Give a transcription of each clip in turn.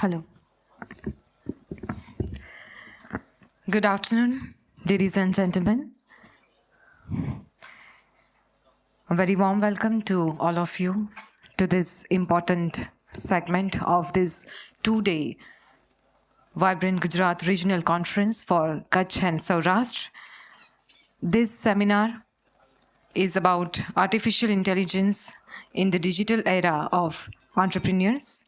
Hello. Good afternoon, ladies and gentlemen. A very warm welcome to all of you to this important segment of this two-day Vibrant Gujarat Regional Conference for Kutch and Saurashtra. This seminar is about artificial intelligence in the digital era of entrepreneurs,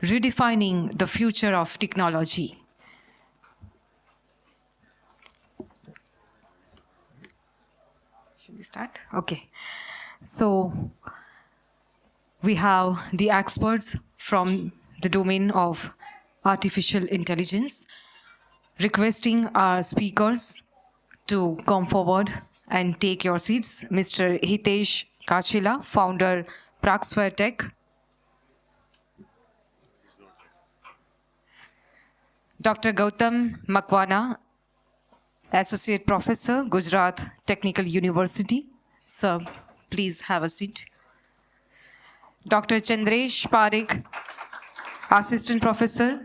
redefining the future of technology. Should we start? Okay. So we have the experts from the domain of artificial intelligence requesting our speakers to come forward and take your seats. Mr. Hitesh Kachila, founder Praxware Tech. Dr. Gautam Makwana, Associate Professor, Gujarat Technical University. Sir, please have a seat. Dr. Chandresh Parekh, Assistant Professor.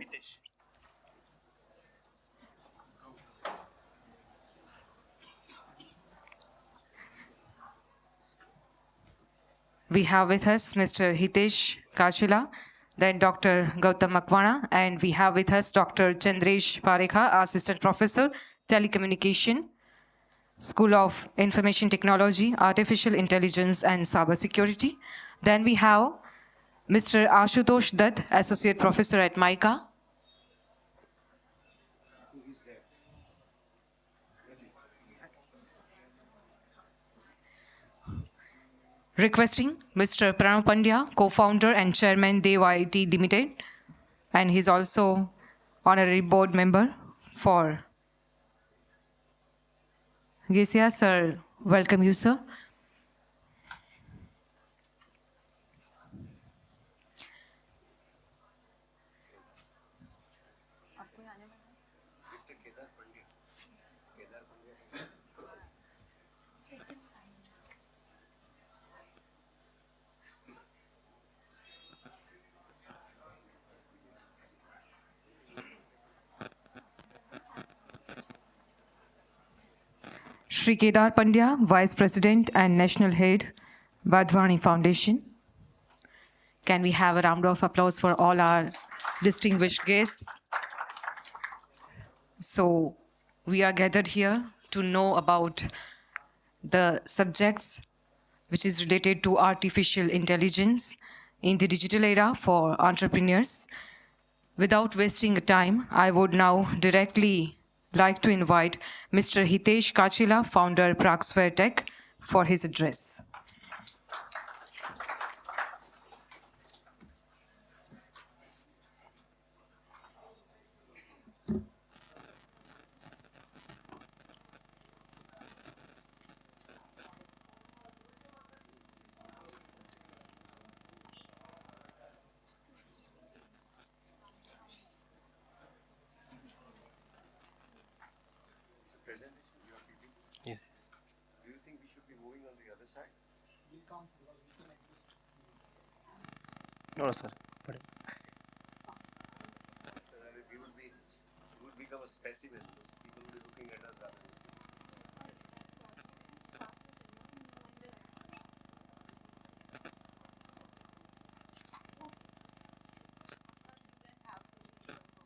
We have with us Mr. Hitesh Kachila, then Dr. Gautam Makwana, and we have with us Dr. Chandresh Parekha, Assistant Professor, Telecommunication, School of Information Technology, Artificial Intelligence and Cybersecurity. Then we have Mr. Ashutosh Dutt, Associate Professor at MICA. Requesting Mr. Pranav Pandya, co-founder and chairman Dev IIT Limited, and he's also honorary board member for GCA. Sir, welcome you, sir. Shri Kedar Pandya, Vice President and National Head, Badhwani Foundation. Can we have a round of applause for all our distinguished guests? So we are gathered here to know about the subjects which is related to artificial intelligence in the digital era for entrepreneurs. Without wasting time, I would now directly like to invite Mr. Hitesh Kachila, founder Praxware Tech, for his address. Yes. Do you think we should be moving on the other side? No, sir. But We will become a specimen. People will be looking at us rather than.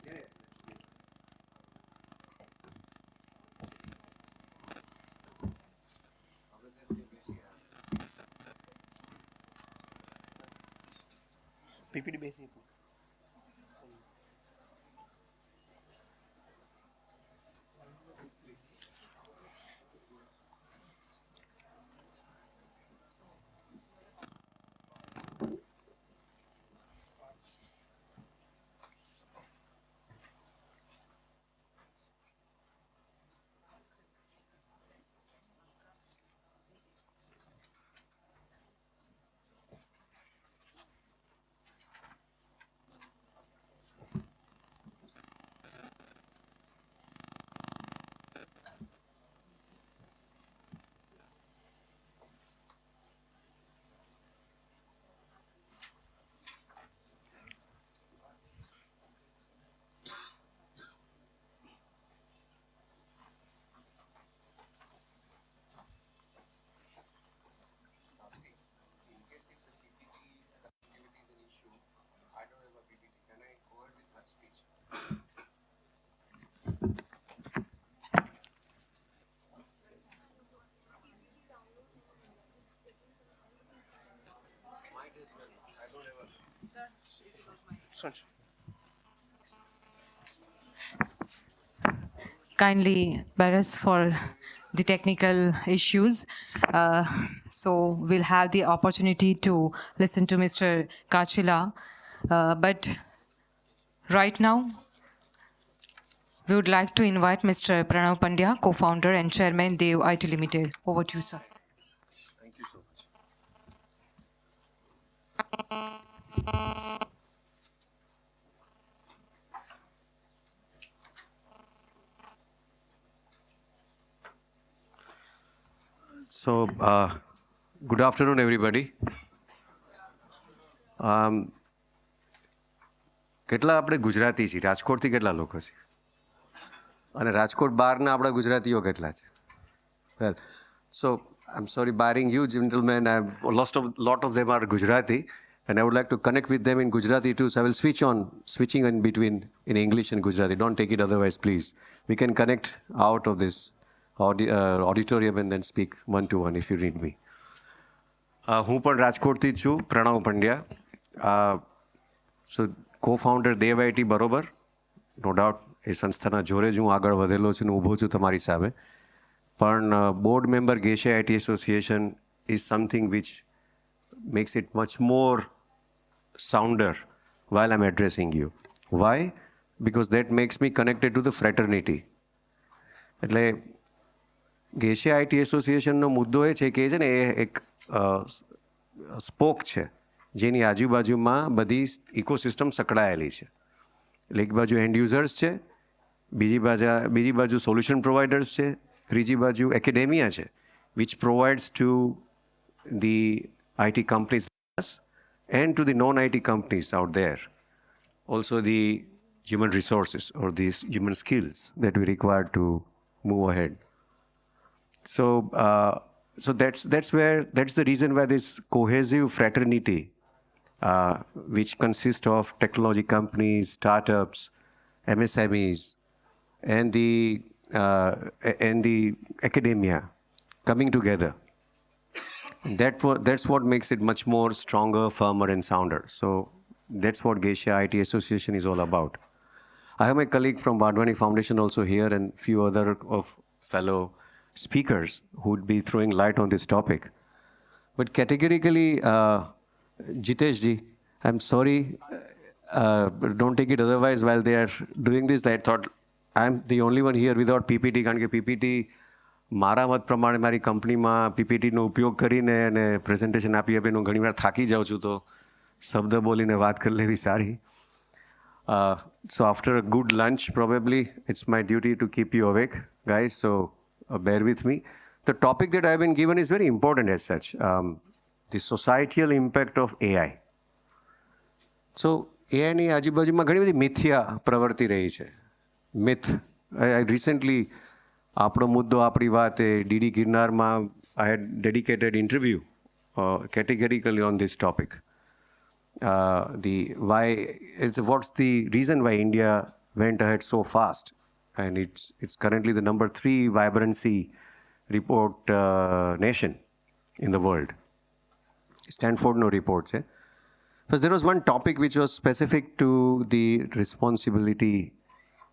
Yeah, let's do it. PPT basic. Sure. Kindly bear us for the technical issues. So we'll have the opportunity to listen to Mr. Kachila. But right now, we would like to invite Mr. Pranav Pandya, co-founder and chairman, Dev IT Limited. Over to you, sir. Thank you so much. So, good afternoon, everybody. કેટલા આપણે ગુજરાતી છીએ? રાજકોટથી કેટલા લોકો છે? અને રાજકોટ બહારના આપણા ગુજરાતીઓ કેટલા છે? Well, so I'm sorry, barring you gentlemen, I've lost a lot of them are Gujarati, and I would like to connect with them in Gujarati too. So I will switching in between in English and Gujarati. Don't take it otherwise, please. We can connect out of this auditorium and then speak one-to-one if you need me. હું પણ રાજકોટથી જ છું, Pranav Pandya. So co-founder Dev IT બરોબર, no doubt એ સંસ્થાના જોરે જ હું આગળ વધેલો છું ને ઊભો છું તમારી સામે. પણ board member GESIA IT association is something which makes it much more sounder while I'm addressing you. Why? Because that makes me connected to the fraternity. એટલે ગેશિયા આઈટી એસોસિએશનનો મુદ્દો એ છે કે છે ને એ એક સ્પોક છે જેની આજુબાજુમાં બધી ઇકોસિસ્ટમ સંકળાયેલી છે. એટલે એક બાજુ એન્ડ યુઝર્સ છે, બીજી બાજુ સોલ્યુશન પ્રોવાઈડર્સ છે, ત્રીજી બાજુ એકેડેમિયા છે, which provides to the IT companies and to the non-IT companies out there also the human resources or these human skills that we require to move ahead. So that's the reason why this cohesive fraternity, which consists of technology companies, startups, MSMEs, and the academia coming together. That's what makes it much more stronger, firmer, and sounder. So that's what Geisha IT Association is all about. I have my colleague from Vadwani Foundation also here and few other of fellow speakers who would be throwing light on this topic. But categorically, Jitesh ji, I'm sorry, don't take it otherwise while they are doing this. I thought I'm the only one here without PPT, કારણ કે PPT મારા મત પ્રમાણે મારી કંપનીમાં PPTનો ઉપયોગ કરીને અને પ્રેઝન્ટેશન આપી આપીને હું ઘણીવાર થાકી જાઉં છું, તો શબ્દ બોલીને વાત કરી લેવી સારી. So after a good lunch, probably it's my duty to keep you awake, guys, so bear with me. The topic that I've been given is very important as such, the societal impact of AI. So AIની આજુબાજુમાં ઘણી બધી મિથ્યા પ્રવર્તી રહી છે. Myth. I recently, આપણો મુદ્દો આપણી વાત એ ડીડી ગિરનારમાં I had dedicated interview categorically on this topic. What's the reason why India went ahead so fast? And it's currently the number 3 vibrancy report nation in the world. Stanford no reports. But there was one topic which was specific to the responsibility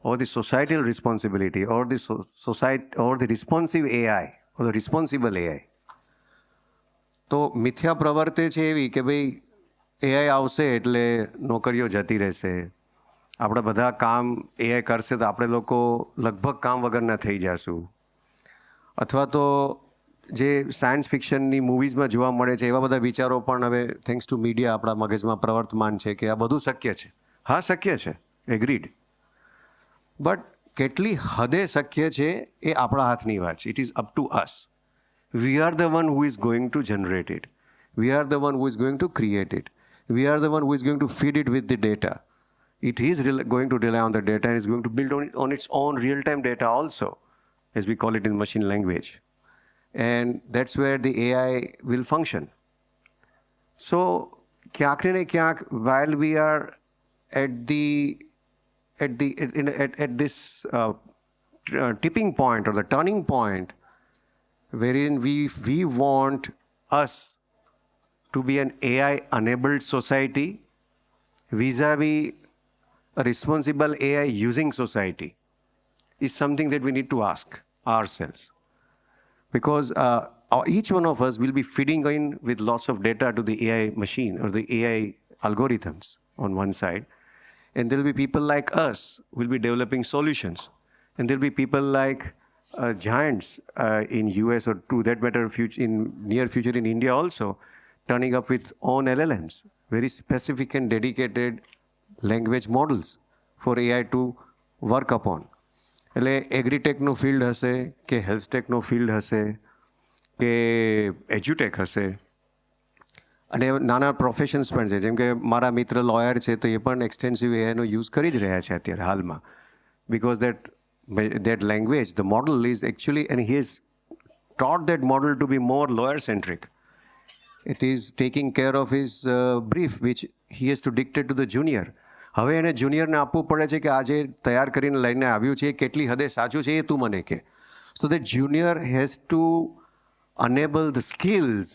or the societal responsibility or the responsive AI or the responsible AI. તો મિથ્યા પ્રવર્તે છે એવી કે ભાઈ AI આવશે એટલે નોકરીઓ જતી રહેશે, આપણે બધા કામ એઆઈ કરશે તો આપણે લોકો લગભગ કામ વગરના થઈ જશું, અથવા તો જે સાયન્સ ફિક્શનની મૂવીઝમાં જોવા મળે છે એવા બધા વિચારો પણ હવે થેન્ક્સ ટુ મીડિયા આપણા મગજમાં પ્રવર્તમાન છે કે આ બધું શક્ય છે. હા શક્ય છે, એગ્રીડ. બટ કેટલી હદે શક્ય છે એ આપણા હાથની વાત છે. It is up to us. We are the one who is going to generate it. We are the one who is going to create it. We are the one who is going to feed it with the data. It is going to rely on the data and is going to build on its own real-time data also, as we call it in machine language. And that's where the AI will function. So, while we are at this tipping point or the turning point, wherein we want us to be an AI-enabled society vis-a-vis a responsible AI using society is something that we need to ask ourselves. Because each one of us will be feeding in with lots of data to the AI machine or the AI algorithms on one side. And there will be people like us who will be developing solutions. And there will be people like giants in US or to that matter in near future in India also, turning up with own LLMs, very specific and dedicated language models for AI to work upon. એટલે એગ્રીટેકનો field હશે કે health techno field હશે કે એજ્યુટેક હશે અને નાના professions પણ છે જેમ કે મારા મિત્ર લોયર છે તો એ પણ એક્સટેન્સિવ એઆઈનો યુઝ કરી જ રહ્યા છે અત્યારે હાલમાં because that language, the model is actually, and he has taught that model to be more lawyer centric. It is taking care of his brief which he has to dictate to the junior. હવે એને જુનિયરને આપવું પડે છે કે આજે તૈયાર કરીને લઈને આવ્યું છે એ કેટલી હદે સાચું છે એ તું મને કહે. So the junior has to enable the skills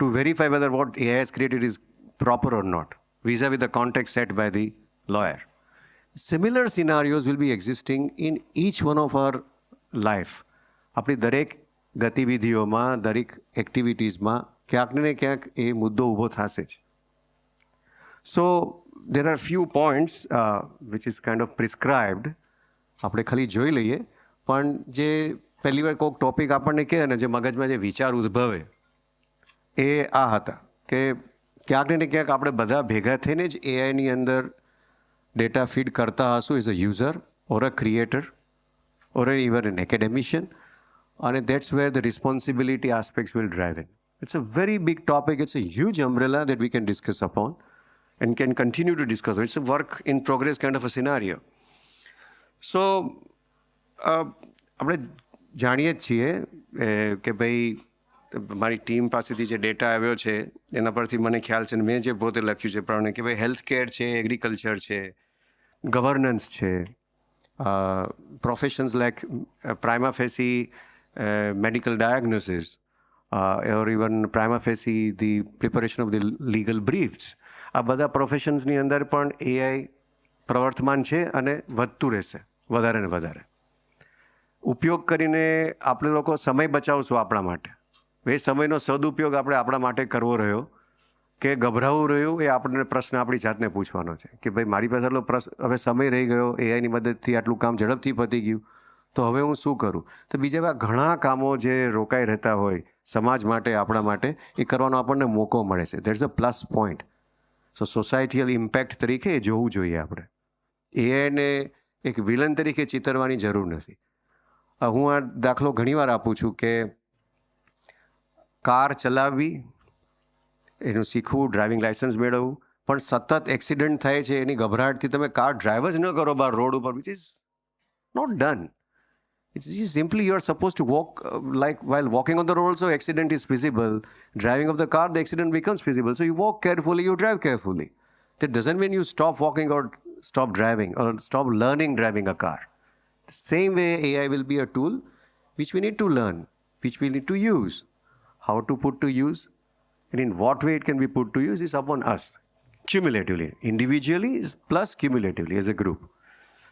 to verify whether what AI has created is proper or not, vis-a-vis the context set by the lawyer. Similar scenarios will be existing in each one of our life. આપણી દરેક ગતિવિધિઓમાં, દરેક એક્ટિવિટીઝમાં ક્યાંક ને ક્યાંક એ મુદ્દો ઊભો થશે જ. So there are few points which is kind of prescribed. આપણે ખાલી જોઈ લઈએ પણ જે પહેલી વાર કોઈક ટોપિક આપણને કહે ને જે મગજમાં જે વિચાર ઉદ્ભવે એ આ હતા કે ક્યાંક ને ક્યાંક આપણે બધા ભેગા થઈને જ એઆઈની અંદર ડેટા ફીડ કરતા હશું as a user or a creator or even an academician અને that's where the responsibility aspects will drive in. It's a very big topic. It's a huge umbrella that we can discuss upon and can continue to discuss. It's a work in progress kind of a scenario. So, આપણે જાણીએ જ છીએ કે ભાઈ મારી team પાસેથી જે data આવ્યો છે એના પરથી મને ખ્યાલ છે ને મેં જે પોતે લખ્યું છે પ્રમાણે કે ભાઈ હેલ્થ કેર છે, એગ્રીકલ્ચર છે, ગવર્નન્સ છે, professions like prima facie medical diagnosis or even prima facie the preparation of the legal briefs. આ બધા પ્રોફેશન્સની અંદર પણ એઆઈ પ્રવર્તમાન છે અને વધતું રહેશે વધારે ને વધારે. ઉપયોગ કરીને આપણે લોકો સમય બચાવશું આપણા માટે. એ સમયનો સદુપયોગ આપણે આપણા માટે કરવો રહ્યો કે ગભરાવું રહ્યું એ આપણને પ્રશ્ન આપણી જાતને પૂછવાનો છે કે ભાઈ મારી પાસે આટલો હવે સમય રહી ગયો, એઆઈની મદદથી આટલું કામ ઝડપથી પતી ગયું તો હવે હું શું કરું. તો બીજા એવા ઘણા કામો જે રોકાઈ રહેતા હોય સમાજ માટે આપણા માટે એ કરવાનો આપણને મોકો મળે છે. That's a plus point. So societal impact તરીકે એ જોવું જોઈએ આપણે. એઆઈને એક વિલન તરીકે ચિતરવાની જરૂર નથી. હું આ દાખલો ઘણીવાર આપું છું કે કાર ચલાવવી, એનું શીખવું, ડ્રાઇવિંગ લાઇસન્સ મેળવવું, પણ સતત એક્સિડન્ટ થાય છે એની ગભરાટથી તમે કાર ડ્રાઈવ જ ન કરો બહાર રોડ ઉપર, which is not done. It's just simply you are supposed to walk like while walking on the road also accident is visible. Driving of the car, the accident becomes visible. So you walk carefully, you drive carefully. That doesn't mean you stop walking or stop driving or stop learning driving a car. The same way AI will be a tool which we need to learn, which we need to use. How to put to use and in what way it can be put to use is upon us. Cumulatively, individually plus cumulatively as a group.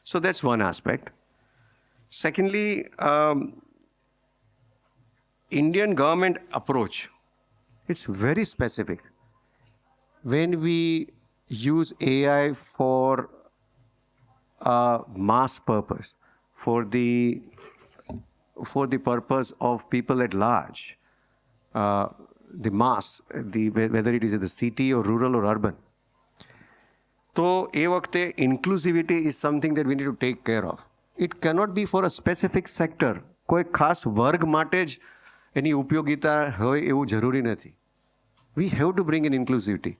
So that's one aspect. Secondly, Indian government approach, it's very specific. When we use AI for a mass purpose, for the purpose of people at large, the mass, whether it is in the city or rural or urban, તો એ વખતે inclusivity is something that we need to take care of. It cannot be for a specific sector. કોઈ ખાસ વર્ગ માટે જ એની ઉપયોગિતા હોય એવું જરૂરી નથી. We have to bring in inclusivity.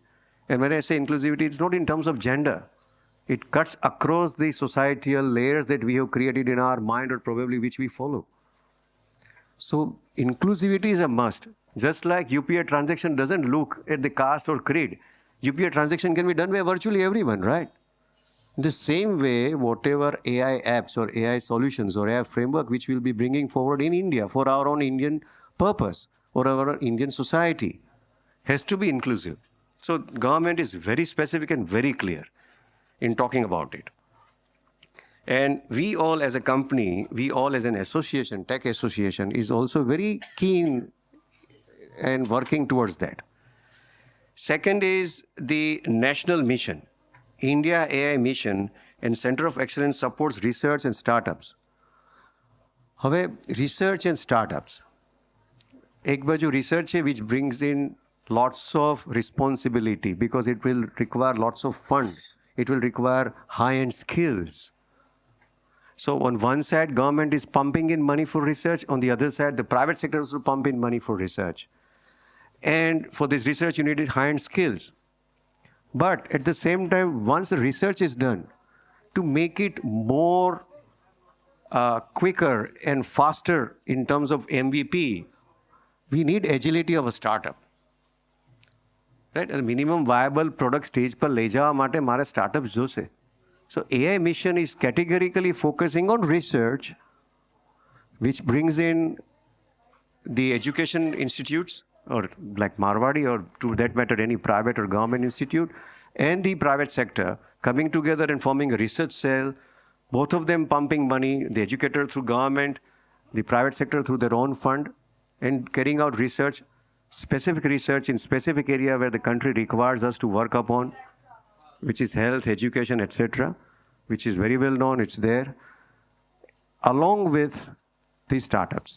And when I say inclusivity, it's not in terms of gender. It cuts across the societal layers that we have created in our mind or probably which we follow. So inclusivity is a must. Just like UPI transaction doesn't look at the caste or creed. UPI transaction can be done by virtually everyone, right? In the same way, whatever AI apps or AI solutions or AI framework which we'll be bringing forward in India for our own Indian purpose or our Indian society, has to be inclusive. So government is very specific and very clear in talking about it. And we all as a company, we all as an association, tech association, is also very keen and working towards that. Second is the national mission. India AI Mission and Center of Excellence supports research and startups. હવે research and startups. એક બાજુ research છે which brings in lots of responsibility because it will require lots of funds. It will require high-end skills. So on one side, government is pumping in money for research. On the other side, the private sector also pump in money for research. And for this research, you needed high-end skills. But at the same time, once the research is done, to make it more quicker and faster in terms of MVP, we need agility of a startup. Right? A minimum viable product stage પર લઈ જવા માટે મારે startups જોશે. So AI mission is categorically focusing on research, which brings in the education institutes, or like Marwadi, or to that matter, any private or government institute, and the private sector coming together and forming a research cell, both of them pumping money, the educator through government, the private sector through their own fund, and carrying out research, specific research in specific area where the country requires us to work upon, which is health, education, etc., which is very well known, it's there, along with the startups.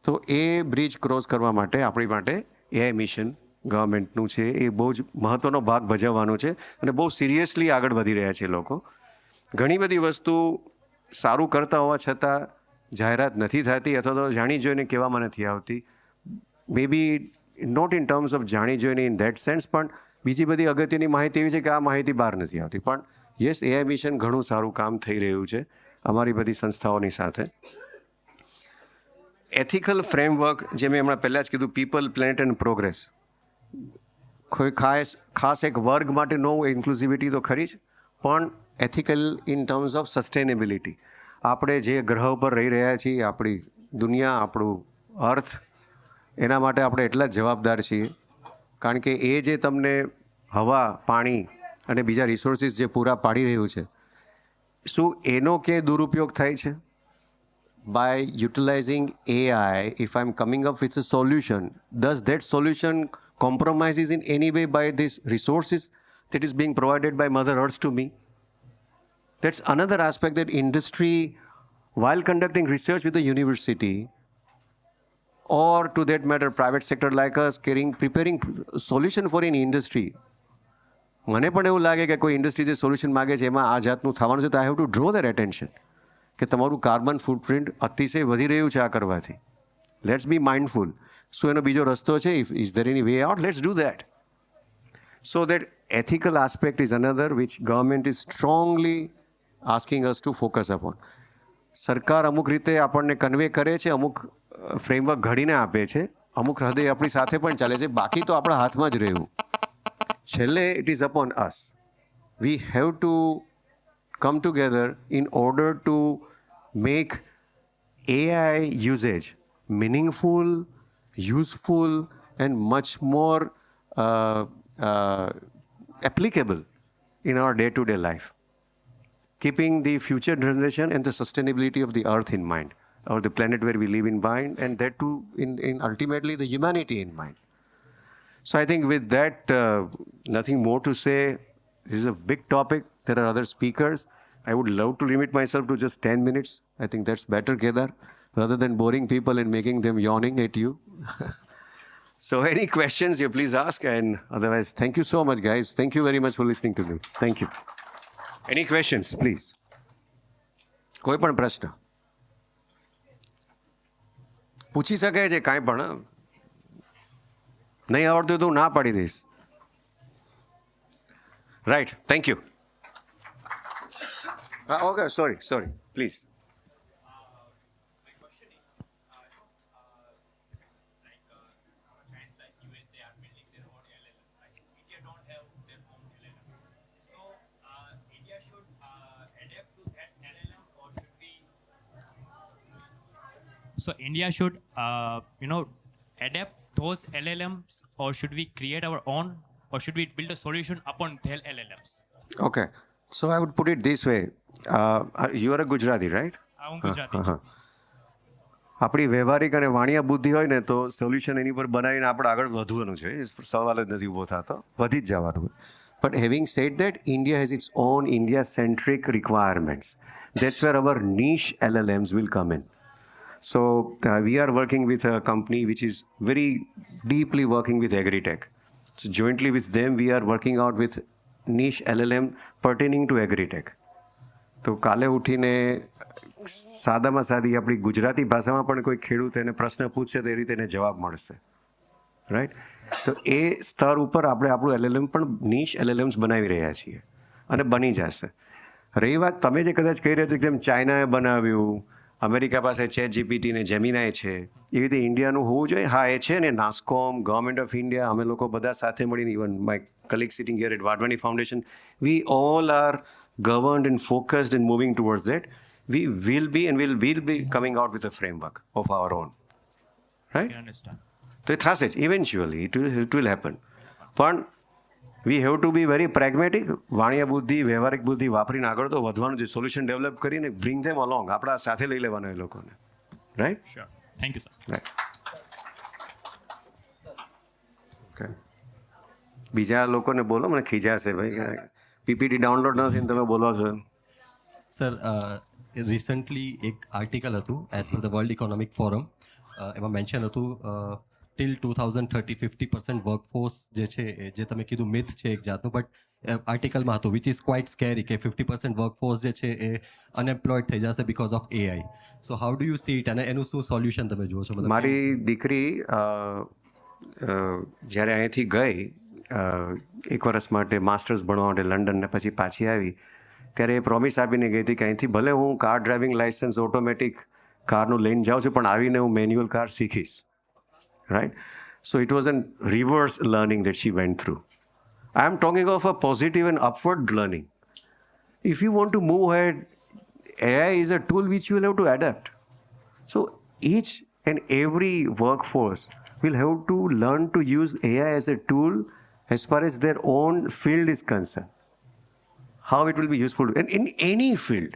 તો એ bridge cross કરવા માટે આપણી માટે AI mission ગવર્મેન્ટનું છે, એ બહુ જ મહત્ત્વનો ભાગ ભજવવાનો છે અને બહુ સિરિયસલી આગળ વધી રહ્યા છે લોકો. ઘણી બધી વસ્તુ સારું કરતા હોવા છતાં જાહેરાત નથી થતી અથવા તો જાણી જોઈને કહેવામાં નથી આવતી. મે બી નોટ ઇન ટર્મ્સ ઓફ જાણી જોઈને ઇન ધેટ સેન્સ, પણ બીજી બધી અગત્યની માહિતી એવી છે કે આ માહિતી બહાર નથી આવતી. પણ યસ, એઆઈ મિશન ઘણું સારું કામ થઈ રહ્યું છે અમારી બધી સંસ્થાઓની સાથે. એથિકલ ફ્રેમવર્ક, જે મેં હમણાં પહેલાં જ કીધું, પીપલ, પ્લેનેટ એન્ડ પ્રોગ્રેસ. કોઈ ખાસ એક વર્ગ માટે નો ઇન્ક્લુઝિવિટી તો ખરી જ, પણ ethical in terms of sustainability. આપણે જે ગ્રહ પર રહી રહ્યા છીએ, આપણી દુનિયા, આપણું અર્થ, એના માટે આપણે એટલા જ જવાબદાર છીએ. કારણ કે એ જે તમને હવા, પાણી અને બીજા રિસોર્સિસ જે પૂરા પાડી રહ્યું છે, શું એનો ક્યાંય દુરુપયોગ થાય છે? By utilizing AI, if I'm coming up with a solution, does that solution compromises in any way by these resources that is being provided by Mother Earth to me? That's another aspect that industry, while conducting research with the university, or to that matter, private sector like us, preparing solution for an industry. મને પણ એવું લાગે કે કોઈ industry જે solution માગે છે એમાં આ જાતનું થવાનું છે, તો I have to draw their attention કે તમારું કાર્બન ફૂટપ્રિન્ટ અતિશય વધી રહ્યું છે આ કરવાથી. Let's be mindful. શું એનો બીજો રસ્તો છે? Is there any way out? Let's do that. So that ethical aspect is another which government is strongly asking us to focus upon. સરકાર અમુક રીતે આપણને કન્વે કરે છે, અમુક ફ્રેમવર્ક ઘડીને આપે છે, અમુક હદે આપણી સાથે પણ ચાલે છે, બાકી તો આપણા હાથમાં જ રહેવું. છેલ્લે it is upon us. We have to come together in order to make AI usage meaningful, useful, and much more applicable in our day-to-day life, keeping the future generation and the sustainability of the earth in mind, or the planet where we live in mind, and that too in ultimately the humanity in mind. So I think with that, nothing more to say. This is a big topic. There are other speakers. I would love to limit myself to just 10 minutes. I think that's better, Kedar, rather than boring people and making them yawning at you. So any questions, you please ask. And otherwise, thank you so much, guys. Thank you very much for listening to me. Thank you. Any questions, please? કોઈ પણ પ્રશ્ન પૂછી શકે છે, કાંઈ પણ. નહીં આવડતું તો હું ના પાડી દઈશ. Right. Thank you. Okay. Sorry. Please. My question is, giants like USA are building their own LLM. Right? India don't have their own LLM. So India should adapt to that LLM, or should we? So India should, adapt those LLMs, or should we create our own, or should we build a solution upon their LLMs? Okay. So I would put it this way. You are a Gujarati, right? હું ગુજરાતી છું. આપણી વ્યવહારિક અને વાણિયા બુદ્ધિ હોય ને તો solution એની પર બનાવીને આપણે આગળ વધવાનું છે. એ સવાલ જ નથી ઊભો થતો, વધી જ જવાનું. But having sad that, India has it's on India-centric requirements. That's where our niche LLMs will come in. So we are working with a company which is very deeply working with agri-tech. So jointly with them, we are working out with niche LLM pertaining to agri-tech. તો કાલે ઉઠીને સાદામાં સાદી આપણી ગુજરાતી ભાષામાં પણ કોઈ ખેડૂત એને પ્રશ્ન પૂછશે તો એ રીતે એને જવાબ મળશે, રાઈટ? તો એ સ્તર ઉપર આપણે આપણું LLM પણ niche LLMs બનાવી રહ્યા છીએ અને બની જશે. રહી વાત તમે જે કદાચ કહી રહ્યા છો કે જેમ ચાઇનાએ બનાવ્યું, અમેરિકા પાસે ChatGPT ને જેમિનાઈ છે, એવી રીતે ઇન્ડિયાનું હોવું જોઈએ. હા, એ છે ને. નાસ્કોમ, ગવર્મેન્ટ ઓફ ઇન્ડિયા, અમે લોકો બધા સાથે મળીને, even my colleague sitting here at Wadhwani foundation, we all are governed and focused and moving towards that. We will be and will be coming out with a framework of our own, right? I understand. તો એ થશે જ eventually, it will happen. પણ we have to be very pragmatic. વાણિયા બુદ્ધિ, વ્યવહારિક બુદ્ધિ વાપરીને આગળ તો વધવાનું છે. સોલ્યુશન ડેવલપ કરીને બ્રિંગ ધેમ અલોંગ, આપણા સાથે લઈ લેવાના એ લોકોને, right? Sure. Thank you, sir. Right. Okay, બીજા લોકોને બોલો, મને ખીજાશે ભાઈ. પીપીટી ડાઉનલોડ નથી ને તમે બોલો છો. સર, રિસન્ટલી એક આર્ટિકલ હતું as per the world economic forum. એમાં મેન્શન હતું ટિલ 2030 50% વર્કફોર્સ જે છે, જે તમે કીધું મિથ છે એક જાતનું, બટ આર્ટિકલમાં હતું વિચ ઇઝ ક્વાઇટ સ્કેરી કે 50% વર્કફોર્સ જે છે એ અનએમ્પ્લોયડ થઈ જશે because of AI. So how do you C it, અને એનું શું સોલ્યુશન તમે જુઓ છો? મારી દીકરી જ્યારે અહીંથી ગઈ એક વર્ષ માટે માસ્ટર્સ ભણવા માટે લંડન, ને પછી પાછી આવી, ત્યારે એ પ્રોમિસ આપીને ગઈ હતી કે અહીંથી ભલે હું કાર ડ્રાઇવિંગ લાઇસન્સ ઓટોમેટિક કારનું લઈને જાઉં છું, પણ આવીને હું મેન્યુઅલ કાર શીખીશ, right? So it was an reverse learning that she went through. I am talking of a positive and upward learning. If you want to move ahead, AI is a tool which you will have to adapt. So each and every workforce will have to learn to use AI as a tool as far as their own field is concerned. How it will be useful. And in any field.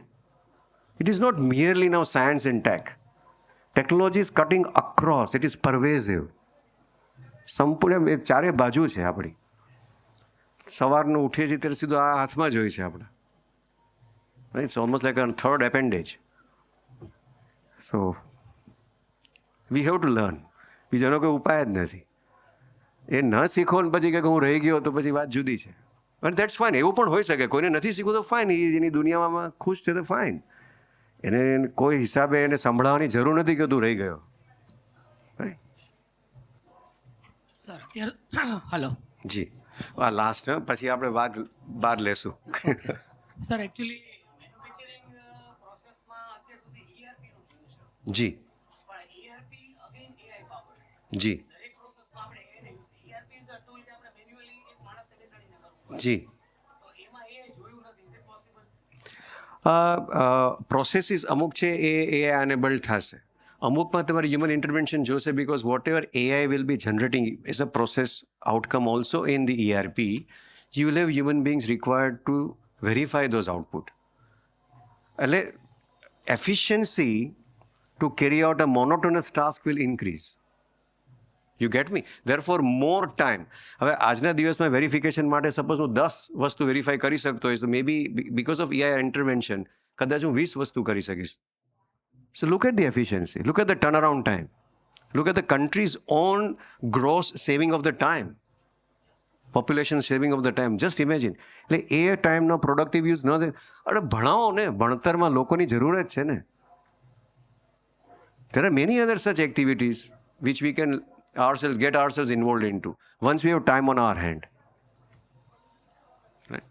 It is not merely now science and tech. Technology is cutting across. It is pervasive. સંપૂર્ણ ચારે બાજુ છે આપણી. સવારનું ઉઠીએ છીએ ત્યારે સીધું આ હાથમાં જ હોય છે આપણા. It's almost like a third appendage. So we have to learn. બીજાનો કોઈ ઉપાય જ નથી. એ ન શીખો ને પછી કે હું રહી ગયો તો પછી વાત જુદી છે. અને દેટ્સ ફાઇન. એવું પણ હોઈ શકે. કોઈને નથી શીખવું તો ફાઇન, એની દુનિયામાં ખુશ છે તો ફાઇન. એને કોઈ હિસાબે એને સંભળાવવાની જરૂર નથી કે તું રહી ગયો. સર અત્યારે હલો જી, આ લાસ્ટ, પછી આપણે વાત બહાર લેશું. સર એકચ્યુઅલી મેન્યુફેક્ચરિંગ પ્રોસેસમાં અત્યાર સુધી ERP નું જોયું છે, જી પણ ERP અગેન AI પાવર. જી દરેક પ્રોસેસમાં આપણે AI ને યુઝ કરીએ. ERP ઇઝ અ ટૂલ કે આપણે મેન્યુઅલી એક માણસને બેસાડીને કરવું પડે. જી. તો એમાં AI જોયું નથી. Is it possible? પ્રોસેસીસ અમુક છે એ AI અનેબલ્ડ થશે. અમુકમાં તમારે હ્યુમન ઇન્ટરવેન્શન જોશે, because whatever AI will be generating as a process outcome also in the ERP, you will have human beings required to verify those output. એટલે efficiency to carry out a monotonous task will increase. You get me? Therefore, more time. હવે આજના દિવસમાં verification માટે suppose હું 10 વસ્તુ verify કરી શકતો હોય, તો મે બી બિકોઝ ઓફ AI ઇન્ટરવેન્શન કદાચ હું 20 વસ્તુ કરી શકીશ. So look at the efficiency. Look at the turnaround time. Look at the country's own gross saving of the time. Population saving of the time. Just imagine. એટલે એ ટાઈમનો productive use ન થાય. અરે ભણાવો ને, ભણતરમાં લોકોની જરૂરત છે ને. There are many other such activities which we can get ourselves involved into once we have time on our hand. Right?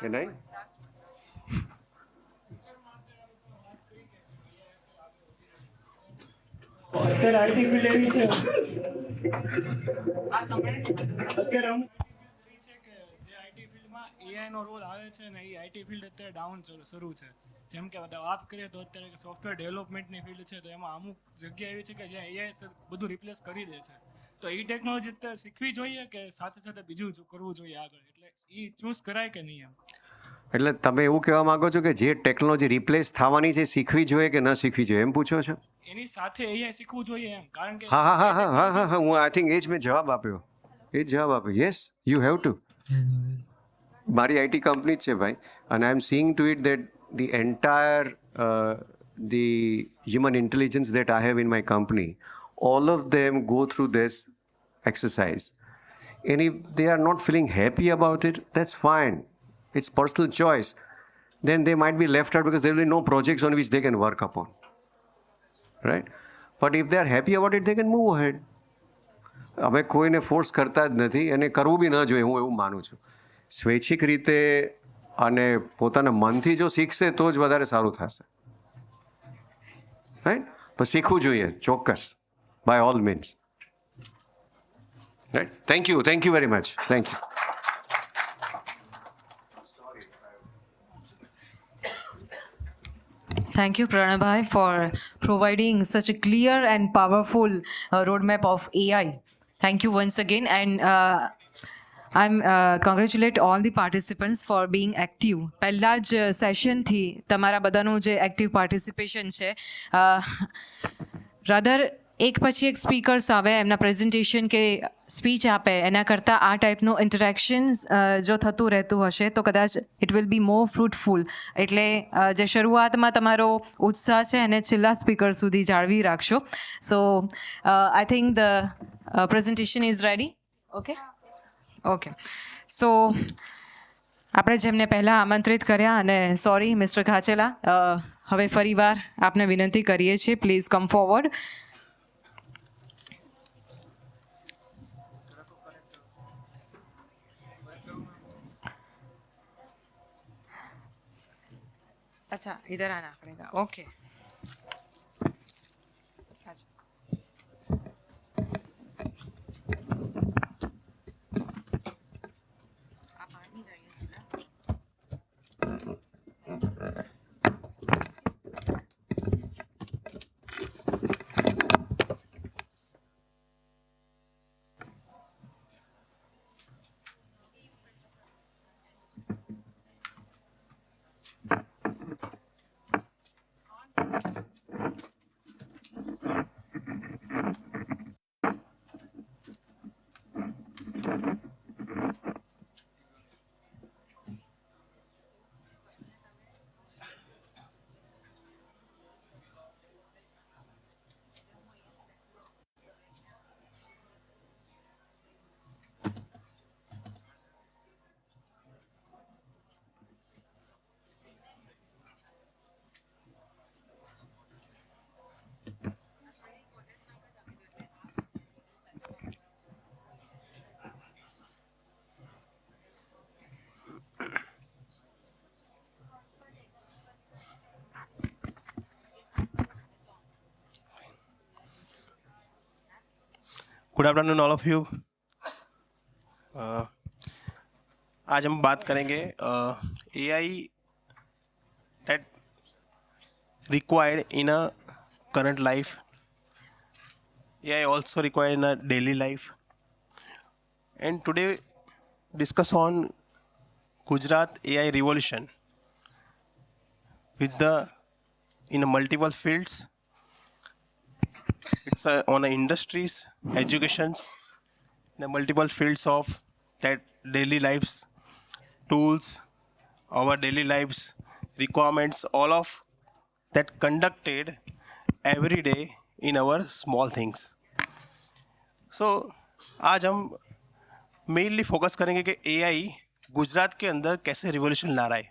Can I? અત્યારે આઈટી ફિલ્ડ એવી છે, અત્યારે અમુક છે કે જે આઈટી ફિલ્ડમાં AI નો રોલ આવે છે ને, એ આઈટી ફિલ્ડ અત્યારે ડાઉન શરૂ છે. જેમ કે વાત કરીએ તો અત્યારે સોફ્ટવેર ડેવલપમેન્ટની ફિલ્ડ છે તો એમાં અમુક જગ્યા એવી છે કે જ્યાં એઆઈ બધું રિપ્લેસ કરી દે છે. તો એ ટેકનોલોજી અત્યારે શીખવી જોઈએ કે સાથે સાથે બીજું કરવું જોઈએ આગળ, એટલે એ ચૂઝ કરાય કે નહીં એમ? એટલે તમે એવું કહેવા માંગો છો કે જે ટેકનોલોજી રિપ્લેસ થવાની છે શીખવી જોઈએ કે ન શીખવી જોઈએ એમ પૂછો છો? એની સાથે એઆઈ શીખવું જોઈએ એમ, કારણ કે હા હા હા હા હા હા હા હું આઈ થિંક એ જ મેં જવાબ આપ્યો. એ જ જવાબ આપ્યો. Yes, you have to. મારી આઈટી કંપની જ છે ભાઈ, અને I am seeing to it that the entire the human intelligence that I have in my company, all of them go through this exercise. And if they are not feeling happy about it, that's fine. It's personal choice. Then they might be left out because there will be no projects on which they can work upon. Right? But if they are happy about it, they can move ahead. અમે કોઈને force કરતા જ નથી, અને કરવું બી ન જોઈએ, હું એવું માનું છું. સ્વૈચ્છિક રીતે અને પોતાના મનથી જો શીખશે તો જ વધારે સારું થશે. રાઈટ? પણ શીખવું જોઈએ ચોક્કસ, by all means. Right? Thank you very much. Thank you. Thank you, Pranabhai, for providing such a clear and powerful roadmap of AI. Thank you once again, and I'm congratulate all the participants for being active. પહેલા જ સેશનથી તમારા બધાનું જે active participation છે, rather એક પછી એક speakers આવે એમના પ્રેઝન્ટેશન કે સ્પીચ આપે એના કરતાં આ ટાઈપનું ઇન્ટરેક્શન જો થતું રહેતું હશે તો કદાચ it will be more fruitful. એટલે જે શરૂઆતમાં તમારો ઉત્સાહ છે એને છેલ્લા સ્પીકર સુધી જાળવી રાખશો. So I think the presentation is ready. Okay. So આપણે જેમને પહેલાં આમંત્રિત કર્યા, અને સોરી મિસ્ટર ઘાચેલા, હવે ફરીવાર આપને વિનંતી કરીએ છીએ, પ્લીઝ કમ ફોરવર્ડ. अच्छा, इधर आना पड़ेगा. ओके. आप आगे जाइए सीधा. Good afternoon all of you. आज हम बात करेंगे AI that required in a current life, AI also required in a daily life, and today discuss on Gujarat AI revolution with the in a multiple fields. It's on a industries, educations, in a multiple fields of that daily lives, tools, our daily lives, requirements, all of that conducted every day in our small things. So आज हम mainly focus करेंगे कि AI Gujarat के अंदर कैसे revolution ला रहा है.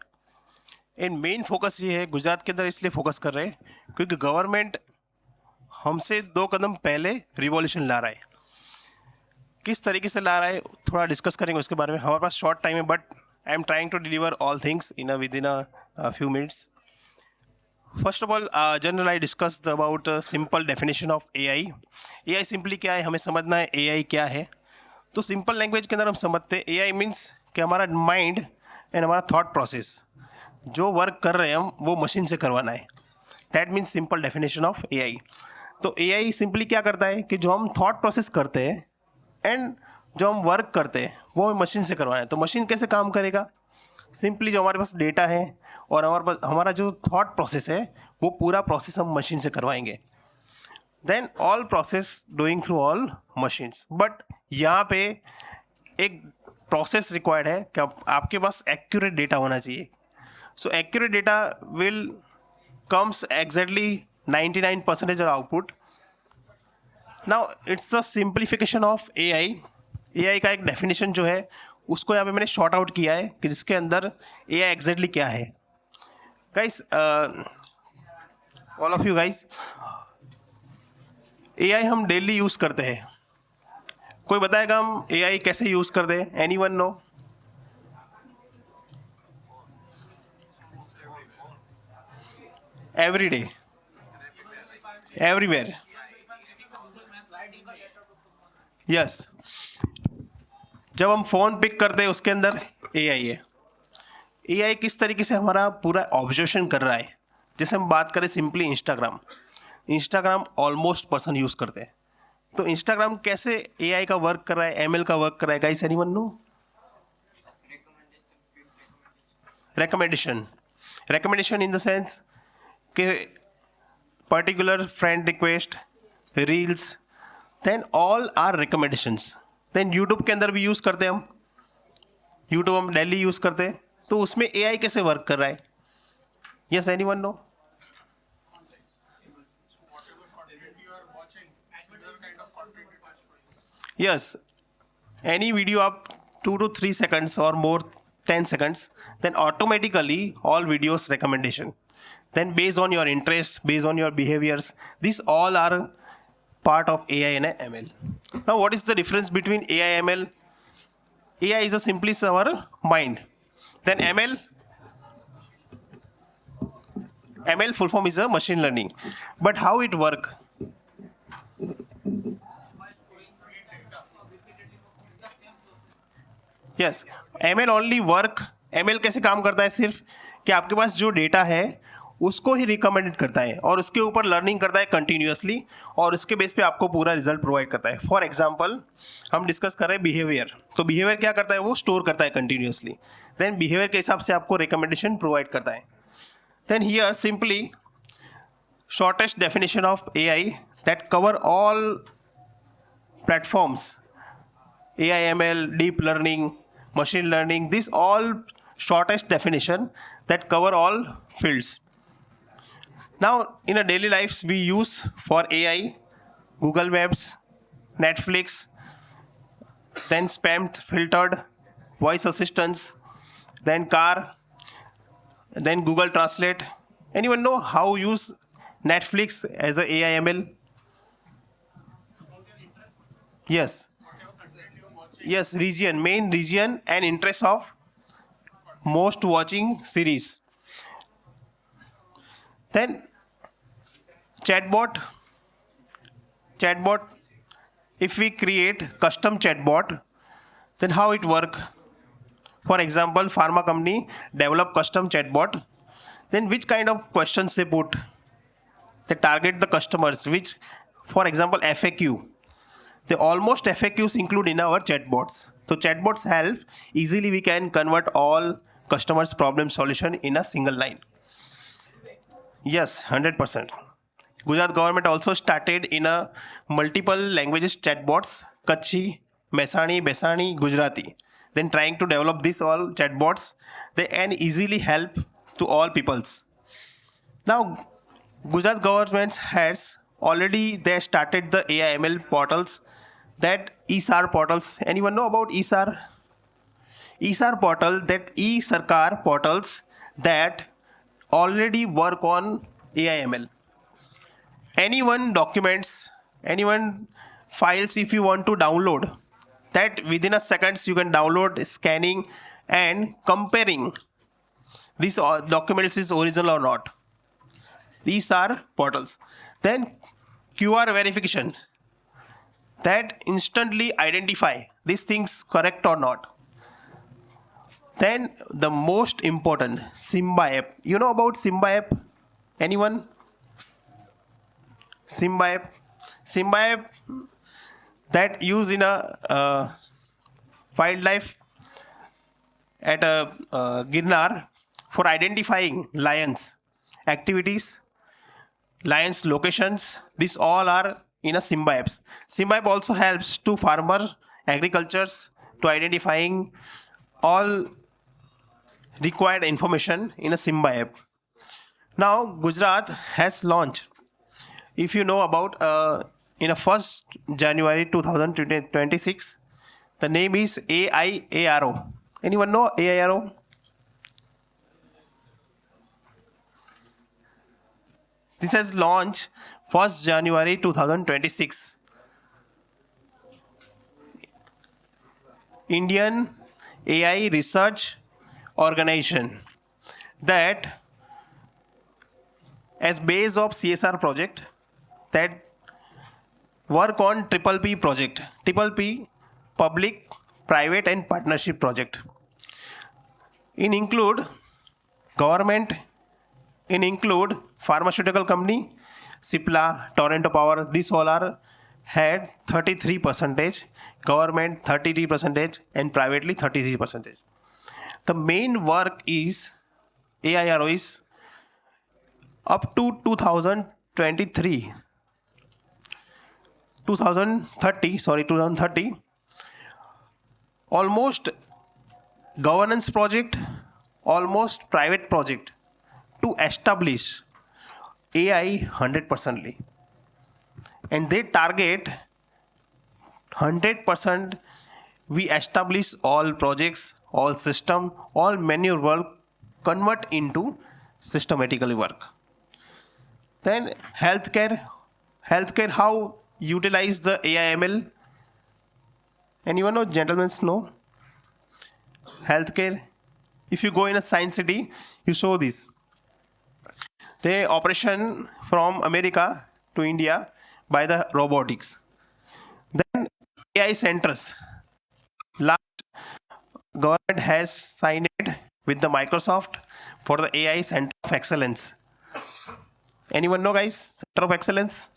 And main focus ये है, गुजरात के अंदर इसलिए फोकस कर रहे हैं क्योंकि गवर्नमेंट हमसे 2 कदम पहले रिवॉल्यूशन ला रहा है. किस तरीके से ला रहा है थोड़ा डिस्कस करेंगे उसके बारे में. हमारे पास शॉर्ट टाइम है, but I am trying to deliver all things in within a few minutes. First of all general I discuss about simple definition of AI. AI simply क्या है, हमें समझना है एआई क्या है. तो सिंपल लैंग्वेज के अंदर हम समझते हैं एआई मीन्स कि हमारा माइंड एंड हमारा थॉट प्रोसेस जो वर्क कर रहे हैं हम वो मशीन से करवाना है. That means simple definition of AI. तो AI सिंपली क्या करता है कि जो हम थॉट प्रोसेस करते हैं एंड जो हम वर्क करते हैं वो हमें मशीन से करवाना है. तो मशीन कैसे काम करेगा? सिंपली जो हमारे पास डेटा है और हमारे पास हमारा जो थॉट प्रोसेस है वो पूरा प्रोसेस हम मशीन से करवाएंगे. Then all process doing through all machines. But यहाँ पे एक प्रोसेस रिक्वायर्ड है कि आपके पास एक्यूरेट डेटा होना चाहिए. So accurate data will comes exactly 99% of output. Now it's the simplification of AI. AI का एक डेफिनेशन जो है उसको यहाँ पे मैंने शॉर्ट आउट किया है कि जिसके अंदर AI एग्जैक्टली क्या है. Guys, all of you guys, AI हम डेली यूज करते हैं. कोई बताएगा हम AI कैसे यूज करते हैं? Anyone know? Every day, everywhere. Yes, जब हम फोन पिक करते हैं उसके अंदर AI है. AI किस तरीके से हमारा पूरा ऑब्जर्वेशन कर रहा है. जैसे हम बात करें simply Instagram almost person use करते हैं. तो इंस्टाग्राम कैसे AI का वर्क कर रहा है, ML का वर्क कर रहा है? Guys, anyone no? Recommendation in the sense कि particular friend request, reels, then all are recommendations. Then YouTube के अंदर भी यूज़ करते हैं हम. यूट्यूब हम डेली यूज़ करते हैं. तो उसमें AI कैसे वर्क कर रहा है? Yes, anyone know? Yes, any video आप 2 to 3 seconds or more 10 seconds, then automatically all videos recommendation. Then based on your interests, based on your behaviors, these all are part of AI and ML. Now what is the difference between AI and ML? AI is a simply our mind. Then ML full form is a machine learning. But how it work? Yes, ML only work. ML कैसे काम करता है? सिर्फ कि आपके पास जो data है उसको ही रिकमेंडेड करता है और उसके ऊपर लर्निंग करता है कंटिन्यूअसली और उसके बेस पे आपको पूरा रिजल्ट प्रोवाइड करता है. फॉर एग्जांपल हम डिस्कस कर रहे हैं बिहेवियर. तो बिहेवियर क्या करता है? वो स्टोर करता है कंटिन्यूअसली. देन बिहेवियर के हिसाब से आपको रिकमेंडेशन प्रोवाइड करता है. Then here simply shortest definition of AI that cover all platforms, AI, ML, deep learning, machine learning, these all shortest definition that cover all fields. Now in our daily lives we use for AI Google Maps, Netflix, then spam filtered, voice assistants, then car, then Google Translate. Anyone know how use Netflix as a AI ML? Yes, region, main region and interest of most watching series. Then chatbot, if we create custom chatbot, then how it work? For example, pharma company develop custom chatbot, then which kind of questions they put? They target the customers, which, for example, FAQ. The almost FAQs include in our chatbots. So chatbots help easily. We can convert all customers' problem solution in a single line. Yes, 100%. Gujarat government also started in a multiple languages chatbots: Kutchi, Mesani, Besani, Gujarati. Then trying to develop these all chatbots, they can easily help to all peoples. Now, Gujarat government has already they started the AI ML portals. That ESAR portals. Anyone know about ESAR? ESAR portal, that e-Sarkar portals that already work on AI ML. Anyone documents, anyone files if you want to download, that within a seconds you can download, scanning and comparing these documents is original or not. These are portals. Then QR verification, that instantly identify these things correct or not. Then the most important, Simba app. You know about Simba app? Anyone? Simba app. Simba app that used in a wildlife at a Girnar for identifying lions activities, lions locations. These all are in a Simba apps. Simba app also helps to farmer agricultures to identifying all required information in a Simba app. Now Gujarat has launched, if you know about, in a 1st January 2026, the name is AIARO. Anyone know AIRO? This has launched 1st January 2026. Indian AI Research Organization, that as base of CSR project that work on triple P project, triple P, public, private and partnership project. In include government, in include pharmaceutical company, Cipla, Toronto Power, these all are had 33%, government 33% and privately 33%. The main work is AIRO is up to 2030, almost governance project, almost private project to establish AI 100%. And they target 100% we establish all projects, all system, all manual work convert into systematically work. Then healthcare how utilize the AI ML? Anyone know, gentlemen know? Healthcare, if you go in a science city, you saw this. They operation from America to India by the robotics. Then AI centers. Last, government has signed it with the Microsoft for the AI Center of Excellence. Anyone know, guys? Center of Excellence?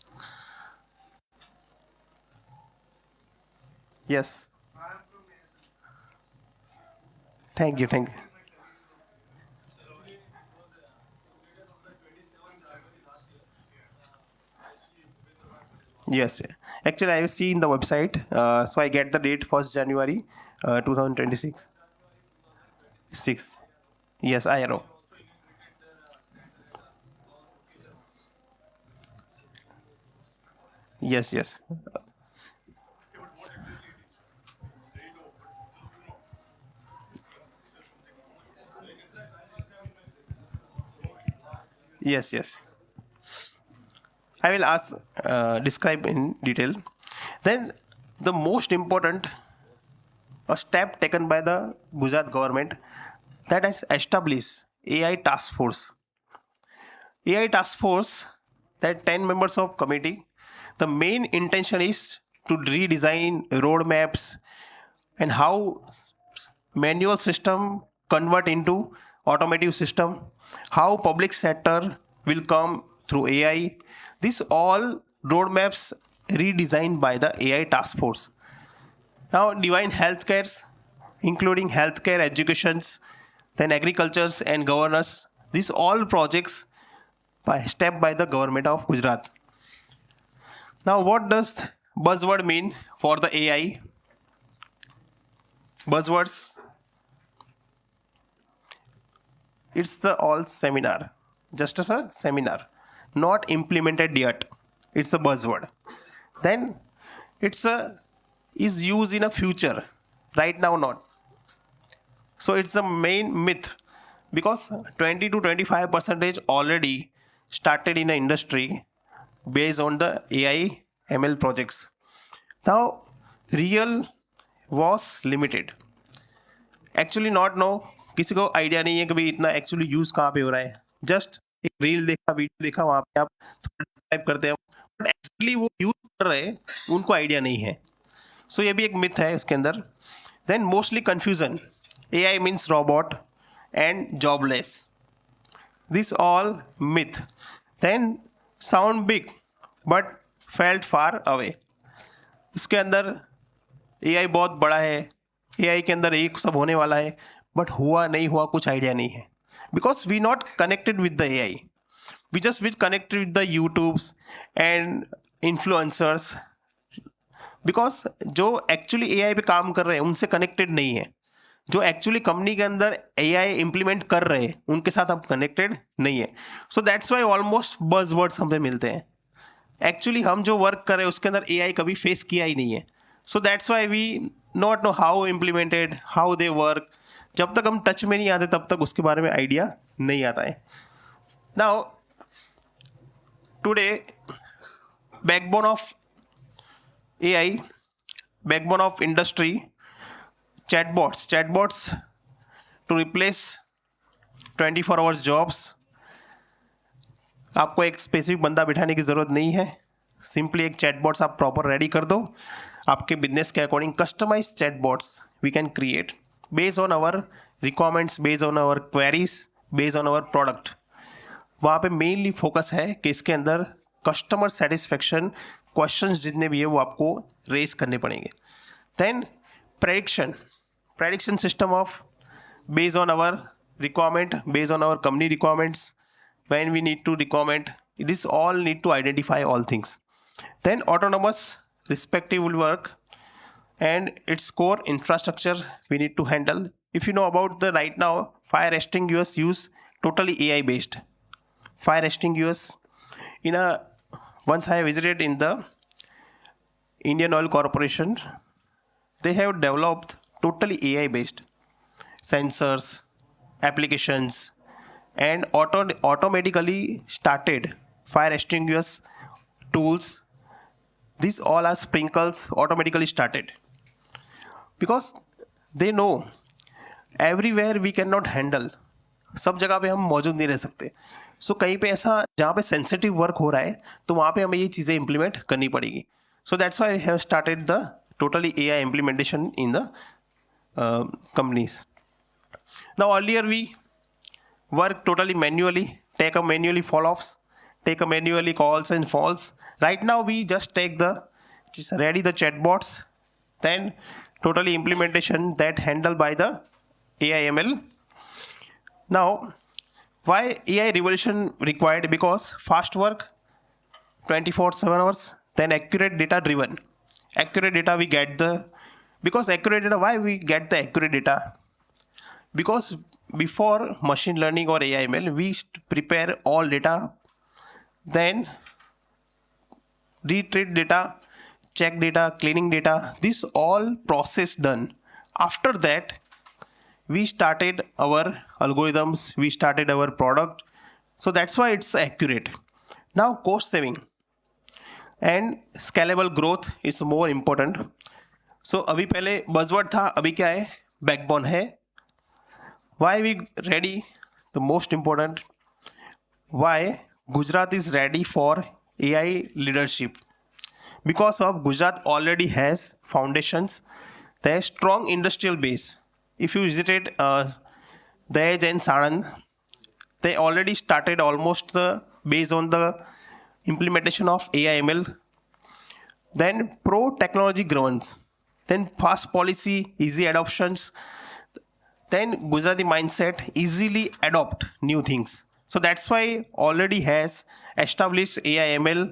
Yes. Thank you. Yes, actually I have seen the website, so I get the date 1st January 2026. 6. Yes, I know. Yes. Yes. I will ask, describe in detail. Then the most important step taken by the Gujarat government, that has established AI task force. AI task force, that 10 members of committee. The main intention is to redesign roadmaps and how manual system convert into automotive system, how public sector will come through AI. These all roadmaps redesigned by the AI task force. Now divine healthcare, including healthcare, educations, then agricultures and governance. These all projects by step by the government of Gujarat. Now what does buzzword mean for the AI? Buzzwords, it's the all seminar, just as a seminar, not implemented yet. It's a buzzword. Then it's a is used in a future, right now not. So it's a main myth, because 20 to 25% already started in the industry based on the AI ML projects. Now real was limited. Actually not know, किसी को idea नहीं है कि भाई इतना actually use कहाँ पे हो रहा है. जस्ट एक रील देखा, वीडियो देखा, वहां पे आप थोड़ा डिस्क्राइब करते हैं, बट एक्चुअली वो यूज कर रहे हैं उनको आइडिया नहीं है. सो ये भी एक मिथ है इसके अंदर. Then mostly confusion, AI means robot and jobless. This all myth. Then sound big but felt far away. उसके अंदर AI बहुत बड़ा है, AI के अंदर एक सब होने वाला है, बट हुआ नहीं हुआ कुछ आइडिया नहीं है, because we not connected with the AI. We just with connected with the YouTubes and influencers, because जो एक्चुअली AI पे काम कर रहे हैं उनसे कनेक्टेड नहीं है. जो एक्चुअली कंपनी के अंदर AI इम्प्लीमेंट कर रहे हैं उनके साथ आप कनेक्टेड नहीं है. सो दैट्स वाई ऑलमोस्ट बज वर्ड्स हमें मिलते हैं. एक्चुअली हम जो वर्क कर रहे हैं उसके अंदर AI कभी फेस किया ही नहीं है. So that's why we not know how implemented, how they work. जब तक हम टच में नहीं आते तब तक उसके बारे में आइडिया नहीं आता है. Now today, backbone of AI, backbone of industry, chatbots to replace 24 hours jobs. आपको एक स्पेसिफिक बंदा बिठाने की ज़रूरत नहीं है. सिंपली एक चैटबॉट्स आप प्रॉपर रेडी कर दो. आपके बिजनेस के according customize chatbots we can create based on our requirements, based on our queries, based on our product. वहाँ पे मेनली फोकस है कि इसके अंदर कस्टमर सेटिस्फेक्शन क्वेश्चंस जितने भी है वो आपको रेज करने पड़ेंगे. Then prediction system of based on our requirement, based on our company requirements, when we need to requirement, this all need to identify all things. Then autonomous respective will work, and its core infrastructure we need to handle. If you know about the right now fire extinguishers use totally AI based fire extinguishers. Once I visited in the Indian Oil Corporation, they have developed totally AI based sensors, applications, and automatically started fire extinguishers tools. These all are sprinkles automatically started, because they know everywhere we cannot handle. सब जगह पे हम मौजूद नहीं रह सकते. सो कहीं पे ऐसा जहाँ पे सेंसिटिव वर्क हो रहा है तो वहाँ पे हमें ये चीज़ें इंप्लीमेंट करनी पड़ेगी. So that's why have started the totally AI implementation in the companies. Now earlier we work totally manually, take a manually fall offs, take a manually calls and falls. Right now we just take the ready the chatbots, then totally implementation that handled by the AI ML. Now, why AI revolution required? Because fast work, 24/7 hours, then accurate data driven. Accurate data we get the, because accurate data, why we get the accurate data? Because before machine learning or AI ML, we prepare all data, then retreat data, check data, cleaning data, this all process done. After that, we started our algorithms, we started our product. So that's why it's accurate. Now cost saving and scalable growth is more important. So अभी पहले buzzword था, अभी क्या है? Backbone है. Why we ready? The most important. Why Gujarat is ready for AI leadership? Because of Gujarat already has foundations, there is strong industrial base. If you visited Dahej and Sanand, they already started almost based on the implementation of AI ML. Then pro technology governance, then fast policy, easy adoptions, then Gujarati mindset, easily adopt new things. So that's why already has established AI ML.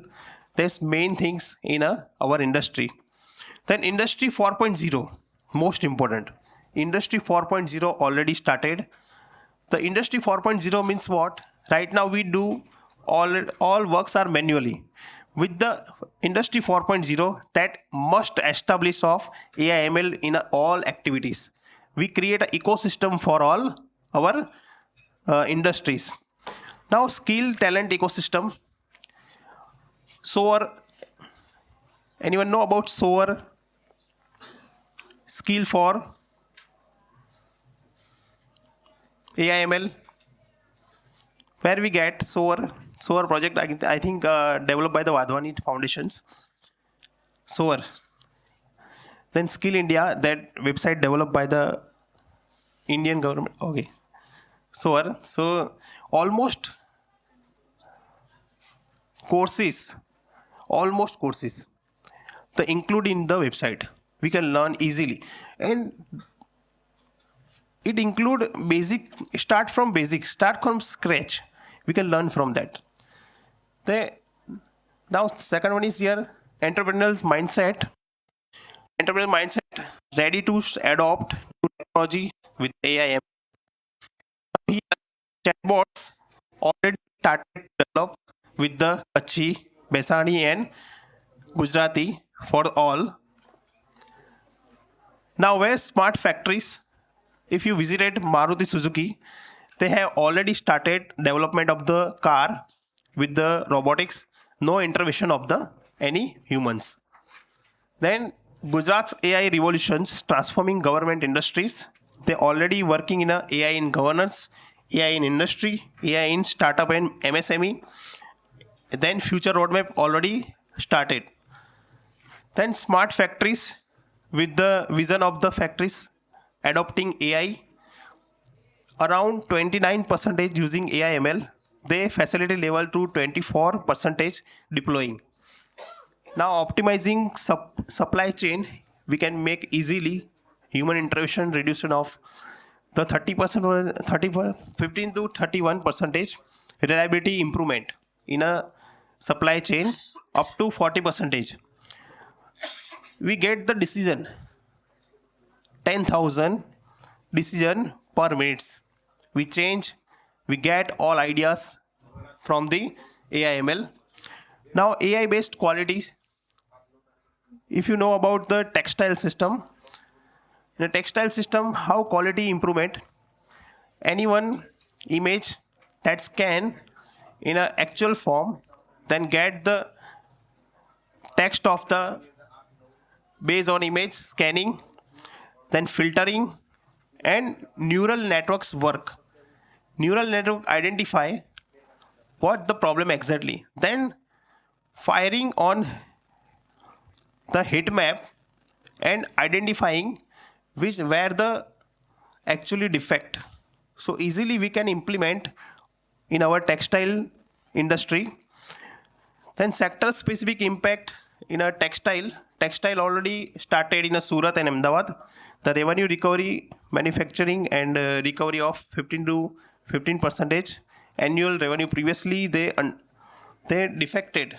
There's main things in our industry. Then industry 4.0, most important. Industry 4.0 already started. The industry 4.0 means what? Right now we do all works are manually. With the industry 4.0, that must establish of AI ML in all activities. We create an ecosystem for all our industries. Now skill talent ecosystem. SOAR, anyone know about SOAR? Skill for AI ML. Where we get SOAR? SOAR project, I think developed by the Wadhwani Foundations. SOAR. Then Skill India, that website developed by the Indian government. Okay. So almost courses, the include in the website. We can learn easily, and it include start from scratch. We can learn from that. The now second one is here entrepreneurial mindset, ready to adopt new technology with AI. Here, chatbots already started to develop with the Kachhi, Besani, and Gujarati for all. Now, where smart factories, if you visited Maruti Suzuki, they have already started development of the car with the robotics, no intervention of the any humans. Then Gujarat's AI revolutions transforming government industries. They already working in a AI in governance, AI in industry, AI in startup and MSME. Then future roadmap already started. Then smart factories with the vision of the factories adopting AI around 29% using AI ML. They facility level to 24% deploying. Now optimizing supply chain, we can make easily human intervention reduction of the 15 to 31% reliability improvement in a supply chain up to 40%. We get the decision 10,000 decision per minute. We get all ideas from the AI/ML. Now AI based qualities. If you know about the textile system, in a textile system, how quality improvement, any one image that scan in an actual form, then get the text of the based on image scanning, then filtering, and neural networks work. Neural network identify what the problem exactly, then firing on the heat map and identifying where the actually defect. So easily we can implement in our textile industry. Then sector specific impact in a textile already started in a Surat and Ahmedabad. The revenue recovery, manufacturing and recovery of 15% annual revenue. Previously they defected,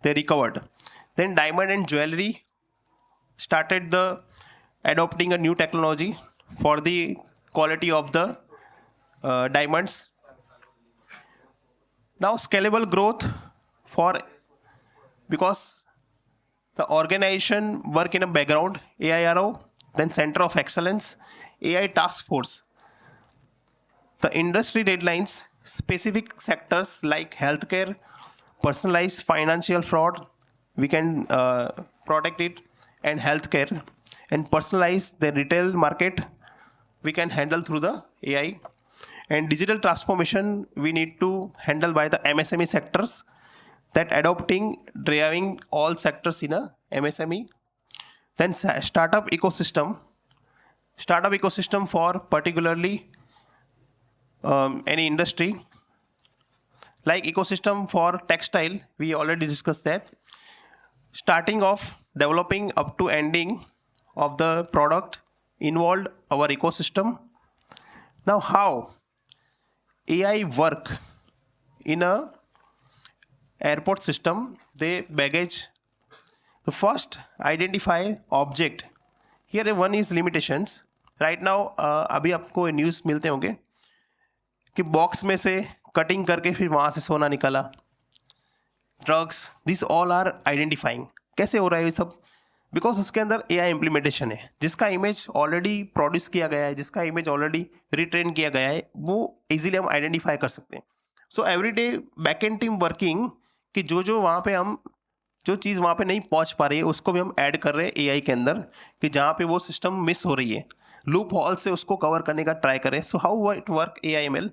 they recovered. Then diamond and jewelry started the adopting a new technology for the quality of the diamonds. Now scalable growth for, because the organization work in a background, AIRO, then Center of Excellence, AI Task Force. The industry deadlines, specific sectors like healthcare, personalized financial fraud, we can protect it, and healthcare, and personalize the retail market, we can handle through the AI. And digital transformation, we need to handle by the MSME sectors, that adopting, driving all sectors in a MSME. Then startup ecosystem for particularly any industry, like ecosystem for textile, we already discussed that. Starting off developing up to ending of the product involved our ecosystem. Now how AI work in a airport system, they baggage. The first identify object. Here one is limitations. Right now अभी आपको news मिलते होंगे कि box में से cutting करके फिर वहाँ से सोना निकला. Drugs, this all are identifying. कैसे हो रहा है ये सब? बिकॉज उसके अंदर AI इम्प्लीमेंटेशन है. जिसका इमेज ऑलरेडी प्रोड्यूस किया गया है, जिसका इमेज ऑलरेडी रिट्रेन किया गया है, वो इजीली हम आइडेंटिफाई कर सकते हैं. So every day back and team working कि जो वहाँ पे हम जो चीज़ वहाँ पे नहीं पहुँच पा रही है उसको भी हम ऐड कर रहे हैं AI के अंदर, कि जहाँ पे वो सिस्टम मिस हो रही है, लूप हॉल से उसको कवर करने का ट्राई करें. So how it work AI/ML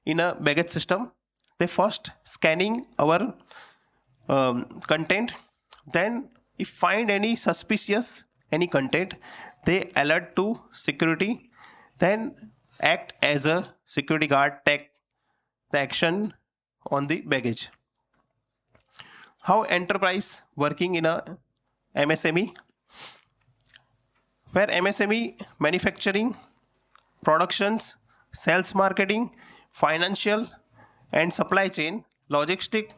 in a baggage system? They first scanning our content, then if find any suspicious any content, they alert to security, then act as a security guard, take the action on the baggage. How enterprise working in a MSME, where MSME manufacturing, productions, sales marketing, financial and supply chain, logistic,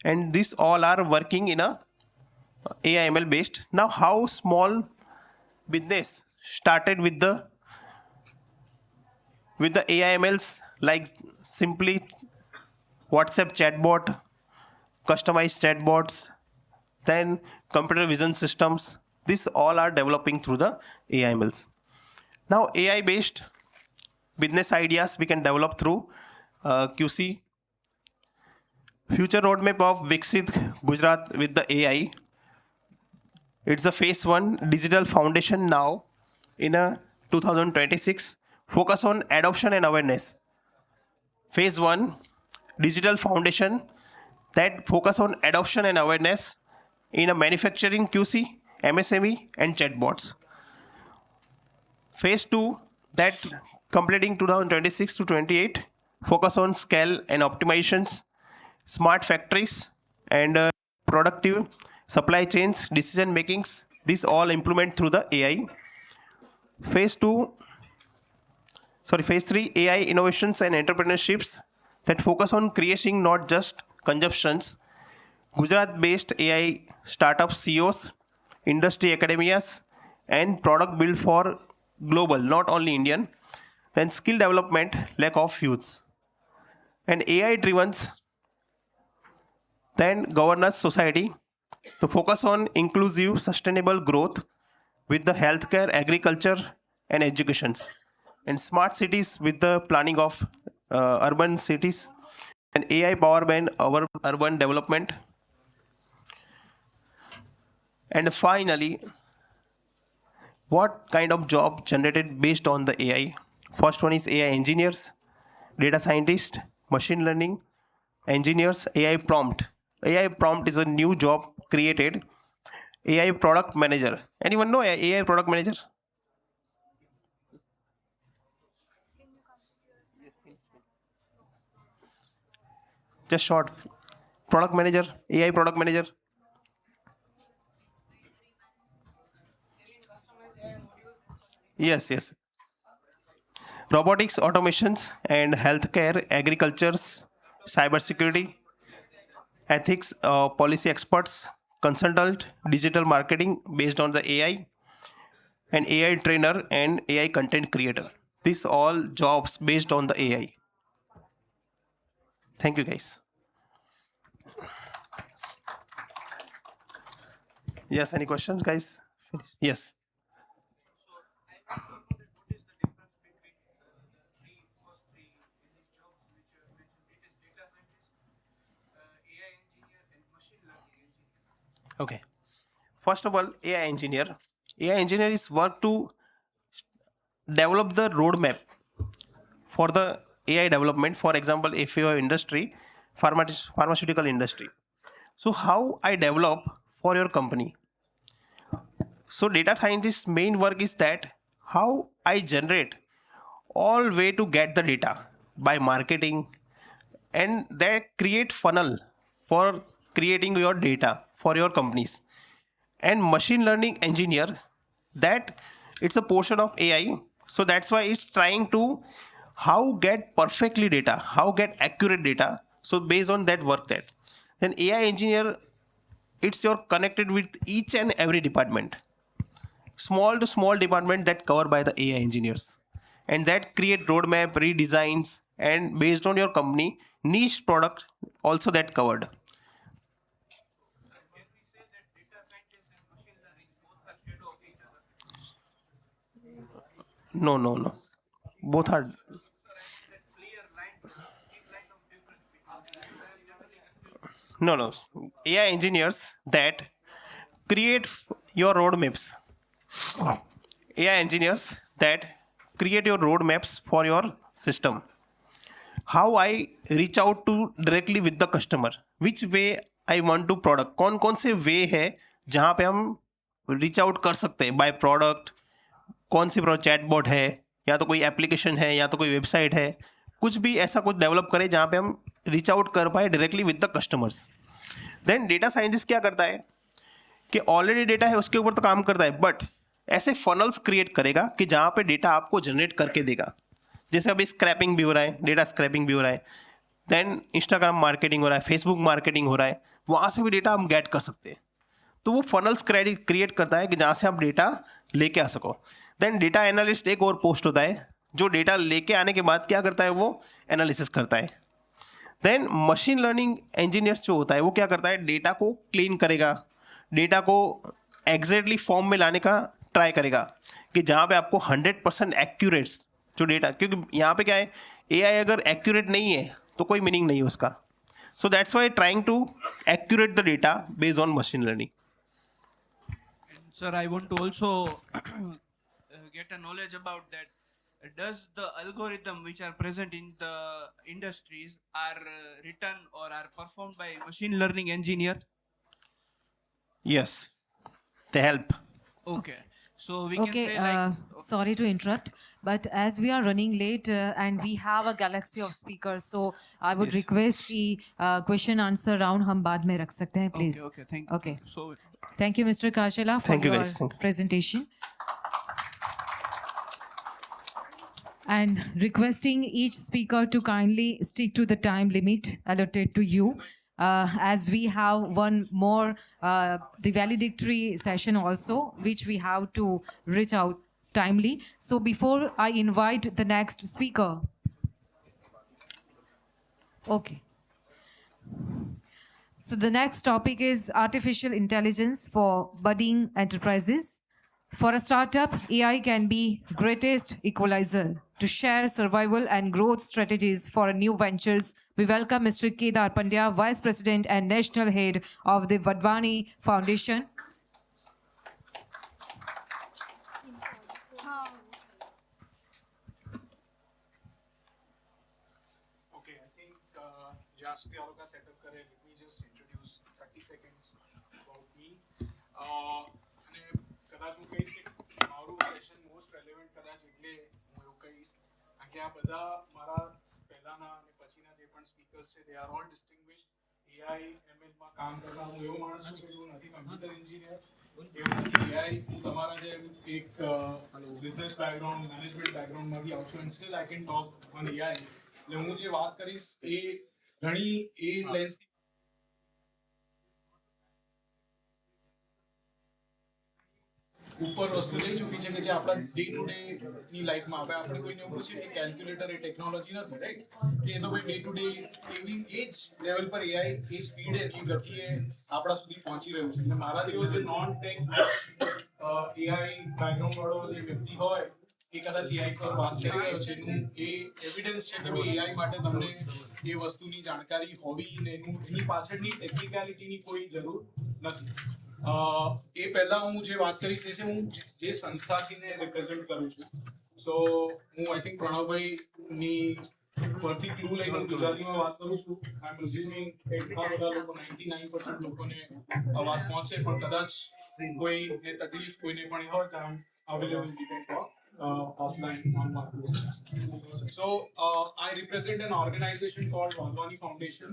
and these all are working in a AIML based. Now how small business started with the AIMLs, like simply WhatsApp chatbot, customized chatbots, then computer vision systems. These all are developing through the AIMLs. Now AI based business ideas we can develop through QC. Future roadmap of Viksit Gujarat with the AI. It's the phase 1 digital foundation now in a 2026. Focus on adoption and awareness. Phase 1 digital foundation that focus on adoption and awareness in a manufacturing, QC, MSME and chatbots. Phase 2 that completing 2026 to 28 focus on scale and optimizations, smart factories and productive supply chains, decision makings. These all implement through the AI. Phase 3 AI innovations and entrepreneurships that focus on creating not just consumptions. Gujarat based AI startups, CEOs, industry academias and product build for global, not only Indian. Then skill development, lack of youths and AI driven. Then governance society to focus on inclusive sustainable growth with the healthcare, agriculture and educations, and smart cities with the planning of urban cities, and AI power band our urban development. And finally, what kind of job generated based on the AI? First one is AI engineers, data scientists, machine learning engineers, AI prompt. AI prompt is a new job created. AI product manager. Anyone know AI product manager? Just short. Product manager, AI product manager. Yes. Robotics, automations, and healthcare, agricultures, cybersecurity, ethics, policy experts, consultant, digital marketing based on the AI, and AI trainer and AI content creator. These all jobs based on the AI. Thank you, guys. Yes, any questions, guys? Yes. Okay. First of all, AI engineer. AI engineer is work to develop the roadmap for the AI development. For example, if your industry, pharmaceutical industry. So how I develop for your company. So data scientist main work is that how I generate all way to get the data by marketing, and they create funnel for creating your data for your companies. And machine learning engineer, that it's a portion of AI, so that's why it's trying to how get perfectly data, how get accurate data. So based on that work, that then AI engineer, it's your connected with each and every department, small to small department that covered by the AI engineers, and that create roadmap, redesigns, and based on your company niche product also that covered. No. Both are. No. AI engineers that create your roadmaps. AI engineers that create your roadmaps for your system. How I reach out to directly with the customer, which way I want to product, कौन से वे है जहाँ पे हम reach out कर सकते हैं by product, कौन सी चैटबॉट है, या तो कोई एप्लीकेशन है या तो कोई वेबसाइट है, कुछ भी ऐसा कुछ डेवलप करें जहाँ पे हम रीच आउट कर पाए directly with the customers. Then data scientist क्या करता है कि ऑलरेडी डेटा है उसके ऊपर तो काम करता है, बट ऐसे फनल्स क्रिएट करेगा कि जहाँ पे डेटा आपको जनरेट करके देगा। जैसे अभी स्क्रैपिंग भी हो रहा है, डेटा स्क्रैपिंग भी हो रहा है, देन इंस्टाग्राम मार्केटिंग हो रहा है, फेसबुक मार्केटिंग हो रहा है, वहाँ से भी डेटा हम गेट कर सकते हैं। तो वो फनल्स क्रिएट करता है कि जहाँ से आप डेटा लेके आ सको। देन डेटा एनालिस्ट एक और पोस्ट होता है जो डेटा लेके आने के बाद क्या करता है, वो एनालिसिस करता है। देन मशीन लर्निंग इंजीनियर्स जो होता है वो क्या करता है, डेटा को क्लीन करेगा, डेटा को एग्जैक्टली फॉर्म में लाने का ट्राई करेगा कि जहाँ पे आपको 100% एक्यूरेट्स जो डेटा, क्योंकि यहाँ पे क्या है, एआई अगर एक्यूरेट नहीं है तो कोई मीनिंग नहीं है उसका। So that's why trying to accurate the data based on machine learning. Sir, I want to also get a knowledge about that. Does the algorithm which are present in the industries are written or are performed by machine learning engineer? Yes, they help. Okay. So we can Okay, say like sorry to interrupt, but as we are running late and we have a galaxy of speakers, so I would Yes. request कि question answer round हम बाद में रख सकते हैं, please. okay, thank you. Okay. So Thank you, Mr. Kashela, for Thank you, your guys. Thank you. presentation. And requesting each speaker to kindly stick to the time limit allotted to you. As we have one more, the valedictory session also, which we have to reach out timely. So before I invite the next speaker. Okay. So the next topic is artificial intelligence for budding enterprises. For a startup, AI can be greatest equalizer to share survival and growth strategies for new ventures. We welcome Mr. Kedar Pandya, Vice President and National Head of the Vadvani Foundation. Okay, I think જ્યાં સુધી આ લોકો setup કરે, let me just introduce 30 seconds about me. અને કદાચ હું કહીશ કે મારું સેશન મોસ્ટ રેલેવન્ટ કદાચ એટલે હું એવું કહીશ કારણ કે આ બધા મારા પહેલાના અને પછીના જે પણ સ્પીકર્સ છે, they are all distinguished AI ML માં કામ કરતા. હું એવો માણસ છું કે હું નથી કમ્પ્યુટર એન્જિનિયર, એવું નથી AI, હું તમારા જે એક બિઝનેસ બેકગ્રાઉન્ડ, મેનેજમેન્ટ બેકગ્રાઉન્ડમાંથી આવું છું, and still I can talk on AI. એટલે હું જે વાત કરીશ એ ઘણી એ લેન્સ ઉપર વસ્તુ થઈ ચૂકી છે કે જે આપણા ડે ટુ ડે ની લાઈફમાં આવે. આપણે કોઈને એવું પૂછીએ કે કેલ્ક્યુલેટર એ ટેકનોલોજી નથી, રાઈટ? કે એ તો ભાઈ ડે ટુ ડે એવી એ જ લેવલ પર એઆઈ એ સ્પીડે એ ગતિએ આપણા સુધી પહોંચી રહ્યું છે. એટલે મારા જેવો જે નોન ટેક એઆઈ બેકગ્રાઉન્ડ વાળો જે વ્યક્તિ હોય એ કદાચ એઆઈ પર વાત કરી રહ્યો છે, એનું એ એવિડન્સ છે કે ભાઈ એઆઈ માટે તમને એ વસ્તુની જાણકારી હોવી ને એની પાછળની ટેકનિકાલિટીની કોઈ જરૂર નથી. એ પહેલા હું જે વાત કરીશ એ છે હું જે સંસ્થાથીને રિપ્રેઝેન્ટ કરું છું. સો હું આઈ થિંક પ્રણવભાઈની પરથી ક્લુ લઈને હું ગુજરાતીમાં વાત કરું છું. આઈ એમ અઝ્યુમિંગ કે ઘણા બધા લોકો 99% લોકોને આ વાત પહોંચે, પણ કદાચ કોઈ એ તકલીફ કોઈને પણ હોય તો I am available we can talk offline on market. So I represent an organization called Vadvani Foundation.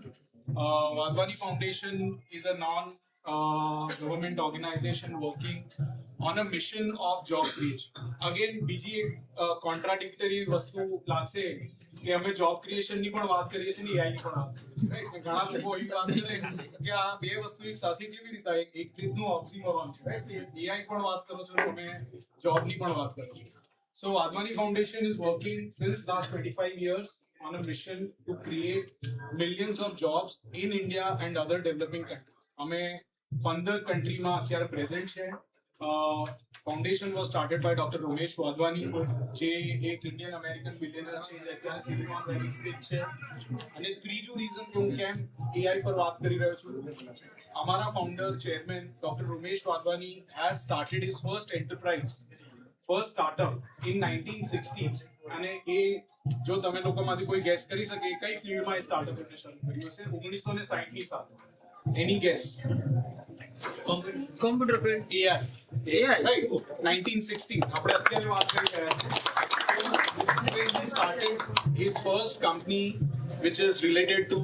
Vadvani Foundation is a non-government organization working on a mission of job creation. Again, બીજી એક contradictory વસ્તુ લાગશે કે અમે job creation ની પણ વાત કરીએ છીએ ને એઆઈ ની પણ વાત કરીએ છીએ, રાઈટ? ઘણા લોકો એવી વાત કરે કે આ બે વસ્તુ એક સાથે કેવી રીતે એક રીતનું ઓક્સિમોરોન છે, રાઈટ? એઆઈ પણ વાત કરો છો ને તમે જોબ ની પણ વાત કરો છો. So Vadvani Foundation is working since last 25 years on a mission to create millions of jobs in India and other developing countries. અમે 15 country માં અત્યારે present છે. Foundation was started by Dr. Ramesh Wadhwani, જે એક Indian American billionaire છે જે અત્યારે Silicon Valley સ્થિત છે. અને ત્રીજું રીઝન કે હું કેમ AI પર વાત કરી રહ્યો છું, અમારા founder chairman Dr. Ramesh Wadhwani has started his first enterprise, first startup in 1960s. અને એ જો તમે લોકોમાંથી કોઈ ગેસ કરી શકે કઈ ફિલ્ડમાં એ સ્ટાર્ટઅપ એમને શરૂ કર્યું હશે 1960 ની સાથે? Any guess? Computer field, AI, right? 1960 આપણે અત્યારે વાત કરી રહ્યા છીએ. where he started his first company which is related to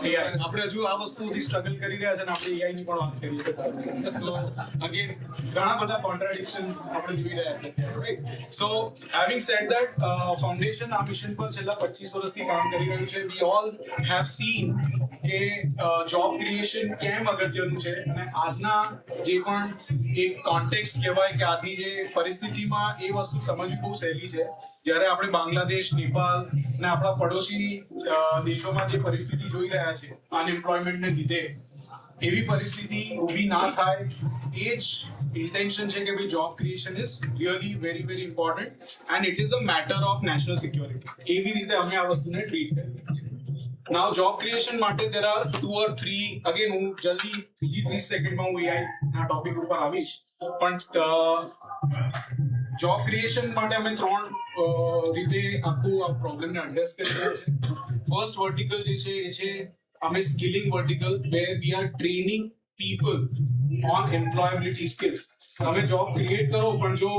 AI. આપણે હજુ આ વસ્તુથી સ્ટ્રગલ કરી રહ્યા છે અને આપણે AI ની પણ વાત કરીએ છીએ સાથે. So again ઘણા બધા contradictions આપણે જોઈ રહ્યા છે અત્યારે, right? So having said that, foundation આ મિશન પર છેલ્લા 25 વર્ષથી કામ કરી રહ્યું છે. We all have seen કે જોબ ક્રિએશન કેમ અગત્યનું છે અને આજના જે પણ એક કોન્ટેક્સ્ટ કહેવાય કે આજની જે પરિસ્થિતિમાં એ વસ્તુ સમજવી બહુ સહેલી છે. જ્યારે આપણે બાંગ્લાદેશ, નેપાલ અને આપણા પડોશી દેશોમાં જે પરિસ્થિતિ જોઈ રહ્યા છે અનએમ્પ્લોયમેન્ટને લીધે, એવી પરિસ્થિતિ ઊભી ના થાય એ જ ઇન્ટેન્શન છે કે ભાઈ job creation is really very very important and it is a matter of national security. એવી રીતે અમે આ વસ્તુને ટ્રીટ કરીએ છીએ. Now job creation માટે there are 2 or 3, again હું જલ્દી બીજી 30 સેકન્ડમાં હું AI ના ટોપિક ઉપર આવીશ, પણ જોબ ક્રિએશન માટે અમે 3 રીતે આખું આ પ્રોબ્લેમને એડ્રેસ કરી રહ્યા છે. ફર્સ્ટ વર્ટિકલ જે છે એ છે અમે skilling vertical, where we are training people on employability skills. તમે જોબ ક્રિએટ કરો પણ જો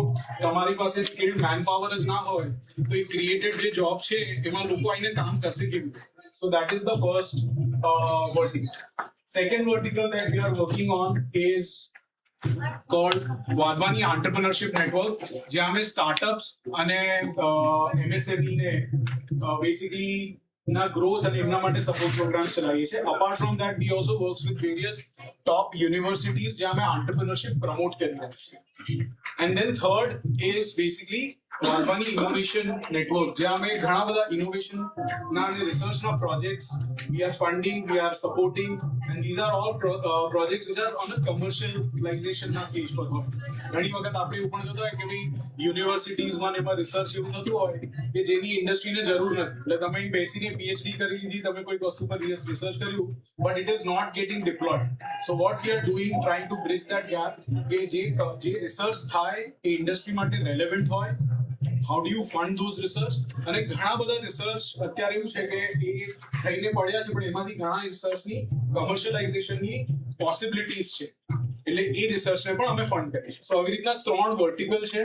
તમારી પાસે સ્કિલ્ડ મેન પાવર જ ના હોય તો એ ક્રિએટેડ જે જોબ છે એમાં લોકો આવીને કામ કરશે કેવી રીતે? So that is the first vertical. Second vertical that we are working on is called Wadhwani Entrepreneurship Network, જ્યાં અમે startups અને MSME ને basically ના growth અને એમના માટે support programs ચલાવીએ છીએ. Apart from that, we also works with various top universities જ્યાં અમે entrepreneurship promote કરી રહ્યા છીએ. And then third is basically Wadhwani Innovation Network, જ્યાં અમે ઘણા બધા innovation ના અને research ના projects we are funding, we are supporting, and these are all projects which are on a commercialization ના stage પર હોય. ઘણી વખત આપણે એવું પણ જોતા હોય કે ભાઈ યુનિવર્સિટીઝમાં એમાં રિસર્ચ એવું થતું હોય કે જેની ઇન્ડસ્ટ્રીને જરૂર નથી, એટલે તમે બેસીને PhD કરી લીધી, તમે કોઈ વસ્તુ પર રિસર્ચ કર્યું, but it is not getting deployed. So what we are doing, trying to bridge that gap કે જે રિસર્ચ થાય એ ઇન્ડસ્ટ્રી માટે રેલેવન્ટ હોય. How do you fund those research? અને ઘણા બધા રિસર્ચ અત્યારે એવું છે કે એ થઈને પડ્યા છે, પણ એમાંથી ઘણા રિસર્ચની કમર્શિયલાઇઝેશનની પોસિબિલિટીઝ છે, એટલે એ રિસર્ચને પણ અમે ફંડ કરીએ છીએ. સો આવી રીતના 3 વર્ટિકલ છે.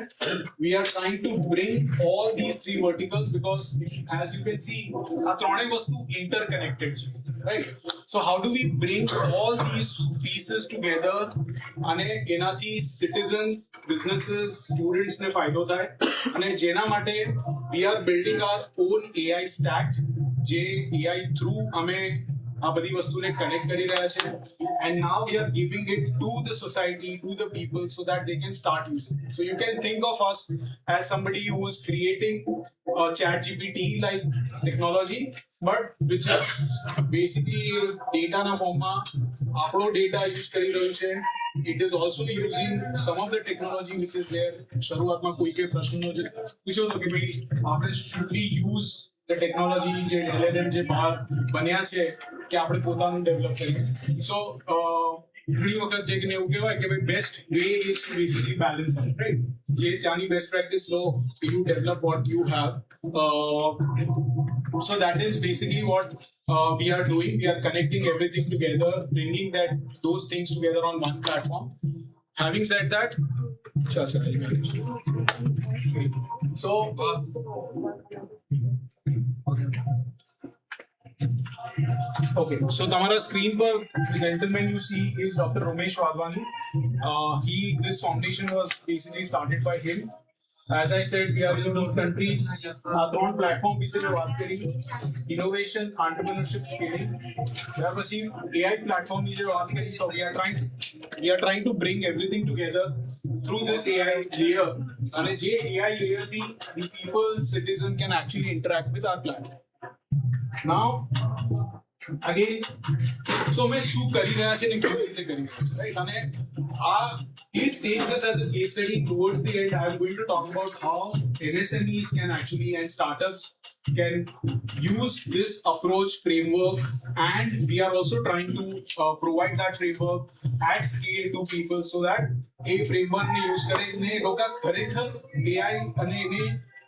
We are trying to bring all these 3 verticals because as you can see આ ત્રણેય વસ્તુ interconnected છે, right? So how do we bring all these pieces together અને એનાથી citizens, businesses, students ને ફાયદો થાય? અને જેના માટે we are building our own AI stack, જે AI through અમે આ બધી વસ્તુને કનેક્ટ કરી રહ્યા છે, and now we are giving it to the society, to the people, so that they can start using it. So you can think of us as somebody who is creating a ChatGPT like technology, but which is basically data na form માં આપણો data use કરી રહ્યું છે. It is also using some of the technology which is there. શરૂઆતમાં કોઈ કે પ્રશ્નનો જે પૂછ્યો હતો કે ભાઈ આપણે should we use the technology જે LLM જે બહાર બન્યા છે કે આપણે પોતાનું ડેવલપ કરીએ? So ઘણી વખત જે કે એવું કહેવાય કે ભાઈ best way is to basically balance out, right? જે ત્યાંની બેસ્ટ પ્રેક્ટિસ લો, you develop what you have. So that is basically what we are doing. We are connecting everything together, bringing those things together on one platform. Having said that, so okay, so તમારા screen પર the gentleman you see is Dr. Ramesh Wadhwani. This foundation was basically started by him. As I said, we are in these countries. Our own platform વિશે વાત કરી, innovation, entrepreneurship, scaling. ત્યાર પછી AI platform ની જે વાત કરી, so we are trying to bring everything together through this AI layer. અને જે AI layer થી the people, citizen can actually interact with our platform. Now again, so અમે શું કરી રહ્યા છે ને કેવી રીતે કરી રહ્યા છે, right? અને please take this as a case study. Towards the end, I am going to talk about how MSMEs can actually and startups can use this approach framework, and we are also trying to provide that framework at scale to people so that a framework ને use કરીને લોકો ખરેખર AI અને એને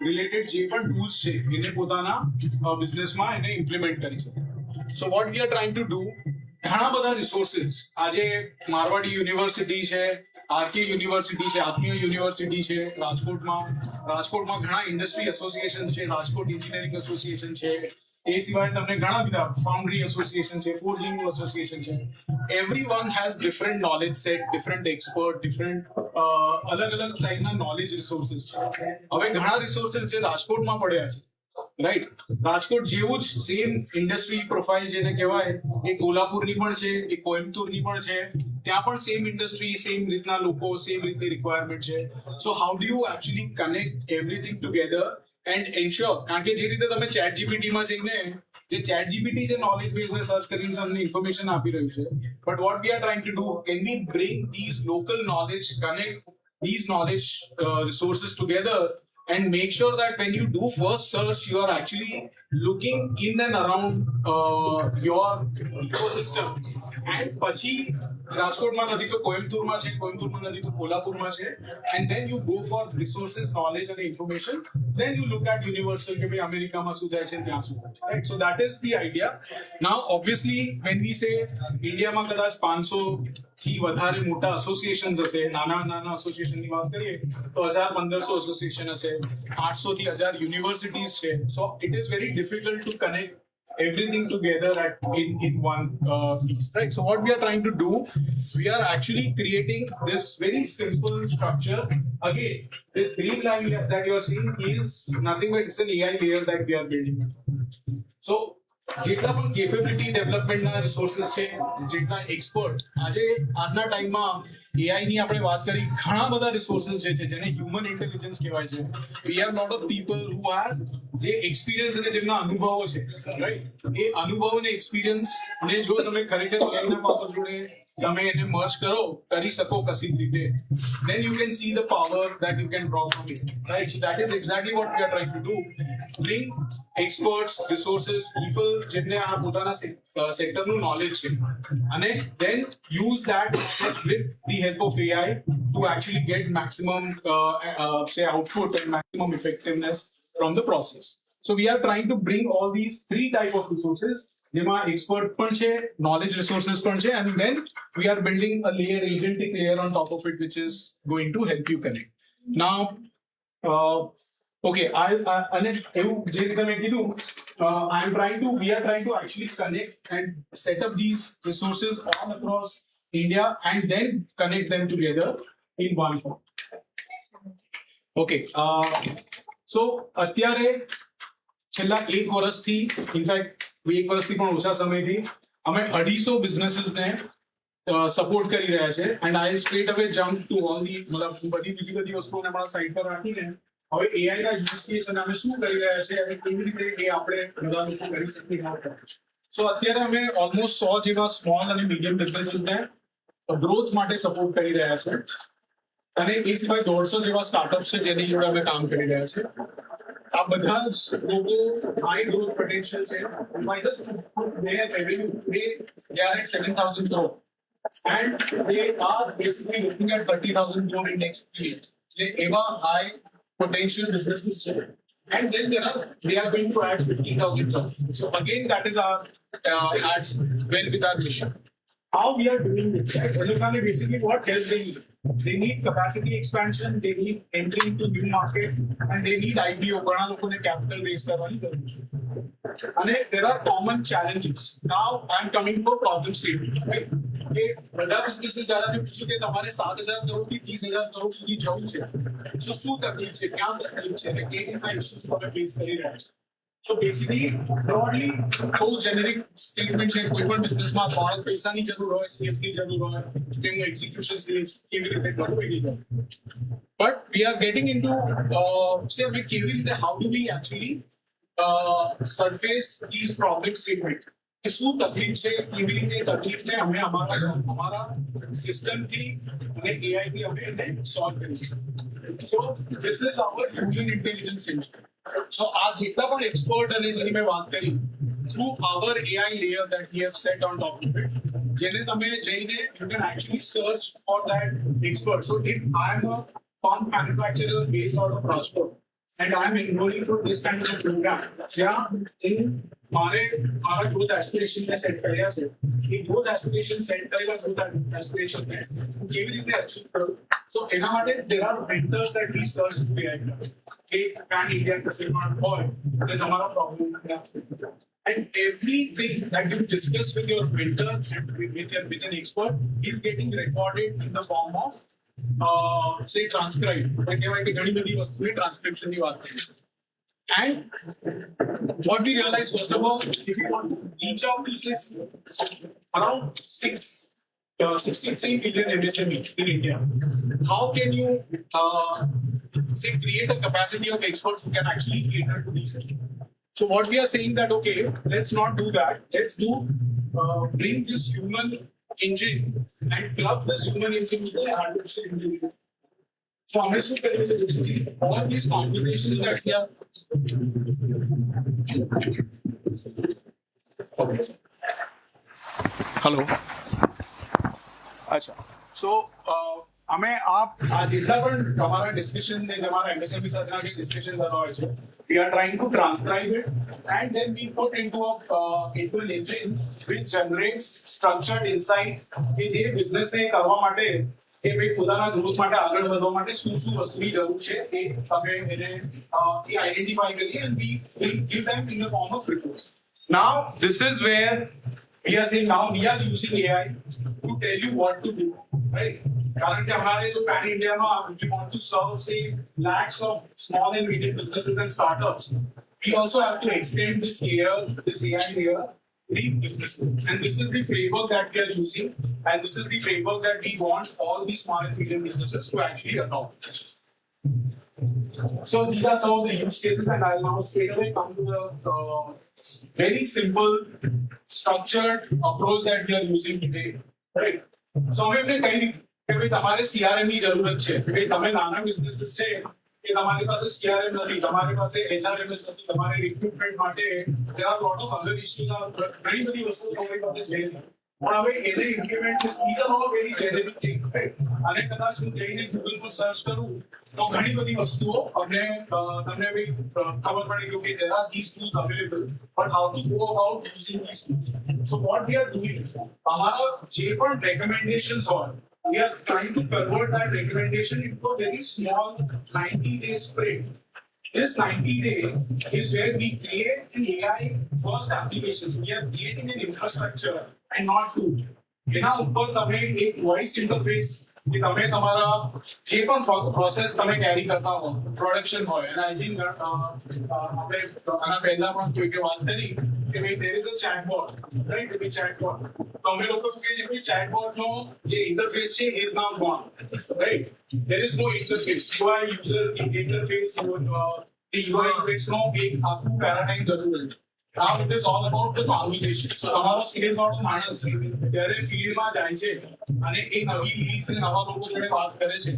related જે પણ tools છે એને પોતાના બિઝનેસમાં એને ઇમ્પ્લિમેન્ટ કરી શકે. So what we are trying to do, ઘણા બધા રિસોર્સિસ આજે મારવાડી યુનિવર્સિટી છે, આરકે યુનિવર્સિટી છે, આત્મીય યુનિવર્સિટી છે રાજકોટમાં ઘણા ઇન્ડસ્ટ્રી એસોસિએશન છે, રાજકોટ એન્જિનિયરિંગ એસોસિએશન છે, એ સિવાય તમને ઘણા બધા ફાઉન્ડરી એસોસિએશન છે, ફોર્જિંગ એસોસિએશન છે. Everyone has different knowledge set, different expert, different અલગ અલગ ટાઈપના નોલેજ રિસોર્સિસ છે. હવે ઘણા રિસોર્સિસ જે રાજકોટમાં પડ્યા છે, રાઈટ, રાજકોટ જેવું જ સેમ ઇન્ડસ્ટ્રી પ્રોફાઇલ જેને કહેવાય એ કોલ્હાપુરની પણ છે, એ કોઇમ્બતુરની પણ છે, ત્યાં પણ સેમ ઇન્ડસ્ટ્રી, સેમ રીતના લોકો, સેમ રીતની રિક્વાયરમેન્ટ છે. So how do you actually connect everything together and ensure, કારણ કે જે રીતે તમે ચેટ જીપીટીમાં જઈને જે ચેટ જીપીટી જે નોલેજ બેઝને સર્ચ કરીને તમને ઇન્ફોર્મેશન આપી રહ્યું છે, but what we are trying to do, can we bring these local knowledge, connect these knowledge resources together and make sure that when you do first search, you are actually looking in and around your ecosystem. And પછી રાજકોટમાં નથી તો કોઇમ્બતુરમાં છે, કોઇમ્બતુરમાં નથી તો કોલ્હાપુરમાં છે, and then you go for resources, knowledge and information, then you look at universal કે ભાઈ અમેરિકામાં શું થાય છે, ત્યાં શું થાય છે, right? So that is the idea. Now obviously when we say ઇન્ડિયામાં કદાચ 500 થી વધારે મોટા એસોસિએશન્સ હશે, નાના એસોસિએશનની વાત કરીએ તો 1000-1500 એસોસિએશન હશે, 800 થી 1000 યુનિવર્સિટીઝ છે. So it is very difficult to connect everything together in one piece, right? So what we are trying to do, we are actually creating this very simple structure. Again, this green line that you are seeing is nothing but it's an AI layer that we are building. So જેટલા પણ capability ડેવલપમેન્ટના resources છે, જેટલા expert, આજના ટાઈમમાં AI ની આપણે વાત કરી, ઘણા બધા રિસોર્સિસ જે છે જેને હ્યુમન ઇન્ટેલિજન્સ કહેવાય છે. We have lot of people who are જે એક્સપિરિયન્સ અને જેમના અનુભવો છે, રાઈટ, એ અનુભવ અને એક્સપિરિયન્સ ને જો તમે ખરેખર એઆઈના પાવર જોડે તમે એને મર્જ કરી શકો કશી રીતે, then you can see the power that you can draw from it, right? So that is exactly what we are trying to do, bring experts, resources, people જેમને આ પોતાના સેક્ટરનું નોલેજ છે, અને then use that with the help of AI to actually get maximum say output and maximum effectiveness from the process. So we are trying to bring all these three type of resources, જેમાં expert પણ છે, knowledge resources પણ છે, and then we are building a layer, agentic layer on top of it, which is going to help you connect. Now okay, અને એવું જે રીતે મેં કીધું, we are trying to actually connect and set up these resources all across India and then connect them together in one form. Okay, so અત્યારે છેલ્લા 1 વર્ષથી, in fact 1 વર્ષથી પણ ઓછા સમયથી અમે 250 બિઝનેસીસને સપોર્ટ કરી રહ્યા છે. એન્ડ આઈ સ્ટ્રેટ અવે જમ્પ ટુ ઓલ ધી, મતલબ બીજી વસ્તુઓને અમારા સાઇટ પર રાખીને હવે એઆઈના યુઝ કેસ અને અમે શું કરી રહ્યા છે અને કેવી રીતે એ આપણે બધા લોકો કરી શકીએ. સો અત્યારે અમે ઓલમોસ્ટ 100 જેવા સ્મોલ અને મીડિયમ બિઝનેસીસને ગ્રોથ માટે સપોર્ટ કરી રહ્યા છે, અને એ સિવાય 150 જેવા સ્ટાર્ટઅપ્સ છે જેની જોડે અમે કામ કરી રહ્યા છે. આ બધા જ લોકો હાઈ ગ્રોથ પોટેન્શિયલ છે. They are revenue today, they are at 7,000 crore and they are basically looking at 30,000 crore in next 3 years. એવા high potential businesses છે. And then they are going to add 50,000 jobs. So again, that is our adds well with our mission. How we are doing this, right? Basically what help they need. They need capacity expansion, they need entry into new market, and they need IPO. ઘણા લોકોને capital raise કરવાની જરૂર છે. અને there are common challenges. Now I am coming to a problem statement, right? કે બધા business દ્વારા મેં પૂછ્યું કે તમારે 7,000 કરોડથી 30,000 કરોડ સુધી જવું છે, તો શું તકલીફ છે, ક્યાં તકલીફ છે, અને કેવી રીતના ઇશ્યુઝ તમે ફેસ કરી રહ્યા છો. So basically, broadly, બહુ જેનેરિક સ્ટેટમેન્ટ છે. કોઈ પણ બિઝનેસમાં તમારે પૈસાની જરૂર હોય, સેલ્સની જરૂર હોય, તેનું એક્ઝિક્યુશન સેલ્સ કેવી રીતે કરવું એની જરૂર. But we are getting into say અમે કેવી રીતે, how do we actually surface these problem statement, કે શું તકલીફ છે, કેવી રીતે તકલીફને અમે અમારા સિસ્ટમથી અને એઆઈથી અમે એને સોલ્વ કરીશું. So this is our human intelligence engine. So આ જેટલા પણ એક્સપર્ટ અને જેની મેં વાત કરી, through our AI layer that we have set on top of it, જેને તમે જઈને you can actually search for that expert. So if I am a pump manufacturer based out of Rajkot, and I'm enrolling for this kind of a program. મારા growth aspiration ને set કર્યા છે એ growth aspiration set કરેલા growth aspiration ને હું કેવી રીતે achieve કરું. So એના માટે there are mentors that we search to be કે pan India કસેમાં હોય તો તમારો પ્રોબ્લેમ ક્યાં છે. And everything that you discuss with your mentor and with an expert is getting recorded in the form of say transcribed. કહેવાય કે ઘણી બધી વસ્તુની ટ્રાન્સક્રિપ્શનની વાત કરીએ. And what we realized, first of all, if you want to reach out to this around 63 million MSMEs in India, how can you say create a capacity of experts who can actually cater to these people? So what we are saying that okay, let's not do that. Let's do bring this human engine and club this human engine with the artificial intelligence. So हमें શું કરવું છે basically all these conversations that we are okay. Hello. अच्छा so અમે આ જેટલા પણ તમારા ડિસ્કશન ને તમારા એમએસએમઈ સાથેના જે ડિસ્કશન થતા હોય છે we are trying to transcribe it and then we put into an engine which generates structured insight કે જે બિઝનેસ ને કરવા માટે કે ભાઈ પોતાના ગ્રોથ માટે આગળ વધવા માટે શું વસ્તુની જરૂર છે એ તમે એને આઈડેન્ટિફાઈ કરીએ and we will give them in the form of report. Now this is where we are saying now we are using AI to tell you what to do, right? कारण कि हमारे जो पैन इंडिया में we want to serve say lakhs of small and medium businesses and startups. We also have to extend this AI here to businesses. And this is the framework that we are using, and this is the framework that we want all these small and medium businesses to actually adopt. So these are some of the use cases, and I'll now straight away come to the very simple, structured approach that we are using today, right? So हमने कही કે ભાઈ તમારે CRM ની જરૂરત છે કે ભાઈ તમે નાના બિઝનેસીસ છે કે તમારી પાસે CRM નથી, તમારી પાસે HRMS નથી, તમારે રિક્રુટમેન્ટ માટે there are lot of other issues, ઘણી બધી વસ્તુઓ તમારી પાસે છે પણ હવે એને implement these are all very generic things, right? અને કદાચ હું જઈને ગૂગલ પર સર્ચ કરું તો ઘણી બધી વસ્તુઓ તમને બી ખબર પડે કે okay there are these tools available, but how to go about using these tools. So what we are doing, અમારા જે પણ recommendations હોય we are trying to convert that recommendation into a very small 90-day sprint. This 90-day is where we create an AI first application. So we are creating an infrastructure and not tool. એના ઉપર તમે એક voice interface કે તમે તમારા જે પણ process તમે કેરી કરતા હો પ્રોડક્શન હોય અને આઈ થિંક આપણે આના પહેલા પણ કોઈકે વાત કરી કે ભાઈ there is a chatbot, right? The chatbot તો અમે લોકો કહે છે કે chatbot નો જે ઇન્ટરફેસ છે is now gone, right? There is no interface. UI user interface, the UI UX નો એક આખું પેરાડાઇમ જતું રહ્યું. Now it is all about the conversation. So તમારો સ્કેલ વાળો માણસ જ્યારે ફીલ્ડમાં જાય છે અને એ નવી લીડ્સ અને નવા લોકો જોડે વાત કરે છે,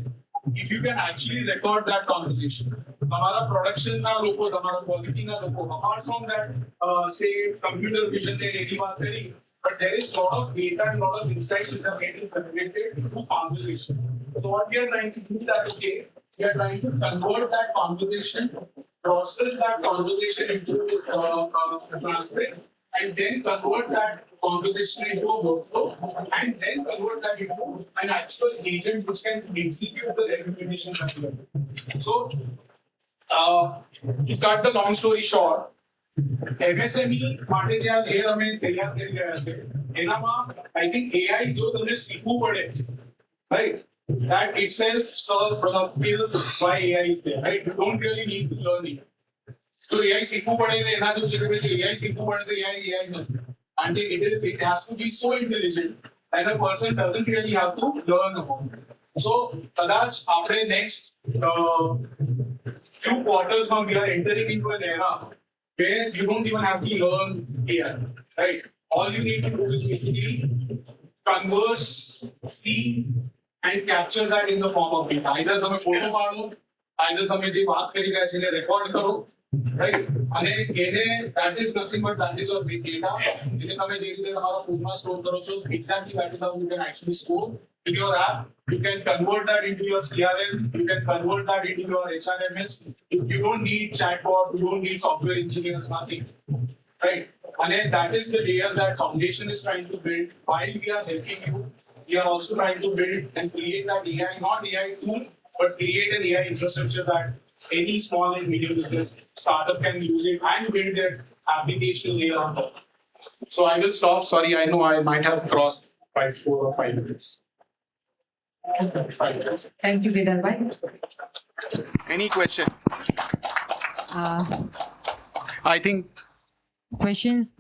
if you can actually record that conversation, તમારા પ્રોડક્શનના લોકો, તમારા ક્વોલિટીના લોકો, apart from that say computer vision ને એની વાત કરી, but there is lot of data and lot of insights which are getting generated through conversation. So what we are trying to do that okay, we are trying to convert that conversation, process that conversation into transcript, and then convert that conversation into a workflow, and then convert that into an actual agent which can execute the recommendation that we have. So, to cut the long story short, MSME માટે જે આ layer અમે તૈયાર કરી રહ્યા છે એનામાં I think AI જો તમને શીખવું પડે, right? That itself builds why AI is there, right? You don't really need to learn it. So AI શીખવું પડે ને એના જો છે કે AI શીખવું પડે તો AI નથી. And it has to be so intelligent that a person doesn't really have to learn about it. So કદાચ આપણે next few quarters now we are entering into an era where you don't even have to learn AI, right? All you need to do is basically converse, see, and capture that in the form of data. Either તમે photo પાડો, either તમે જે વાત કરી રહ્યા છે એને record કરો, right? અને એને that is nothing but that is your big data. એને તમે જે રીતે તમારા ફોનમાં સ્ટોર કરો છો, exactly that is how you can actually store with your app, you can convert that into your CRM, you can convert that into your HRMS. You don't need chatbot, you don't need software engineers, nothing. Right? And then that is the layer that foundation is trying to build. While we are helping you, we are also trying to build and create that AI, not AI tool, but create an AI infrastructure that any small and medium business startup can use it and build their application layer on top. So I will stop. Sorry, I know I might have crossed by 4 or 5 minutes. 5 minutes. Thank you, Vedant bhai. Any question? Uh, I think questions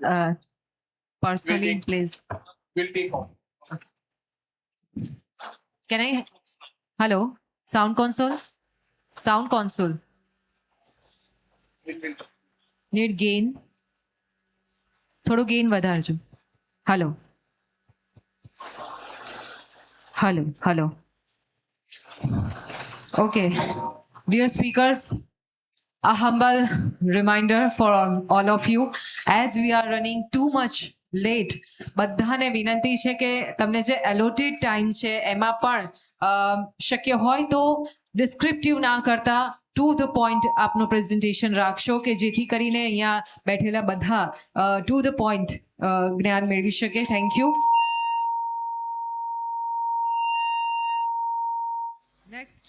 personally, take- please. we'll take off. Can I? Hello? Sound console? Sound console. Need gain? થોડું gain વધારજો. Hello hello hello. Okay, dear speakers, a humble reminder for all of you, as we are running too much late, બધાને વિનંતી છે કે તમને જે allotted time છે એમાં પણ શક્ય હોય તો ડિસ્ક્રિપ્ટિવ ના કરતા ટુ ધ પોઈન્ટ આપનું પ્રેઝન્ટેશન રાખશો કે જેથી કરીને અહીંયા બેઠેલા બધા ટુ ધ પોઈન્ટ જ્ઞાન મેળવી શકે. Thank you. Next.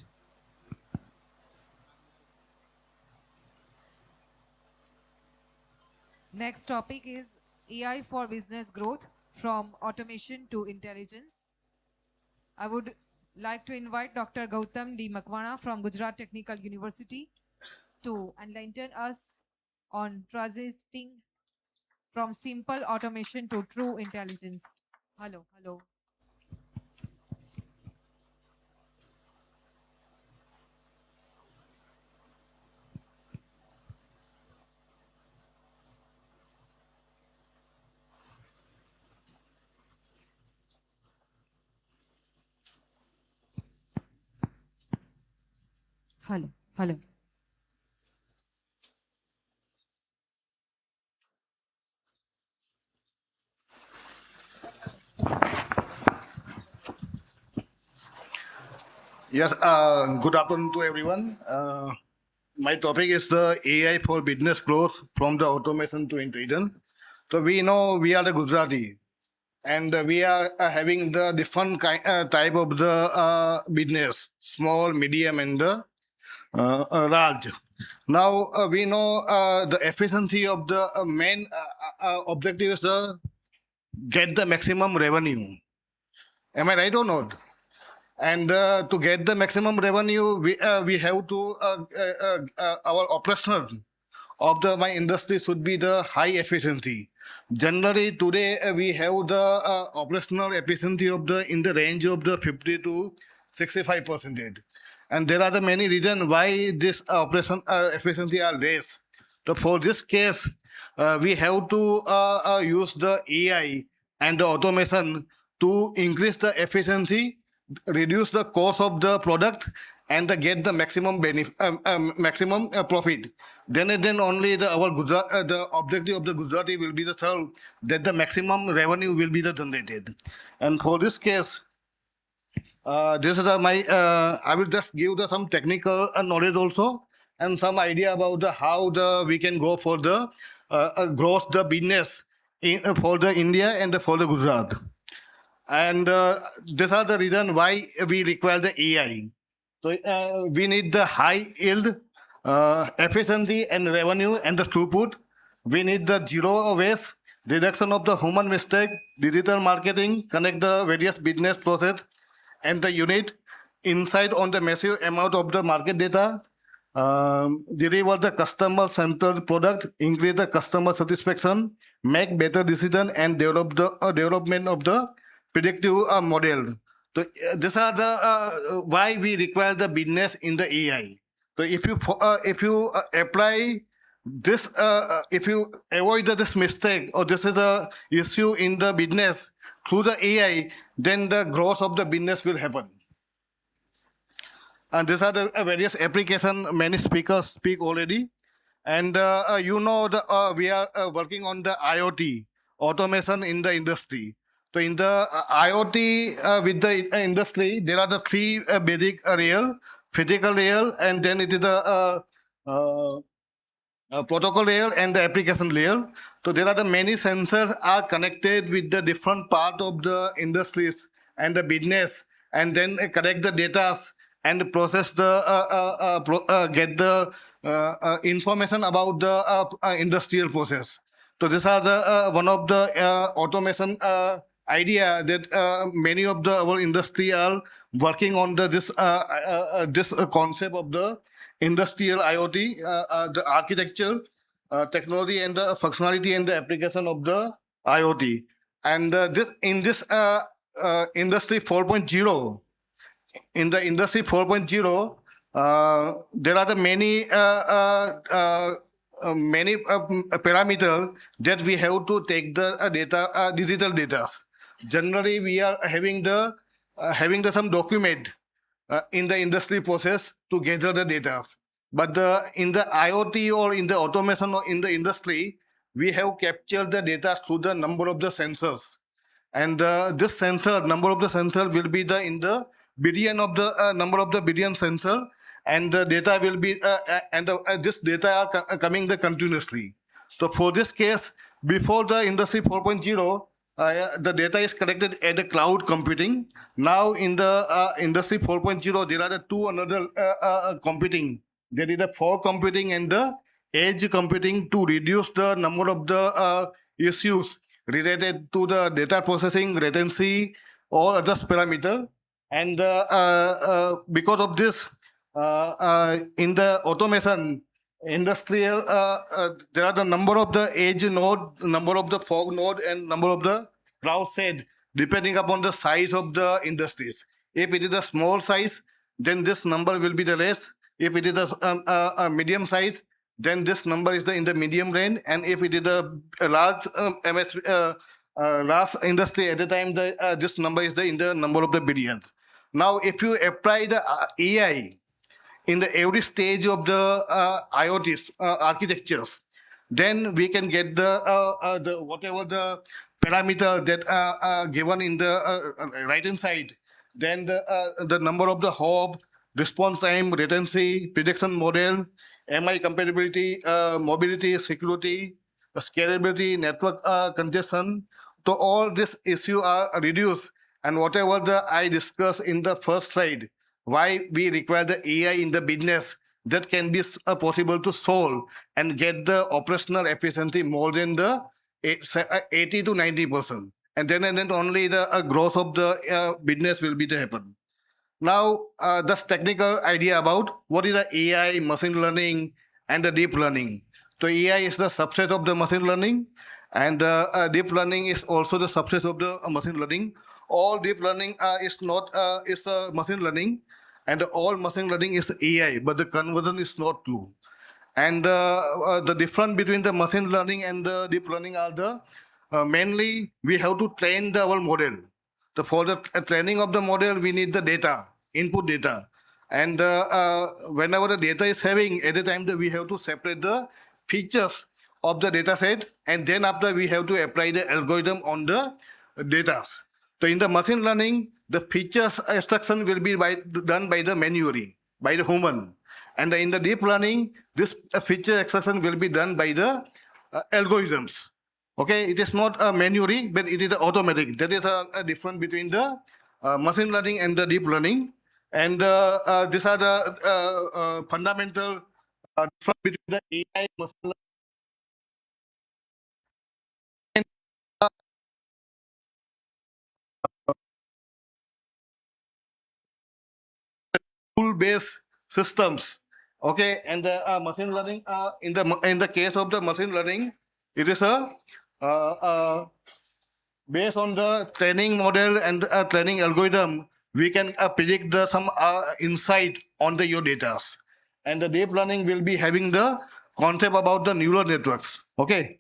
Next topic is AI for business growth, from automation to intelligence. I would like to invite Dr. Gautam D. Makwana from Gujarat Technical University to enlighten us on transiting from simple automation to true intelligence. Hello, hello. Hello, hello. Yes, good afternoon to everyone. My topic is the AI for business growth, from the automation to intelligence. So we know we are the Gujarati, and we are having the different type of the business, small, medium, and the large. Now we know the efficiency of the main objective is to get the maximum revenue. Am I right or not? And to get the maximum revenue, we have to our operations of the my industry should be the high efficiency. Generally, today we have the operational efficiency of the in the range of the 50 to 65%, and there are the many reasons why this operation efficiency are less. So for this case, we have to use the AI and the automation to increase the efficiency, reduce the cost of the product, and get the maximum benefit, maximum profit. Then only our Gujarat, the objective of the Gujarati will be the serve that the maximum revenue will be the generated. And for this case, this is my. I will just give the some technical knowledge also and some idea about the how the we can go for the growth the business in for the India and for the Gujarat. And these are the reason why we require the AI. So we need the high yield, efficiency and revenue and the throughput. We need the zero waste, reduction of the human mistake, digital marketing, connect the various business process and the unit, insight on the massive amount of the market data, deliver the customer-centered product, increase the customer satisfaction, make better decision and develop the development of the predictive model. So these are the why we require the business in the AI. So if you apply this, if you avoid this mistake or this is a issue in the business through the AI, then the growth of the business will happen. And these are the various applications many speakers speak already. And you know we are working on the IoT automation in the industry. So in the IoT with the industry, there are the three basic layer, physical layer, and then it is the protocol layer and the application layer. So there are the many sensors are connected with the different part of the industries and the business, and then collect the data and process the get the information about the industrial process. So these are the one of the automation idea that many of the our industry are working on this concept of the industrial IoT, the architecture, technology, and the functionality and the application of the IoT. And this in this industry 4.0, in the industry 4.0, there are the many parameters that we have to take the data, digital data. Generally, we are having the some document in the industry process to gather the data. But in the IoT or in the automation or in the industry, we have captured the data through the number of the sensors. And this sensor, number of the sensor will be in the billion of the number of the billion sensor, and the data will be this data are coming the continuously. So for this case, before the industry 4.0, the data is collected at the cloud computing. Now in the industry 4.0, there are the two another computing. There is the fog computing and the edge computing to reduce the number of the issues related to the data processing, latency, or other parameter. And because of this, in the automation, industrial, there are the number of the edge node, number of the fog node, and number of the cloud shed, depending upon the size of the industries. If it is a small size, then this number will be the less. If it is a medium size, then this number is in the medium range. And if it is a large large industry, at the time this number is in the number of the billions. Now, if you apply the AI in the every stage of the IoT architectures, then we can get the whatever the parameter that are given in the right hand side. Then the number of the hop, response time, latency, prediction model, MI compatibility, mobility, security, scalability, network congestion. So all this issue are reduced, and whatever the I discussed in the first slide, why we require the AI in the business, that can be possible to solve and get the operational efficiency more than the 80 to 90%. And then only the growth of the business will be to happen. Now, this technical idea about what is the AI, machine learning, and the deep learning. So AI is the subset of the machine learning, and deep learning is also the subset of the machine learning. All deep learning is not is machine learning, and all machine learning is AI, but the conversion is not true. And the difference between the machine learning and the deep learning are the mainly we have to train our model. So for the training of the model, we need the data, input data. And whenever the data is having, at the time that we have to separate the features of the data set, and then after we have to apply the algorithm on the data. So in the machine learning, the features extraction will be done by the manually, by the human. And in the deep learning, this feature extraction will be done by the algorithms. Okay, it is not manually, but it is automatic. That is a difference between the machine learning and the deep learning. And these are the fundamental difference between the AI and machine learning. Tool-based systems. Okay, and the machine learning, in the case of the machine learning, it is based on the training model and training algorithm, we can predict some insight on your data. And the deep learning will be having the concept about the neural networks. Okay.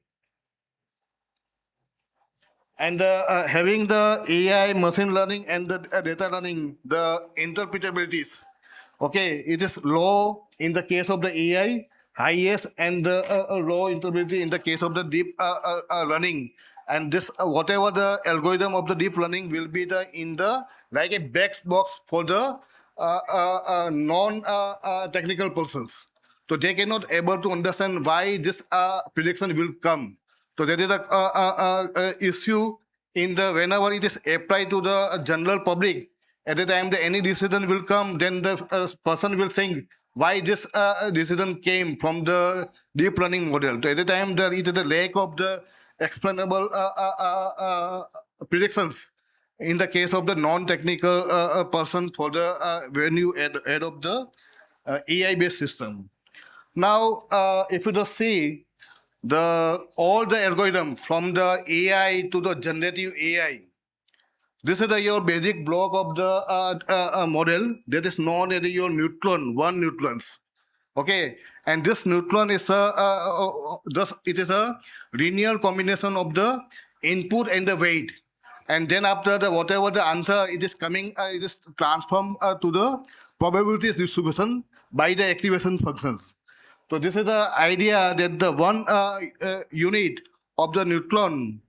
And having the AI, machine learning, and the data learning, the interpretabilities. Okay, it is low in the case of the AI, highest, and the low interpretability in the case of the deep learning. and this whatever the algorithm of the deep learning will be the in the like a black box for the non technical persons. So they cannot able to understand why this prediction will come. So that is the issue in the whenever it is applied to the general public. At the time that any decision will come, then the person will think why this decision came from the deep learning model. So at the time there is the lack of the explainable predictions in the case of the non-technical person for the when you add up the AI-based system. Now, if you just see the all the algorithm from the AI to the generative AI, this is your basic block of the model that is known as your neutron, one neutrons. Okay, and this neutron is it is a linear combination of the input and the weight, and then after the whatever the answer it is coming, it is transformed to the probabilities distribution by the activation functions. So this is the idea that the one unit of the neutron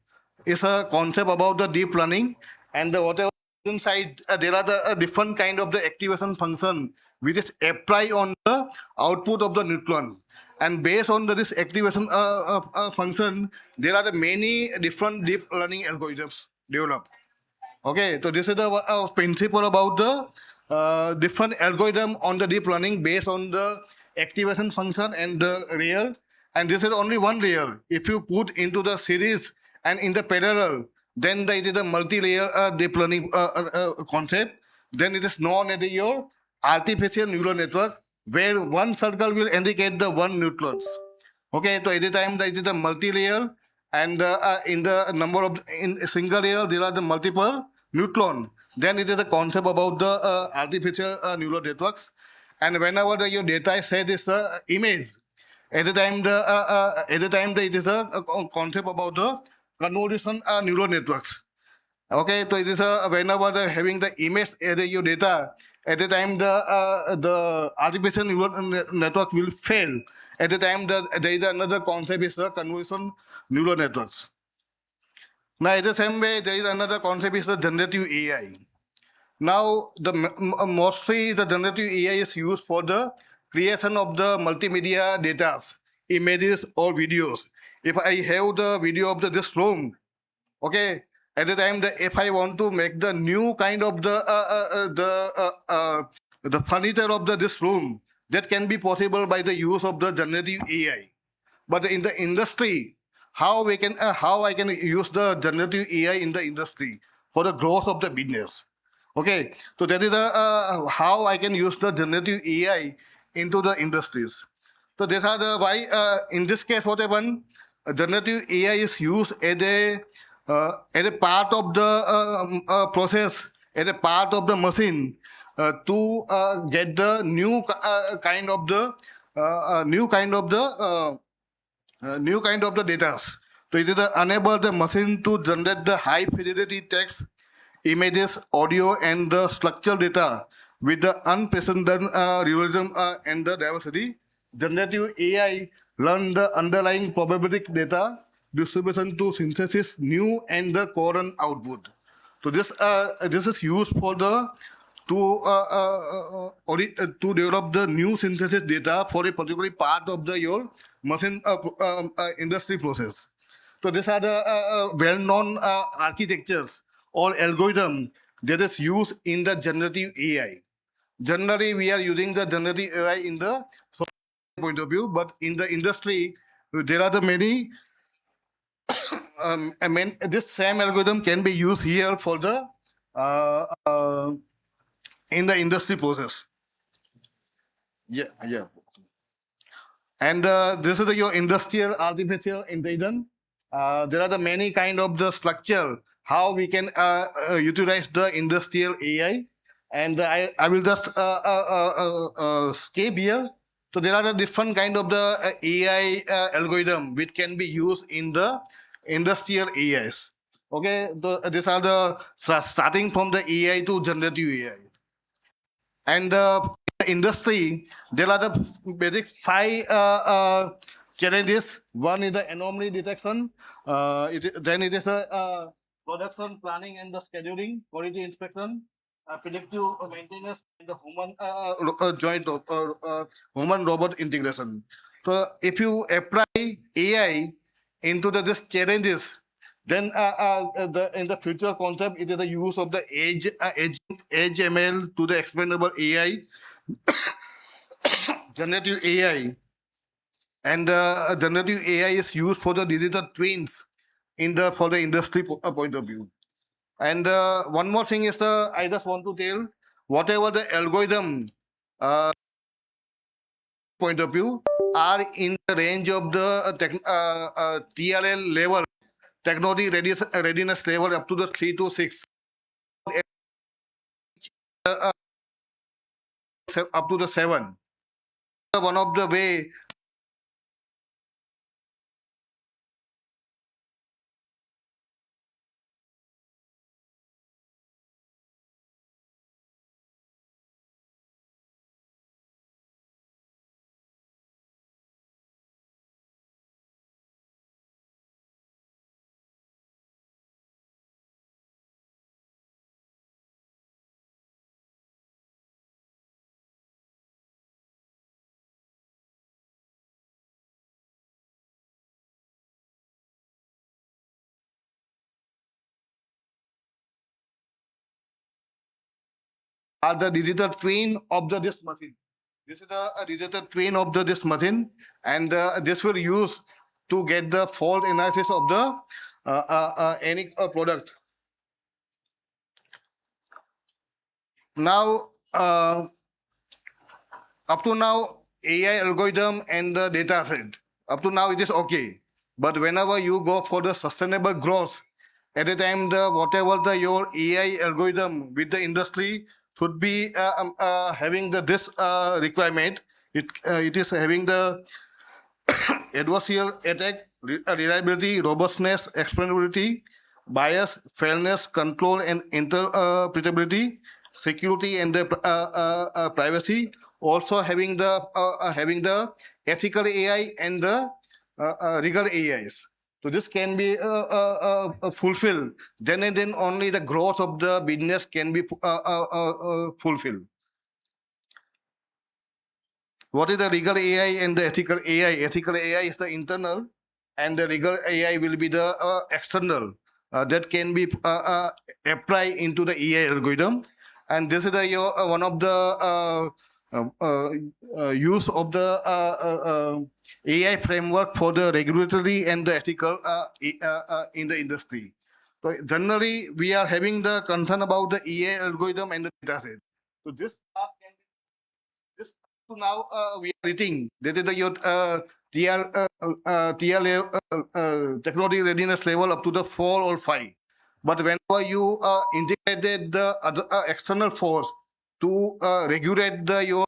is a concept about the deep learning, and the whatever inside there are the different kind of the activation function which is apply on the output of the neutron, and based on this activation function there are the many different deep learning algorithms developed. Okay, so this is the principle about the different algorithm on the deep learning based on the activation function and the layer, and this is only one layer. If you put into the series and in the parallel, then it is a multi-layer deep learning concept. Then it is known as your artificial neural network, where one circle will indicate the one neutrons. Okay, so at the time that it is a multi-layer, and in the number of in a single layer there are the multiple neutron. Then it is a concept about the artificial neural networks, and whenever your data is set is the image, at the time it is a concept about the convolution neural networks. Okay, so it is whenever the having the image as your data, at the time the artificial neural network will fail. At the time there is another concept is the convolution neural networks. Now, in the same way, there is another concept is the generative AI. Now, the mostly the generative AI is used for the creation of the multimedia data, images or videos. If I have the video of this room, okay, at the time if I want to make the new kind of the furniture of this room, that can be possible by the use of the generative AI. But in the industry, how I can use the generative AI in the industry for the growth of the business. Okay, so that is how I can use the generative AI into the industries. So these are the why in this case what happened, generative AI is used as a part of the process, as a part of the machine to get the new kind of the new kind of the data. So it is enable the machine to generate the high fidelity text, images, audio, and the structured data with the unprecedented realism and the diversity. Generative AI learn the underlying probabilistic data distribution to synthesis new and the current output. So this is used for the to develop the new synthesis data for a particular part of the your machine industry process. So these are the well-known architectures or algorithm that is used in the generative AI. Generally, we are using the generative AI in the point of view, but in the industry, there are the many. I mean, this same algorithm can be used here for the in the industry process. Yeah. And this is your industrial artificial intelligence. There are the many kind of the structure how we can utilize the industrial AI, and I will just skip here. So there are the different kind of the AI algorithm which can be used in the industrial AIs. Okay, so these are the starting from the AI to generative AI. And the industry, there are the basic five challenges. One is the anomaly detection. Then it is the production planning and the scheduling, quality inspection, predictive maintenance, and the human robot integration. So if you apply AI into this challenges, then in the future concept, it is the use of the edge ML to the explainable AI, generative AI, and generative AI is used for the digital twins for the industry point of view. And one more thing is I just want to tell whatever the algorithm point of view are in the range of the TRL level, technology readiness level up to the 3 to 6, up to the 7. One of the way are the digital twin of this machine. This is a digital twin of this machine, and this will use to get the fault analysis of the any product. Now, up to now, AI algorithm and the data set, up to now it is okay. But whenever you go for the sustainable growth, at the time whatever your AI algorithm with the industry should be having this requirement. It is having the adversarial attack, reliability, robustness, explainability, bias, fairness, control, and interpretability, security, and the privacy. Also having the ethical AI and the legal AIs. So this can be fulfilled. Then and then only the growth of the business can be fulfilled. What is the legal AI and the ethical AI? Ethical AI is the internal, and the legal AI will be the external that can be applied into the AI algorithm. And this is one of the use of the AI framework for the regulatory and the ethical in the industry. So generally, we are having the concern about the AI algorithm and the data set. So this now we are reading that is your technology readiness level up to the 4 or 5. But whenever you integrated the other external force to regulate your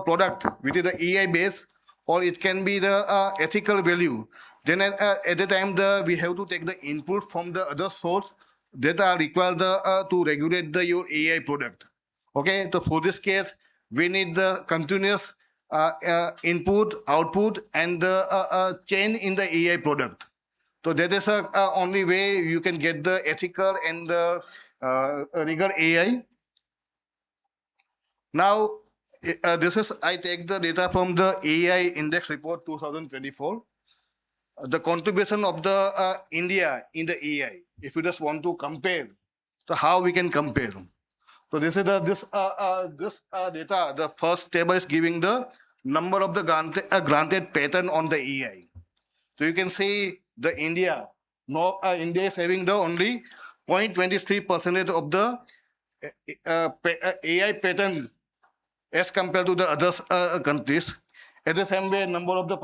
product, which is the AI base, or it can be the ethical value, then at the time we have to take the input from the other source that are required to regulate your AI product. Okay, so for this case, we need the continuous input, output, and the change in the AI product. So that is the only way you can get the ethical and the legal AI. Now, I take the data from the AI Index Report 2024. The contribution of the India in the AI, if you just want to compare, so how we can compare. So this is this data. The first table is giving the number of the granted patent on the AI. So you can see the India. India is having the only 0.23% of the AI patent as compared to the other countries. At the same way, number of the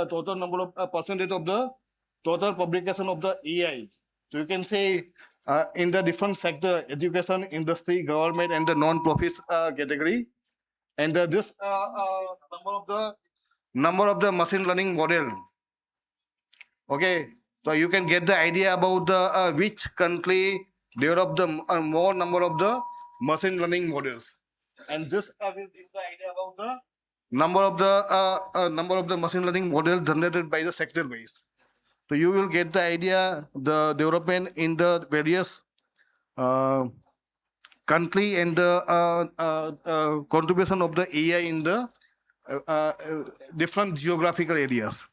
total number of percentage of the total publication of the AI. So you can say in the different sector, education, industry, government, and the non-profit category, and this number of the machine learning model. Okay, so you can get the idea about the which country develop the more number of the machine learning models, and this will give the idea about the number of the machine learning models generated by the sector wise. So you will get the idea, the development in the various country and the contribution of the AI in the different geographical areas.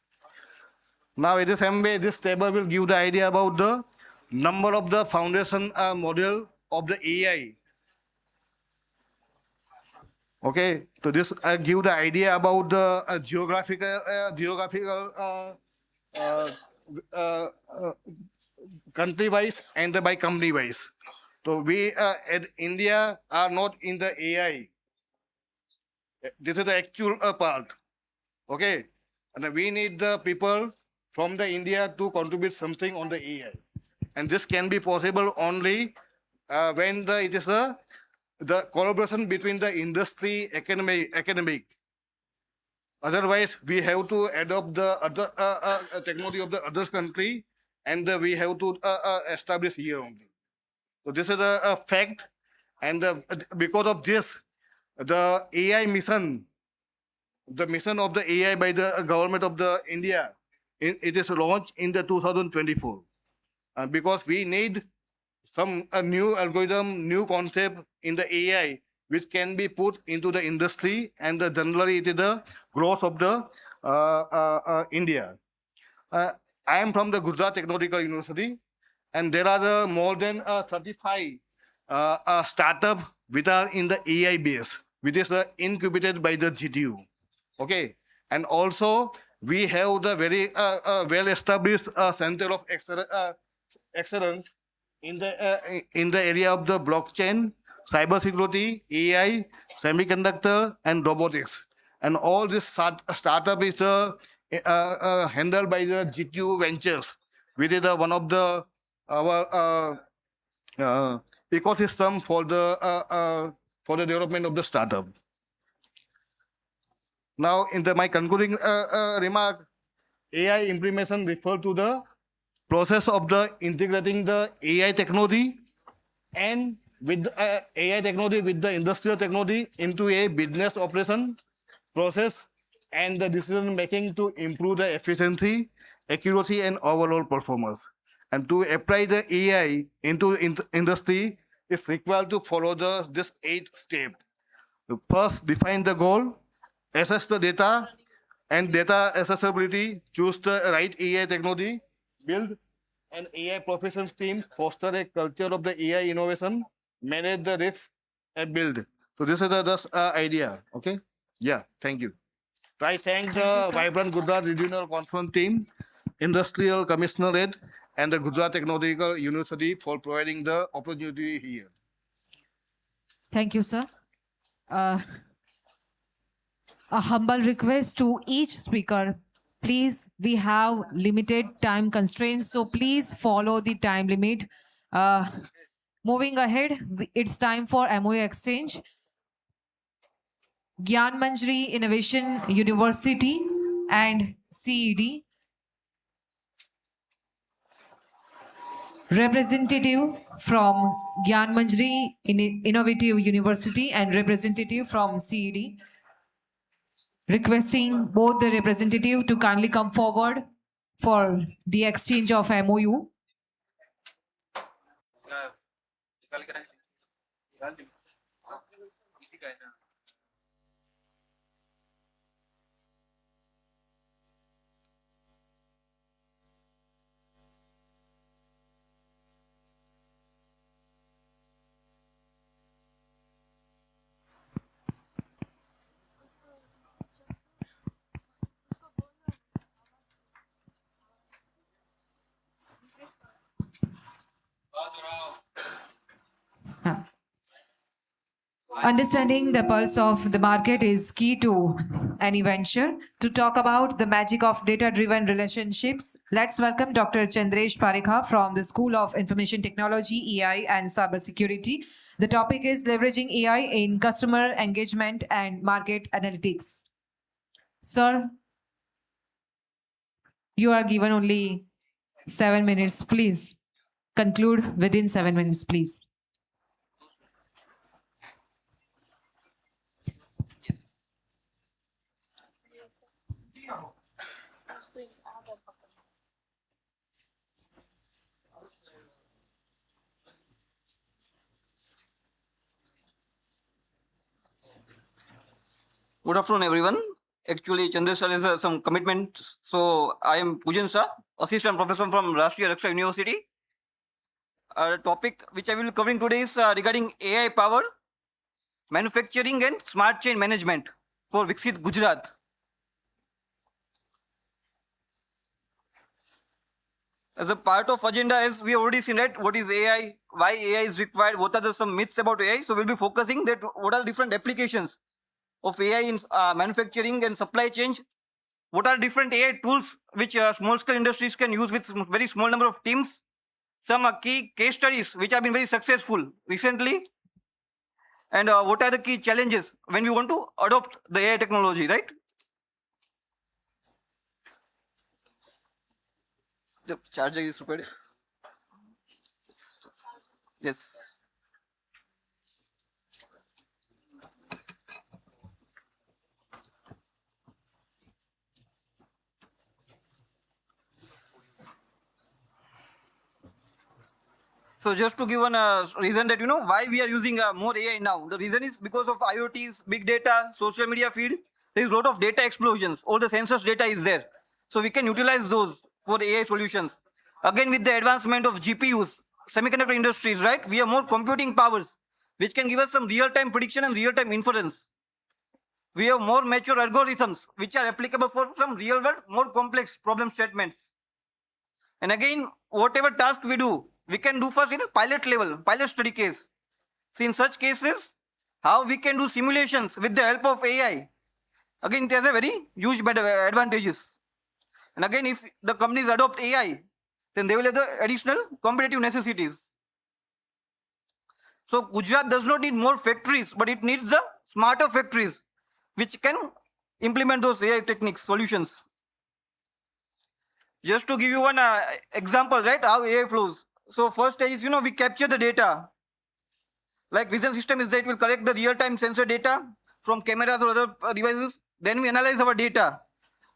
Now, in the same way, this table will give the idea about the number of the foundation model of the AI. Okay, so this give the idea about the geographical country wise and by company wise. So we at India are not in the AI. This is the actual part. Okay, and we need the people from the India to contribute something on the AI, and this can be possible only when it is the collaboration between the industry, academic. Otherwise, we have to adopt the other technology of the other country, and we have to establish here only. So this is a fact, and because of this, the AI mission, the mission of the AI by the government of the India, it is launched in the 2024, because we need some new algorithm, new concept in the AI, which can be put into the industry, and generally it is the growth of the India. I am from the Gujarat Technological University, and there are more than 35 startups which are in the AI base, which is incubated by the GTU. Okay, and also we have the very well-established center of excellence in the area of the blockchain, cybersecurity, AI, semiconductor, and robotics. And all this startup is handled by the GTU Ventures, which is one of the our ecosystem for the development of the startup. Now, in my concluding remark, AI implementation refer to the process of the integrating the AI technology and with AI technology with the industrial technology into a business operation process and the decision making to improve the efficiency, accuracy, and overall performance. And to apply the AI into industry is required to follow this 8 steps. First, define the goal, assess the data and data accessibility, choose the right AI technology, build an AI professionals team, foster a culture of the AI innovation, manage the risks, and build. So this is the idea. Okay. Yeah. Thank you. So I thank the Vibrant Gujarat Regional Conference team, Industrial Commissionerate, and the Gujarat Technological University for providing the opportunity here. Thank you, sir. A humble request to each speaker. Please, we have limited time constraints, so please follow the time limit. Moving ahead, it's time for MOU exchange. Gyan Manjri Innovation University and CED. Representative from Gyan Manjri Innovative University and representative from CED. Requesting both the representative to kindly come forward for the exchange of MOU. Understanding the pulse of the market is key to any venture. To talk about the magic of data-driven relationships, let's welcome Dr. Chandresh Parikha from the School of Information Technology, AI and Cybersecurity. The topic is leveraging AI in customer engagement and market analytics. Sir, you are given only 7 minutes. Please conclude within 7 minutes, please. Good afternoon, everyone. Actually, Chandra sir has some commitment. So, I am Pujan Shah, Assistant Professor from Rashtriya Raksha University. Topic which I will be covering today is regarding AI power, manufacturing and smart chain management for Viksit Gujarat. As a part of agenda, as we already seen, right, what is AI, why AI is required, what are some myths about AI. So, we'll be focusing that what are different applications of AI in manufacturing and supply chain. What are different AI tools which small scale industries can use with very small number of teams? Some key case studies which have been very successful recently. And what are the key challenges when we want to adopt the AI technology, right? The charger is prepared. Yes. So just to give one reason that why we are using more AI now. The reason is because of IoTs, big data, social media feed. There is a lot of data explosions. All the sensors data is there. So we can utilize those for AI solutions. Again, with the advancement of GPUs, semiconductor industries, right? We have more computing powers, which can give us some real-time prediction and real-time inference. We have more mature algorithms, which are applicable for some real-world, more complex problem statements. And again, whatever task we do, we can do first in a pilot level, pilot study case. So in such cases, how we can do simulations with the help of AI. Again, it has a very huge advantages. And again, if the companies adopt AI, then they will have the additional competitive necessities. So Gujarat does not need more factories, but it needs the smarter factories, which can implement those AI techniques, solutions. Just to give you one example, right, how AI flows. So first stage is, we capture the data. Like vision system is that it will collect the real-time sensor data from cameras or other devices. Then we analyze our data.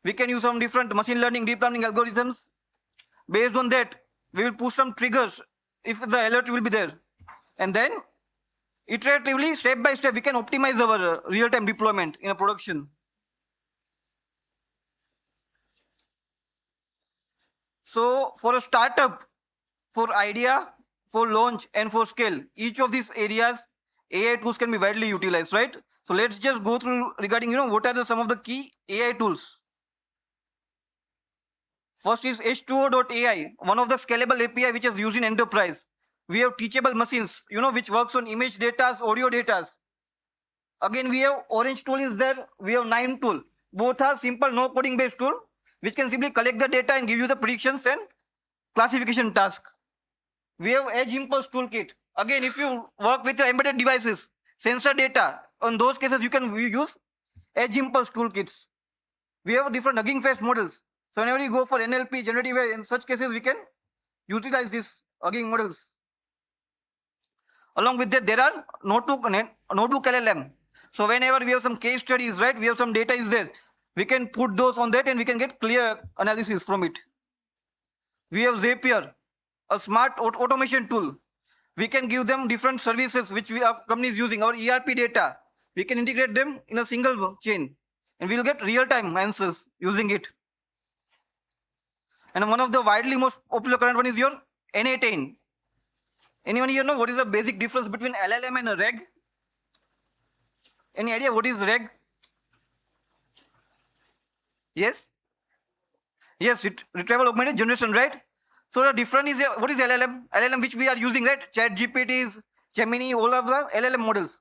We can use some different machine learning, deep learning algorithms. Based on that, we will push some triggers if the alert will be there. And then, iteratively, step by step, we can optimize our real-time deployment in a production. So, for a startup, for idea, for launch, and for scale, each of these areas, AI tools can be widely utilized, right? So, let's just go through regarding, what are some of the key AI tools. First is H2O.ai, one of the scalable API which is used in enterprise. We have teachable machines, which works on image data, audio data. Again, we have Orange tool is there. We have Nine tool. Both are simple, no coding based tool, which can simply collect the data and give you the predictions and classification task. We have Edge Impulse Toolkit. Again, if you work with your embedded devices, sensor data, on those cases you can use Edge Impulse Toolkits. We have different Hugging Face models. So whenever you go for NLP, generative AI, in such cases we can utilize these Hugging models. Along with that, there are notebook LLM. So whenever we have some case studies, right, we have some data is there, we can put those on that and we can get clear analysis from it. We have Zapier, a smart automation tool. We can give them different services which we have companies using, our ERP data. We can integrate them in a single chain and we will get real-time answers using it. And one of the widely most popular current one is your N8N. Anyone here know what is the basic difference between LLM and a RAG? Any idea what is RAG? Yes? Yes, retrieval augmented generation, right? So the difference is, what is LLM? LLM which we are using, right? Chat GPTs, Gemini, all of the LLM models.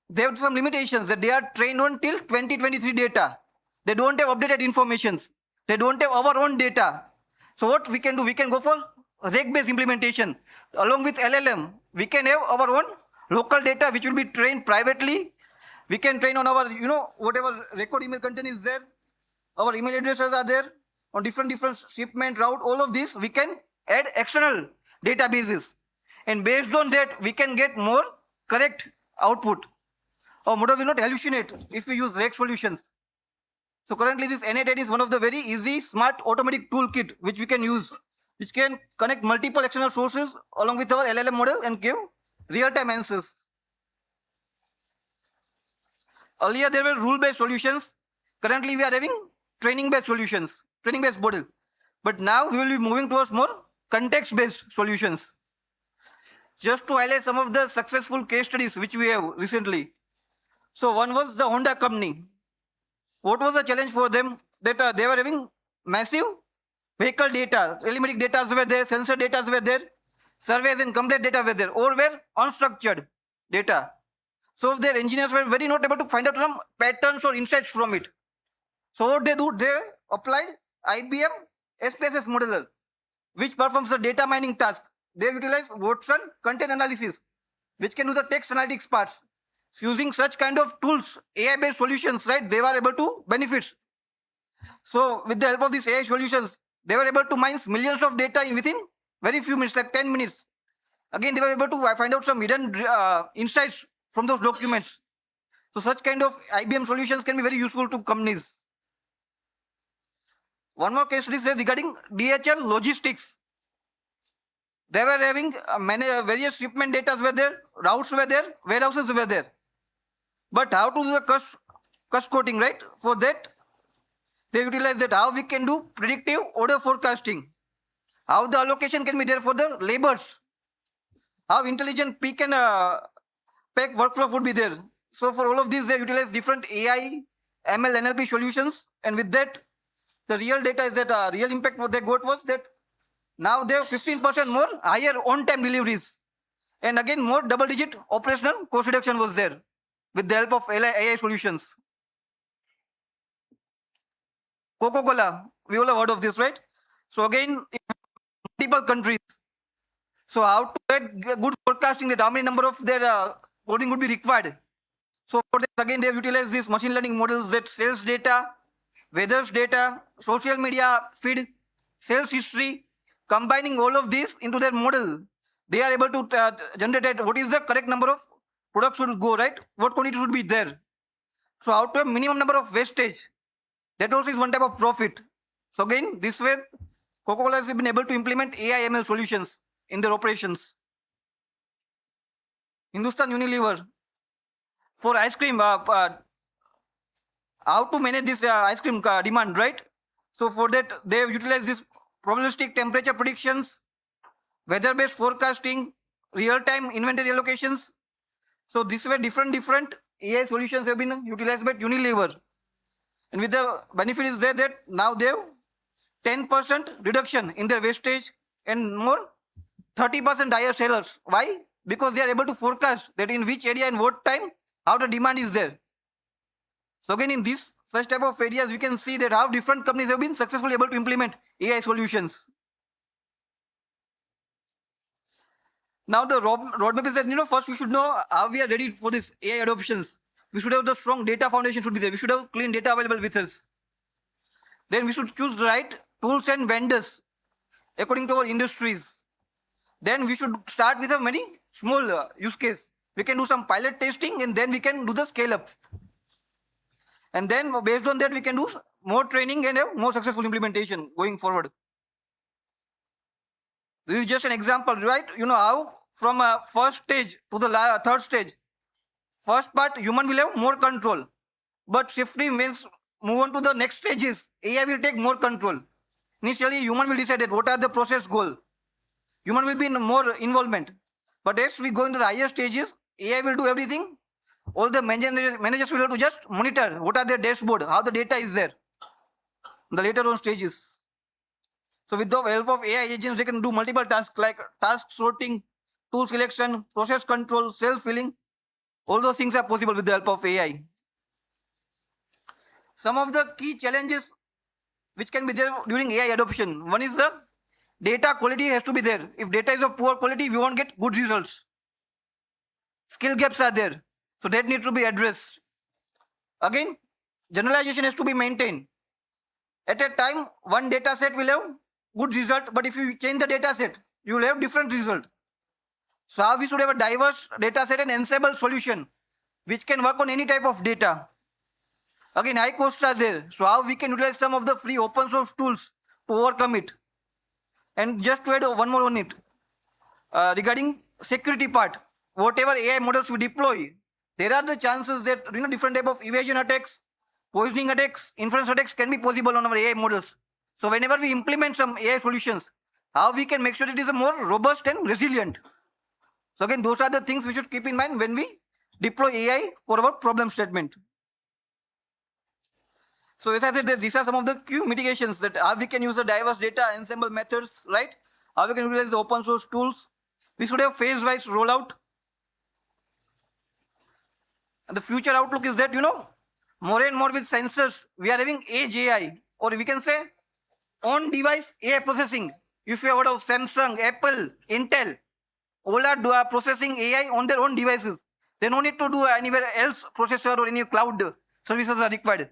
They have some limitations that they are trained on till 2023 data. They don't have updated informations. They don't have our own data. So what we can do, we can go for RAG-based implementation. Along with LLM, we can have our own local data which will be trained privately. We can train on our, whatever record email content is there. Our email addresses are there on different shipment route. All of this, we can add external databases. And based on that, we can get more correct output. Our model will not hallucinate if we use RAG solutions. So currently this N8N is one of the very easy, smart, automatic toolkit which we can use, which can connect multiple external sources along with our LLM model and give real-time answers. earlier there were rule-based solutions. Currently we are having training-based solutions, training-based model. But now we will be moving towards more context-based solutions. Just to highlight some of the successful case studies which we have recently. So one was the Honda company. What was the challenge for them? That they were having massive vehicle data, telematic data were there, sensor data were there, surveys and complaint data were there, or were unstructured data. So their engineers were very not able to find out some patterns or insights from it. So what they do, they applied IBM SPSS modeler, which performs the data mining task. They utilize Watson content analysis, which can do the text analytics parts. Using such kind of tools, AI-based solutions, right, they were able to benefit. So with the help of these AI solutions, they were able to mine millions of data in within very few minutes, like 10 minutes. Again, they were able to find out some hidden insights from those documents. So such kind of IBM solutions can be very useful to companies. One more case study says regarding DHL logistics. They were having many various shipment data were there, routes were there, warehouses were there. But how to do the cost quoting, right? For that, they utilize that how we can do predictive order forecasting, how the allocation can be there for the labors, how intelligent pick and pack workflow would be there. So for all of these, they utilize different AI, ML, NLP solutions, and with that, the real data is that real impact what they got was that now they have 15% more higher on-time deliveries, and again more double-digit operational cost reduction was there with the help of AI solutions. Coca-Cola, we all have heard of this, right? So again, in multiple countries. So how to get good forecasting that how many number of their coding would be required. So for that, again, they have utilized these machine learning models that sales data, weather's data, social media feed, sales history, combining all of these into their model. They are able to generate what is the correct number of products should go, right? What quantity should be there. So how to have minimum number of wastage. That also is one type of profit. So again, this way, Coca-Cola has been able to implement AI ML solutions in their operations. Hindustan Unilever, for ice cream, how to manage this ice cream demand, right? So for that, they have utilized this probabilistic temperature predictions, weather-based forecasting, real-time inventory allocations. So this way, different AI solutions have been utilized by Unilever. And with the benefit is there that now they have 10% reduction in their wastage and more 30% higher sellers. Why? Because they are able to forecast that in which area and what time, how the demand is there. So again, in this such type of areas, we can see that how different companies have been successfully able to implement AI solutions. Now the roadmap is that, first we should know how we are ready for this AI adoptions. We should have the strong data foundation should be there. We should have clean data available with us. Then we should choose the right tools and vendors according to our industries. Then we should start with a very small use case. We can do some pilot testing and then we can do the scale up. And then based on that, we can do more training and have more successful implementation going forward. This is just an example, right? How from a first stage to the third stage. First part, human will have more control. But shifting means move on to the next stages. AI will take more control. Initially, human will decide that what are the process goal. Human will be in more involvement. But as we go into the higher stages, AI will do everything. All the managers will have to just monitor what are their dashboard, how the data is there. The later on stages. So with the help of AI agents, they can do multiple tasks like task sorting, tool selection, process control, self-filling. All those things are possible with the help of AI. Some of the key challenges which can be there during AI adoption. One is the data quality has to be there. If data is of poor quality, we won't get good results. Skill gaps are there. So that needs to be addressed. Again, generalization has to be maintained. At a time, one data set will have good result, but if you change the data set, you will have different result. So how we should have a diverse data set and ensemble solution which can work on any type of data. Again, high costs are there. So how we can utilize some of the free open source tools to overcome it. And just to add one more on it, regarding security part, whatever AI models we deploy, there are the chances that different type of evasion attacks, poisoning attacks, inference attacks can be possible on our AI models. So whenever we implement some AI solutions, how we can make sure it is a more robust and resilient. So again, those are the things we should keep in mind when we deploy AI for our problem statement. So as I said, these are some of the key mitigations that how we can use the diverse data ensemble methods, right? How we can utilize the open source tools. We should have phase-wise rollout. And the future outlook is that, more and more with sensors, we are having edge AI, or we can say on-device AI processing. If you have heard of Samsung, Apple, Intel, all are processing AI on their own devices. They don't need to do anywhere else processor or any cloud services are required.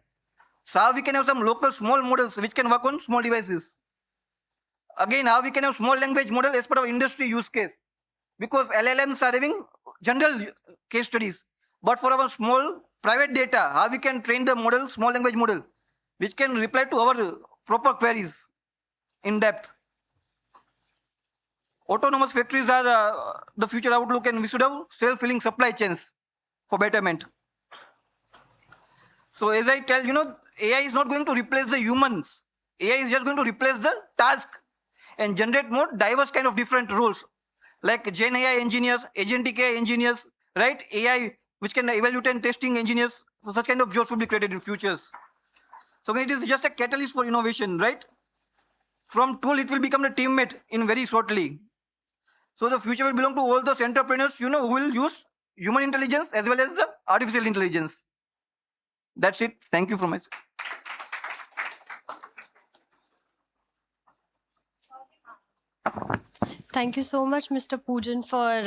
So how we can have some local small models which can work on small devices. Again, how we can have small language model as per our industry use case. Because LLMs are having general case studies. But for our small private data, how we can train the model, small language model, which can reply to our proper queries in depth. Autonomous factories are the future outlook, and we should have self-filling supply chains for betterment. So as I tell, AI is not going to replace the humans. AI is just going to replace the task and generate more diverse kind of different roles, like Gen AI engineers, agentic AI engineers, right? AI which can evaluate and testing engineers. So such kind of jobs will be created in futures. So it is just a catalyst for innovation, right? From tool, it will become a teammate in very shortly. So the future will belong to all those entrepreneurs, who will use human intelligence as well as the artificial intelligence. That's it. Thank you from my side. Thank you so much, Mr. Poojan, for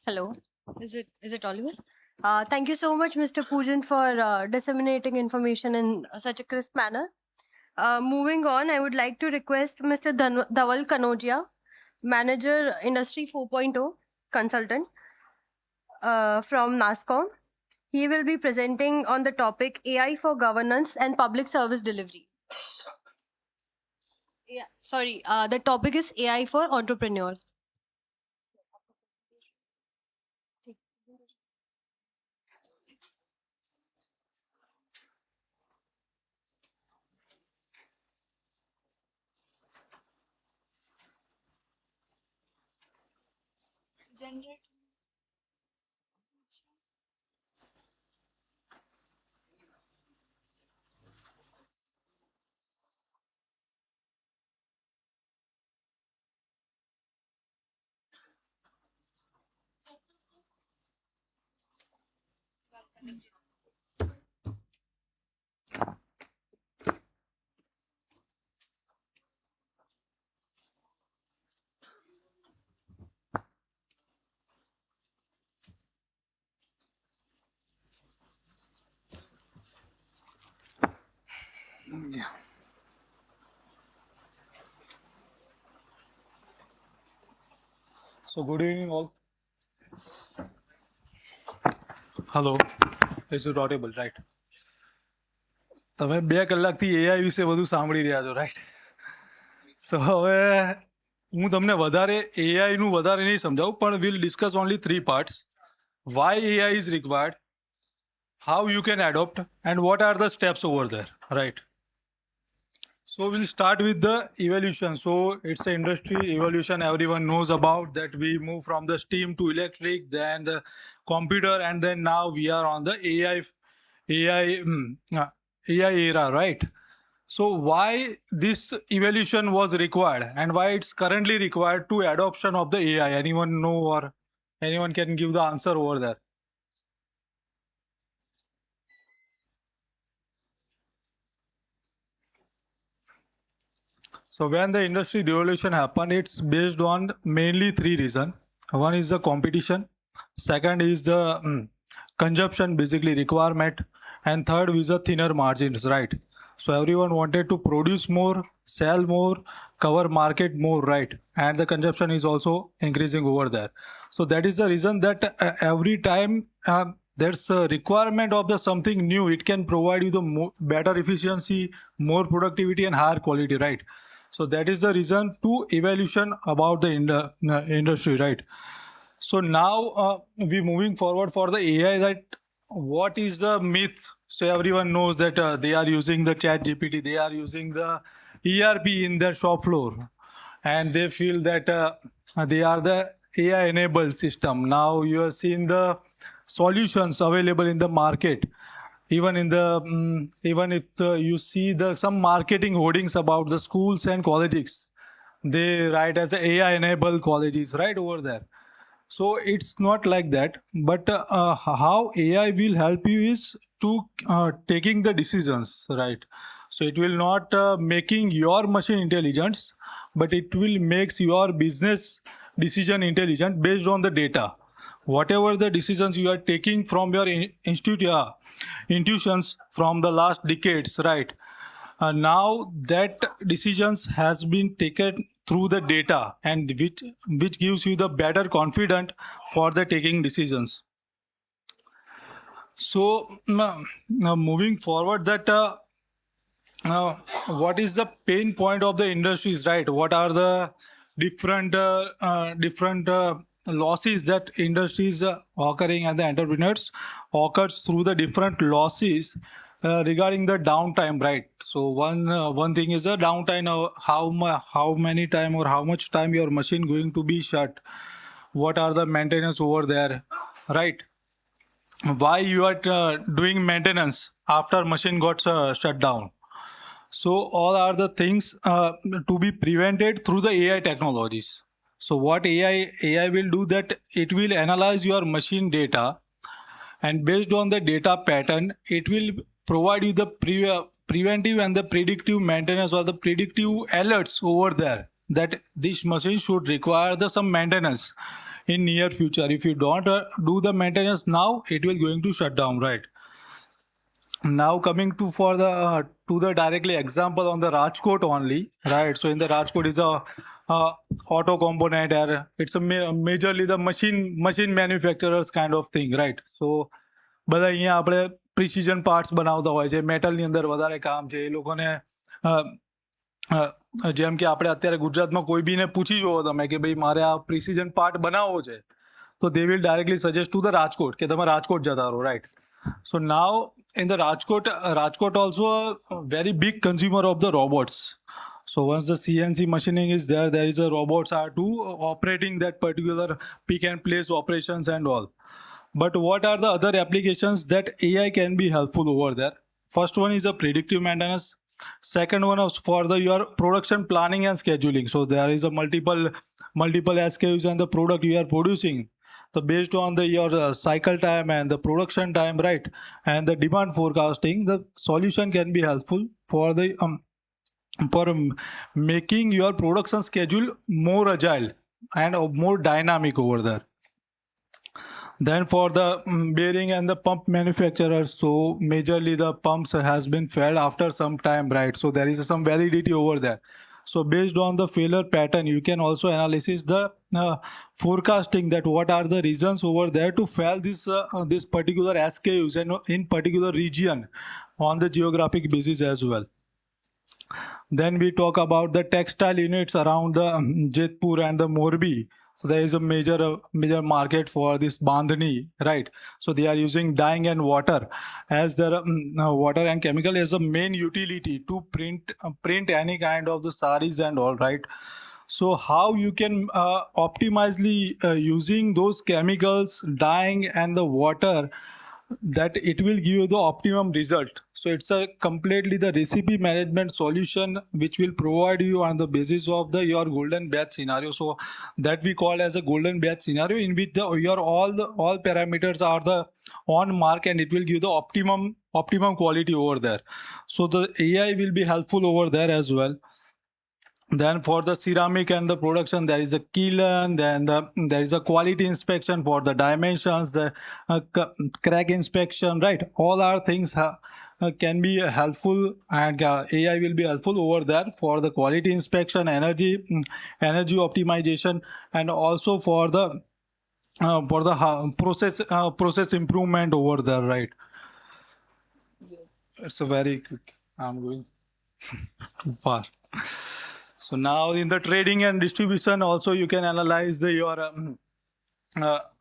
hello. Is it audible? Thank you so much, Mr. Poojan, for disseminating information in such a crisp manner. Moving on, I would like to request Mr. Dhaval Kanodia, Manager Industry 4.0 Consultant from NASCOM. He will be presenting on the topic AI for Governance and Public Service Delivery. The topic is AI for Entrepreneurs. So good evening all. Hello. Is it audible, right? તમે 2 કલાકથી AI વિશે બધું સાંભળી રહ્યા છો, right? સો હવે હું તમને વધારે AI નું વધારે નહીં સમજાવું, પણ we'll discuss only 3 parts. Why AI is required, how you can adopt, and what are the steps over there, right? So we'll start with the evolution. So it's an industry evolution everyone knows about, that we move from the steam to electric, then the computer, and then now we are on the AI era, right? So why this evolution was required and why it's currently required to adoption of the AI? Anyone know, or anyone can give the answer over there? So when the industry revolution happened, it's based on mainly 3 reasons. One is the competition, second is the consumption, basically requirement, and third is the thinner margins, right? So everyone wanted to produce more, sell more, cover market more, right? And the consumption is also increasing over there. So that is the reason that every time there's a requirement of the something new, it can provide you the better efficiency, more productivity, and higher quality, right? So that is the reason to evolution about the industry, right? So now we moving forward for the AI. That what is the myth? So everyone knows that they are using the Chat GPT, they are using the ERP in their shop floor, and they feel that they are the AI enabled system. Now you are seeing the solutions available in the market. Even in the even if you see the some marketing hoardings about the schools and colleges, they write as the AI enabled colleges right over there. So it's not like that, but how AI will help you is to taking the decisions, right? So it will not making your machine intelligence, but it will makes your business decision intelligent based on the data. Whatever the decisions you are taking from your intuitions from the last decades, right? Now that decisions has been taken through the data, and which gives you the better confident for the taking decisions. So now moving forward, that what is the pain point of the industries, right? What are the different losses that industries occurring and the entrepreneurs occurs through the different losses regarding the downtime, right? So one thing is a downtime. How many time or how much time your machine going to be shut? What are the maintenance over there, right? Why you are doing maintenance after machine got shut down? So all are the things to be prevented through the AI technologies. So what AI will do, that it will analyze your machine data, and based on the data pattern, it will provide you the preventive and the predictive maintenance, or the predictive alerts over there, that this machine should require some maintenance in near future. If you don't do the maintenance now, it will going to shut down, right? Now coming to the directly example on the Rajkot only, right? So in the Rajkot is a auto component, or it's a majorly the machine manufacturers kind of thing, right? So બધા અહીંયા આપણે precision parts બનાવતા હોય છે, મેટલની અંદર વધારે કામ છે એ લોકોને. જેમ કે આપણે અત્યારે ગુજરાતમાં કોઈ બીને પૂછી જુઓ તમે કે ભાઈ મારે આ પ્રિસિઝન પાર્ટ બનાવવો છે, તો they will directly suggest to the Rajkot કે તમે રાજકોટ જતા રહો, right? So now in the Rajkot also a very big consumer of the robots. So once the CNC machining is there, there is a robots are to operating that particular pick and place operations and all. But what are the other applications that AI can be helpful over there? First one is a predictive maintenance. Second one is for your production planning and scheduling. So there is a multiple SKUs and the product you are producing. So based on your cycle time and the production time, right, and the demand forecasting, the solution can be helpful for the making your production schedule more agile and more dynamic over there. Then for the bearing and the pump manufacturers, so majorly the pumps has been failed after some time, right? So there is some validity over there. So based on the failure pattern, you can also analysis the forecasting that what are the reasons over there to fail this particular SKUs and in particular region on the geographic basis as well. Then we talk about the textile units around the Jethpur and the Morbi. So there is a major market for this bandhani, right? So they are using dyeing and water as their water and chemical as a main utility to print any kind of the saris and all, right? So how you can optimizely using those chemicals, dyeing and the water, that it will give you the optimum result. So it's a completely the recipe management solution which will provide you on the basis of your golden batch scenario. So that we call as a golden batch scenario, in which your all parameters are the on mark, and it will give the optimum quality over there. So the AI will be helpful over there as well. Then for the ceramic and the production, there is a kiln, then there is a quality inspection for the dimensions, the crack inspection, right? All our things can be helpful, and AI will be helpful over there for the quality inspection, energy optimization, and also for the process improvement over there, right? It's a very quick. I'm going too far. So now in the trading and distribution also you can analyze your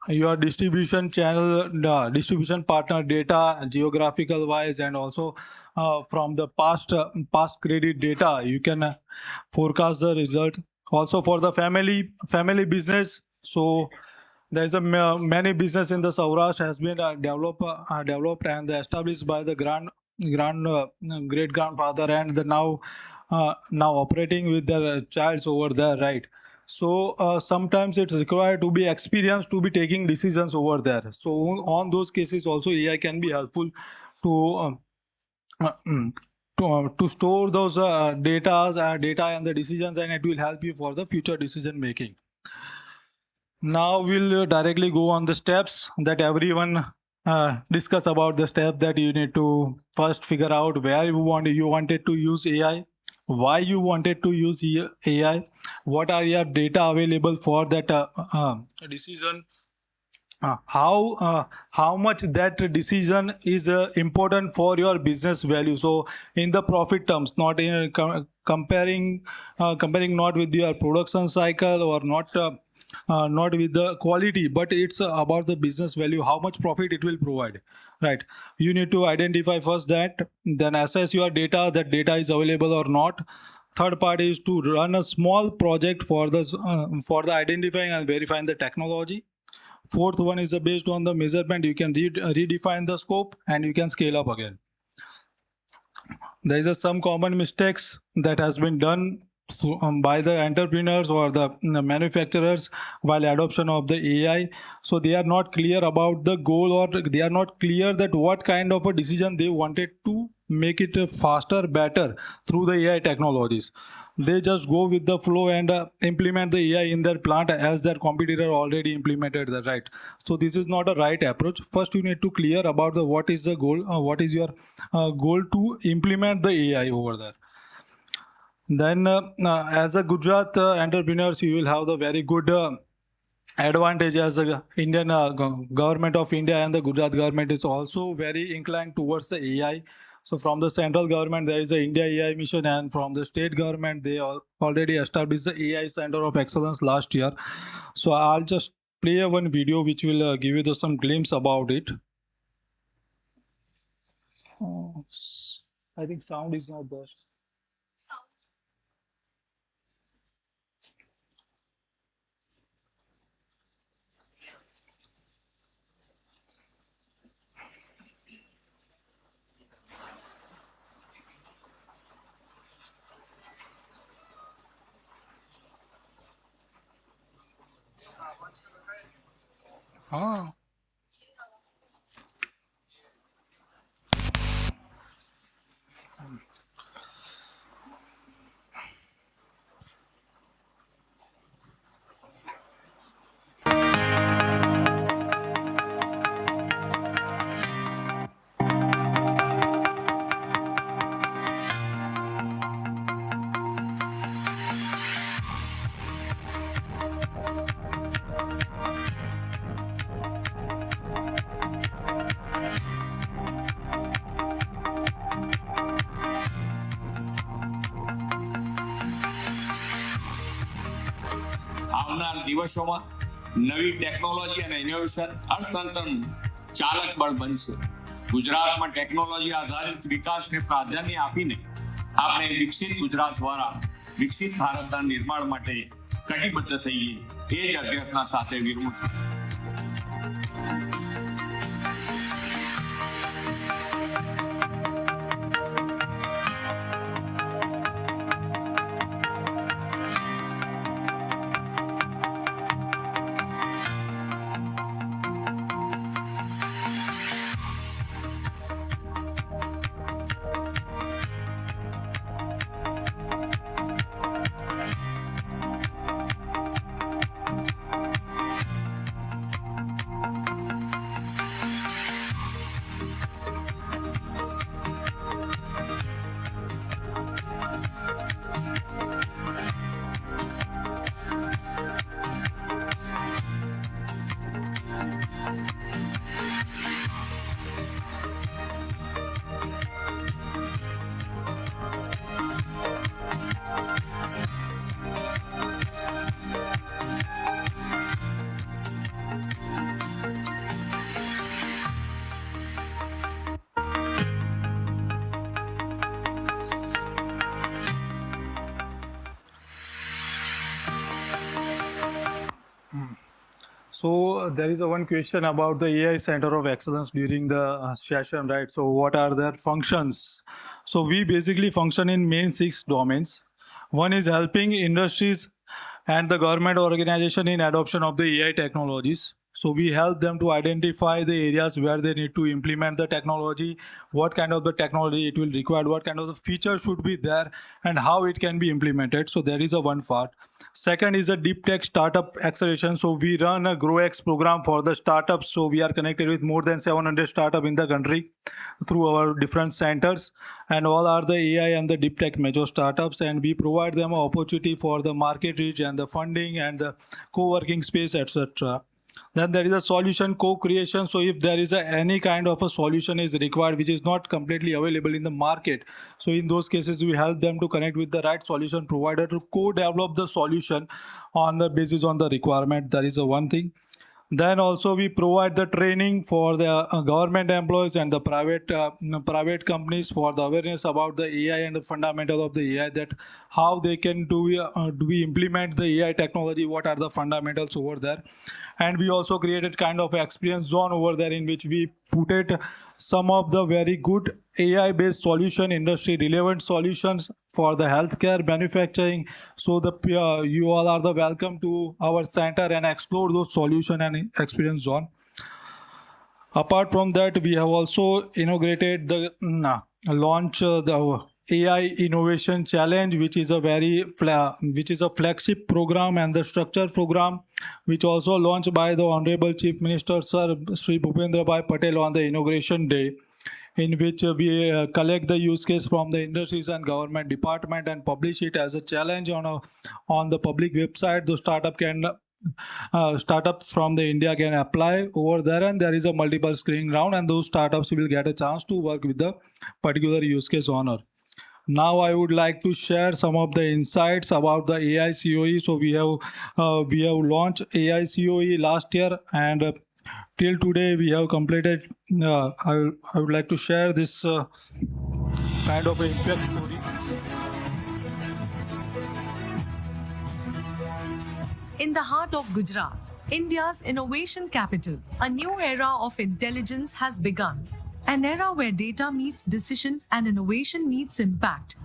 your distribution channel, distribution partner data, geographical wise, and also from the past credit data, you can forecast the result. Also for the family business, so there's many business in the Saurashtra has been developed and established by the great grandfather, and the now operating with their childs over there, right? So sometimes it's required to be experienced to be taking decisions over there. So on those cases also AI can be helpful to to store those data and the decisions, and it will help you for the future decision making. Now we'll directly go on the steps that everyone discuss about the step that you need to first figure out where you wanted to use AI, why you wanted to use AI, what are your data available for that decision, how much that decision is important for your business value. So in the profit terms, not in comparing not with your production cycle or not with the quality, but it's about the business value, how much profit it will provide, right? You need to identify first that, then assess your data, that data is available or not. Third part is to run a small project for the identifying and verifying the technology. Fourth one is based on the measurement, you can redefine the scope and you can scale up again. There is some common mistakes that has been done by the entrepreneurs or the manufacturers while adoption of the AI. So they are not clear about the goal, or they are not clear that what kind of a decision they wanted to make it faster, better through the AI technologies. They just go with the flow and implement the AI in their plant as their competitor already implemented that, right? So this is not a right approach. First you need to clear about the what is the goal, what is your goal to implement the AI over there. Then as a Gujarat entrepreneurs, you will have the very good advantage as a Indian government of India, and the Gujarat government is also very inclined towards the AI. So from the central government, there is the India AI mission, and from the state government, they already established the AI Center of Excellence last year. So I'll just play one video which will give you some glimpse about it. I think sound is not there. हाँ આવનાર દિવસોમાં નવી technology અને innovation અર્થતંત્રનું ચાલક બળ બનશે. ગુજરાતમાં technology આધારિત વિકાસને પ્રાધાન્ય આપીને આપણે વિકસિત ગુજરાત દ્વારા વિકસિત ભારતના નિર્માણ માટે કટિબદ્ધ થઈએ, એ જ અભ્યર્થના સાથે વિરમું છું. So there is a one question about the AI Center of Excellence during the session, right? So what are their functions? So we basically function in main 6 domains. One is helping industries and the government organization in adoption of the AI technologies. So we help them to identify the areas where they need to implement the technology, what kind of the technology it will require, what kind of the feature should be there, and how it can be implemented. So there is a one part. Second is a deep tech startup acceleration. So we run a GrowX program for the startups. So we are connected with more than 700 startups in the country through our different centers, and all are the AI and the deep tech major startups, and we provide them an opportunity for the market reach and the funding and the co-working space, etc. Then there is a solution co-creation. So if there is any kind of a solution is required which is not completely available in the market, so in those cases we help them to connect with the right solution provider to co-develop the solution on the basis on the requirement. That is a one thing. Then also we provide the training for the government employees and the private companies for the awareness about the AI and the fundamental of the AI, that how they can do we implement the AI technology, what are the fundamentals over there. And we also created kind of experience zone over there in which we put it some of the very good AI based solution, industry relevant solutions for the healthcare, manufacturing. So the you all are the welcome to our center and explore those solution and experience zone. Apart from that, we have also inaugurated the launch the AI Innovation Challenge, which is a flagship program and the structured program, which also launched by the Honorable Chief Minister Sir Shri Bhupendra Bhai Patel on the inauguration day, in which we collect the use case from the industries and government department and publish it as a challenge on the public website. The startup from the India can apply over there, and there is a multiple screening round, and those startups will get a chance to work with the particular use case owner. Now I would like to share some of the insights about the AI COE. So we have launched AI COE last year, and till today we have completed. I would like to share this kind of impact story. In the heart of Gujarat, India's innovation capital, a new era of intelligence has begun. An era where data meets decision and innovation meets impact.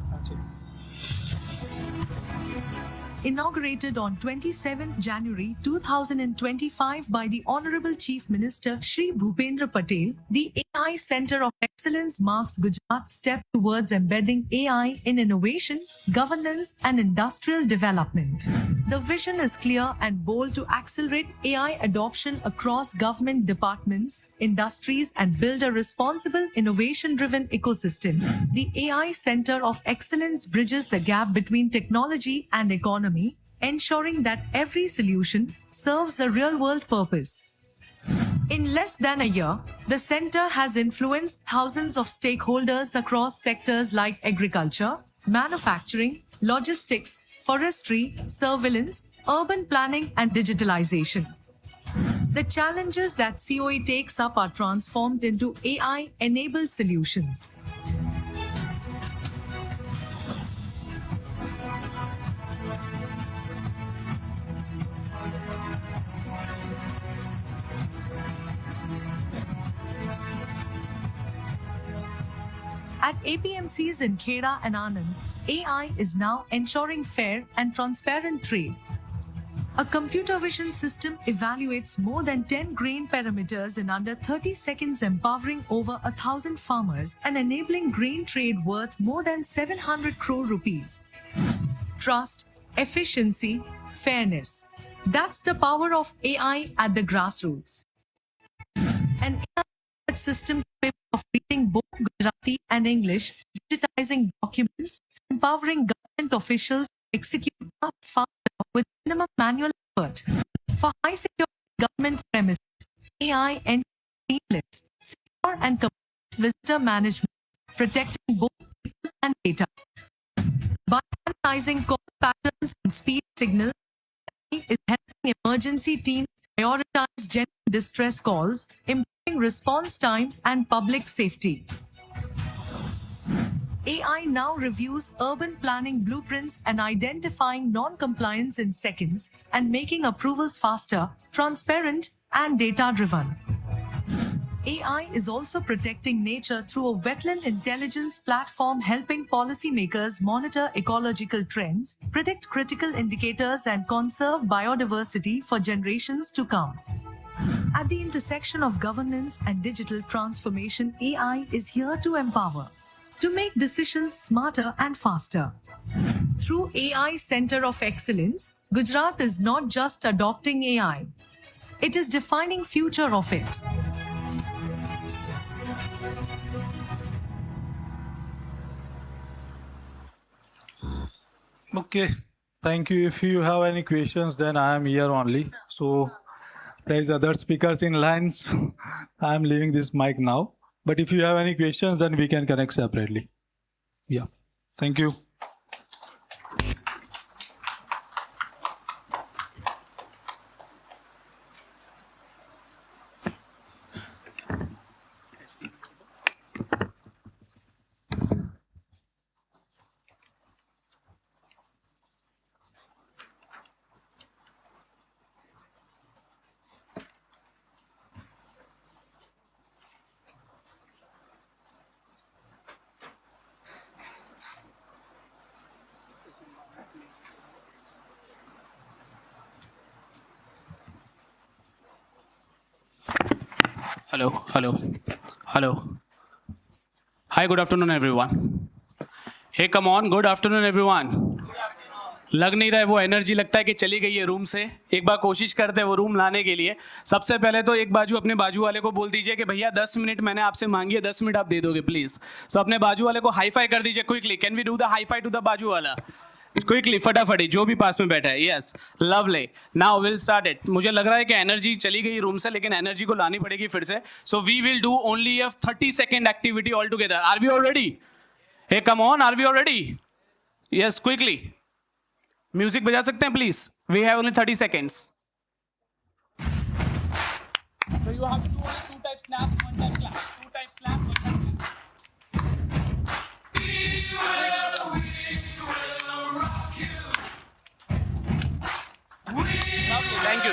Inaugurated on 27th January 2025 by the Honorable Chief Minister Shri Bhupendra Patel, the AI Center of Excellence marks Gujarat's step towards embedding AI in innovation, governance, and industrial development. The vision is clear and bold to accelerate AI adoption across government departments, industries, and build a responsible, innovation-driven ecosystem. The AI Center of Excellence bridges the gap between technology and economy, ensuring that every solution serves a real-world purpose. In less than a year, the center has influenced thousands of stakeholders across sectors like agriculture, manufacturing, logistics, forestry, surveillance, urban planning, and digitalization. The challenges that COE takes up are transformed into AI-enabled solutions. At APMCs in Kheda and Anand, AI is now ensuring fair and transparent trade. A computer vision system evaluates more than 10 grain parameters in under 30 seconds, empowering over 1,000 farmers and enabling grain trade worth more than 700 crore rupees. Trust, efficiency, fairness. That's the power of AI at the grassroots. An AI system capable of reading both Gujarati and English, digitizing documents, empowering government officials to execute tasks faster with minimum manual effort. For high security government premises, AI ensures seamless, secure, and complete visitor management, protecting both people and data. By analyzing call patterns and speed signals, AI is helping emergency teams prioritize genuine distress calls, improving response time and public safety. AI now reviews urban planning blueprints and identifying non-compliance in seconds and making approvals faster, transparent, and data-driven. AI is also protecting nature through a wetland intelligence platform helping policymakers monitor ecological trends, predict critical indicators, and conserve biodiversity for generations to come. At the intersection of governance and digital transformation, AI is here to empower, to make decisions smarter and faster. Through AI Center of Excellence, Gujarat is not just adopting AI, it is defining future of it. Okay, thank you. If you have any questions, then I am here only. So there is other speakers in lines. I am leaving this mic now. But if you have any questions, then we can connect separately. Yeah, thank you. Hello. Hi, good afternoon, everyone. Hey, come on, good afternoon, everyone. लग नहीं रहा है वो energy, लगता है कि चली गई है रूम से. एक बार कोशिश करते हैं वो रूम लाने के लिए. सबसे पहले तो एक बाजू अपने बाजू वाले को बोल दीजिए कि भैया 10 मिनट मैंने आपसे मांगी है, 10 मिनट आप दे दोगे प्लीज. सो अपने बाजू वाले को हाई फाई कर दीजिए quickly. Can we do the high five to the बाजू वाला क्विकली, फटाफटी, जो भी पास में बैठा है. Yes, lovely. Now will start it. मुझे लग रहा है कि एनर्जी चली गई रूम से, लेकिन एनर्जी को लानी पड़ेगी फिर से. So we will do only a 30 second activity all together. Are we all ready? Hey come on, are we all ready? Yes, quickly. Music बजा सकते हैं please? We have only 30 seconds. So you have to do only 2 type snaps, 1 type clap. 2 type slap, 1 type clap.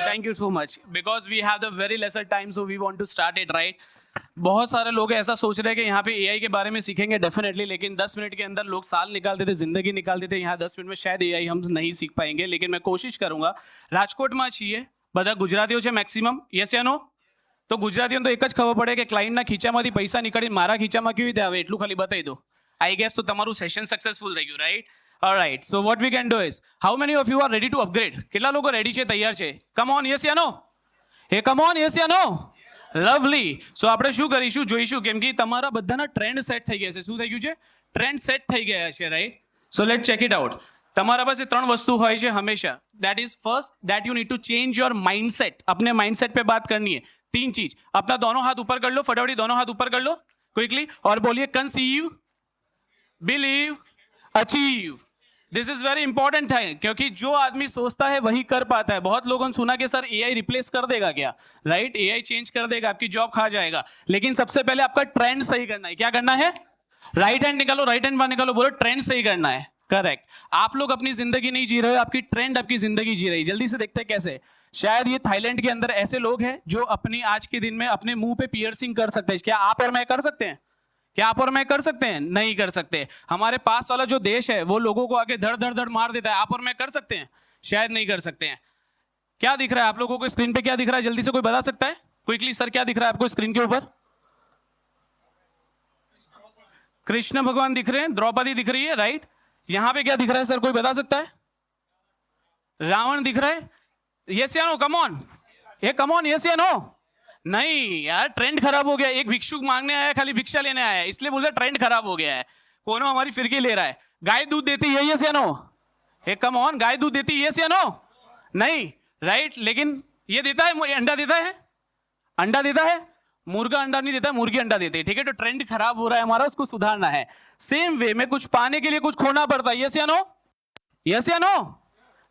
Thank you so much. Because we have the very lesser time, so we want to start it, right? बहुत सारे लोग ऐसा सोच रहे हैं कि यहाँ पे एआई के बारे में सीखेंगे डेफिनेटली, लेकिन 10 मिनट के अंदर लोग साल निकालते थे, जिंदगी निकालते थे. यहाँ 10 मिनट में शायद एआई हम नहीं सीख पाएंगे, लेकिन मैं कोशिश करूंगा. રાજકોટમાં છીએ બધા ગુજરાતીઓ છે મેક્સિમમ? યસ યા નો? તો ગુજરાતીઓને તો એક જ ખબર પડે કે ક્લાયન્ટના ખીચામાંથી પૈસા નીકળીને મારા ખીચામાં કેવી રીતે આવે એટલું ખાલી બતાવી દો. આઈ ગેસ તો તમારું સેશન સક્સેસફુલ થઈ ગયું, right? Alright, so what we can do is, how many of you are ready to upgrade? કેટલા લોકો રેડી છે, તૈયાર છે? કમ ઓન, યસ યા no? Hey come on, yes યા નો? લવલી. સો આપણે શું કરીશું, જોઈશું, કેમ કે તમારા બધાના ટ્રેન્ડ સેટ થઈ ગયા છે. શું થઈ ગયું છે? ટ્રેન્ડ સેટ થઈ ગયા છે, right? So let check it out. તમારા પાસે 3 वस्तु હોય છે હમેશા. That is first that you need to change your mindset. अपने माइंडसेट पे बात करनी है. 3 चीज. अपना दोनों हाथ ऊपर कर लो, फटाफट दोनों हाथ ऊपर कर लो क्विकली, और बोलिए conceive, believe, achieve. This is very important है, क्योंकि जो आदमी सोचता है वही कर पाता है. बहुत लोगों ने सुना कि सर एआई रिप्लेस कर देगा क्या, राइट? एआई चेंज कर देगा, आपकी जॉब खा जाएगा. लेकिन सबसे पहले आपका ट्रेंड सही करना है. क्या करना है? राइट हैंड निकालो, राइट हैंड बाहर निकालो, बोलो ट्रेंड सही करना है. करेक्ट. आप लोग अपनी जिंदगी नहीं जी रहे हो, आपकी ट्रेंड आपकी जिंदगी जी रही है. जल्दी से देखते हैं कैसे. शायद ये थाईलैंड के अंदर ऐसे लोग हैं जो अपनी आज के दिन में अपने मुंह पे पियर्सिंग कर सकते हैं. क्या आप और मैं कर सकते हैं? क्या आप और मैं कर सकते हैं? नहीं कर सकते. हमारे पास वाला जो देश है वो लोगों को आगे धड़ धड़ धड़ मार देता है. आप और मैं कर सकते हैं? शायद नहीं कर सकते हैं. क्या दिख रहा है आप लोगों को स्क्रीन पे? क्या दिख रहा है, जल्दी से कोई बता सकता है क्विकली? सर क्या दिख रहा है आपको स्क्रीन के ऊपर? कृष्ण भगवान दिख रहे हैं, द्रौपदी दिख रही है, राइट? यहां पे क्या दिख रहा है सर, कोई बता सकता है? रावण दिख रहा है. यस या नो? कम ऑन, ये कम ऑन, यस या नो? नहीं यार, ट्रेंड खराब हो गया. एक भिक्षुक मांगने आया, खाली भिक्षा लेने आया है, इसलिए बोलते ट्रेंड खराब हो गया है. कोनो हमारी फिरकी ले रहा है. गाय दूध देती है, यस या नो? हे कम ऑन, गाय दूध देती है, यस या नो? नहीं, राइट? लेकिन ये देता है, अंडा देता है, अंडा देता है. मुर्गा अंडा नहीं देता, मुर्गी अंडा देती है. ठीक है, तो ट्रेंड खराब हो रहा है हमारा, उसको सुधारना है. सेम वे में कुछ पाने के लिए कुछ खोना पड़ता है. यस या नो? यस या नो?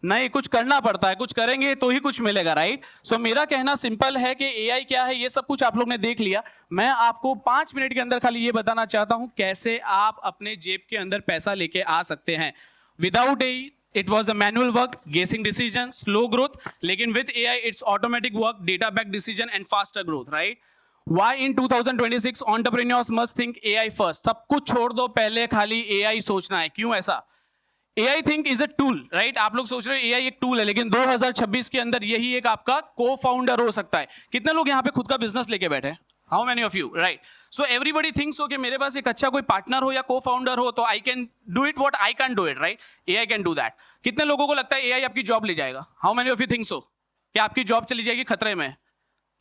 नहीं, कुछ करना पड़ता है, कुछ करेंगे तो ही कुछ मिलेगा, राइट? सो मेरा कहना सिंपल है कि एआई क्या है, ये सब कुछ आप लोग ने देख लिया। मैं आपको 5 मिनट के अंदर खाली ये बताना चाहता हूं कैसे आप अपने जेब के अंदर पैसा लेके आ सकते हैं। Without AI it was a manual work, guessing decision, slow growth, लेकिन with AI it's automatic work, data backed decision and faster growth, right? Why in 2026 entrepreneurs must think AI first? सब कुछ छोड़ दो, पहले खाली AI सोचना है। क्यों ऐसा? AI think is a tool, right? आप लोग सोच रहे हो AI एक टूल है, लेकिन 2026 के अंदर यही एक आपका को-फाउंडर हो सकता है। कितने लोग यहाँ पे खुद का बिजनेस लेके बैठे हैं? How many of you, right? So everybody thinks so कि मेरे पास एक अच्छा कोई पार्टनर हो या को-फाउंडर हो तो I can do it what I can't do it, right? AI can do that. कितने लोगों को लगता है AI आपकी जॉब ले जाएगा? How many of you think so? कि आपकी जॉब चली जाएगी खतरे में?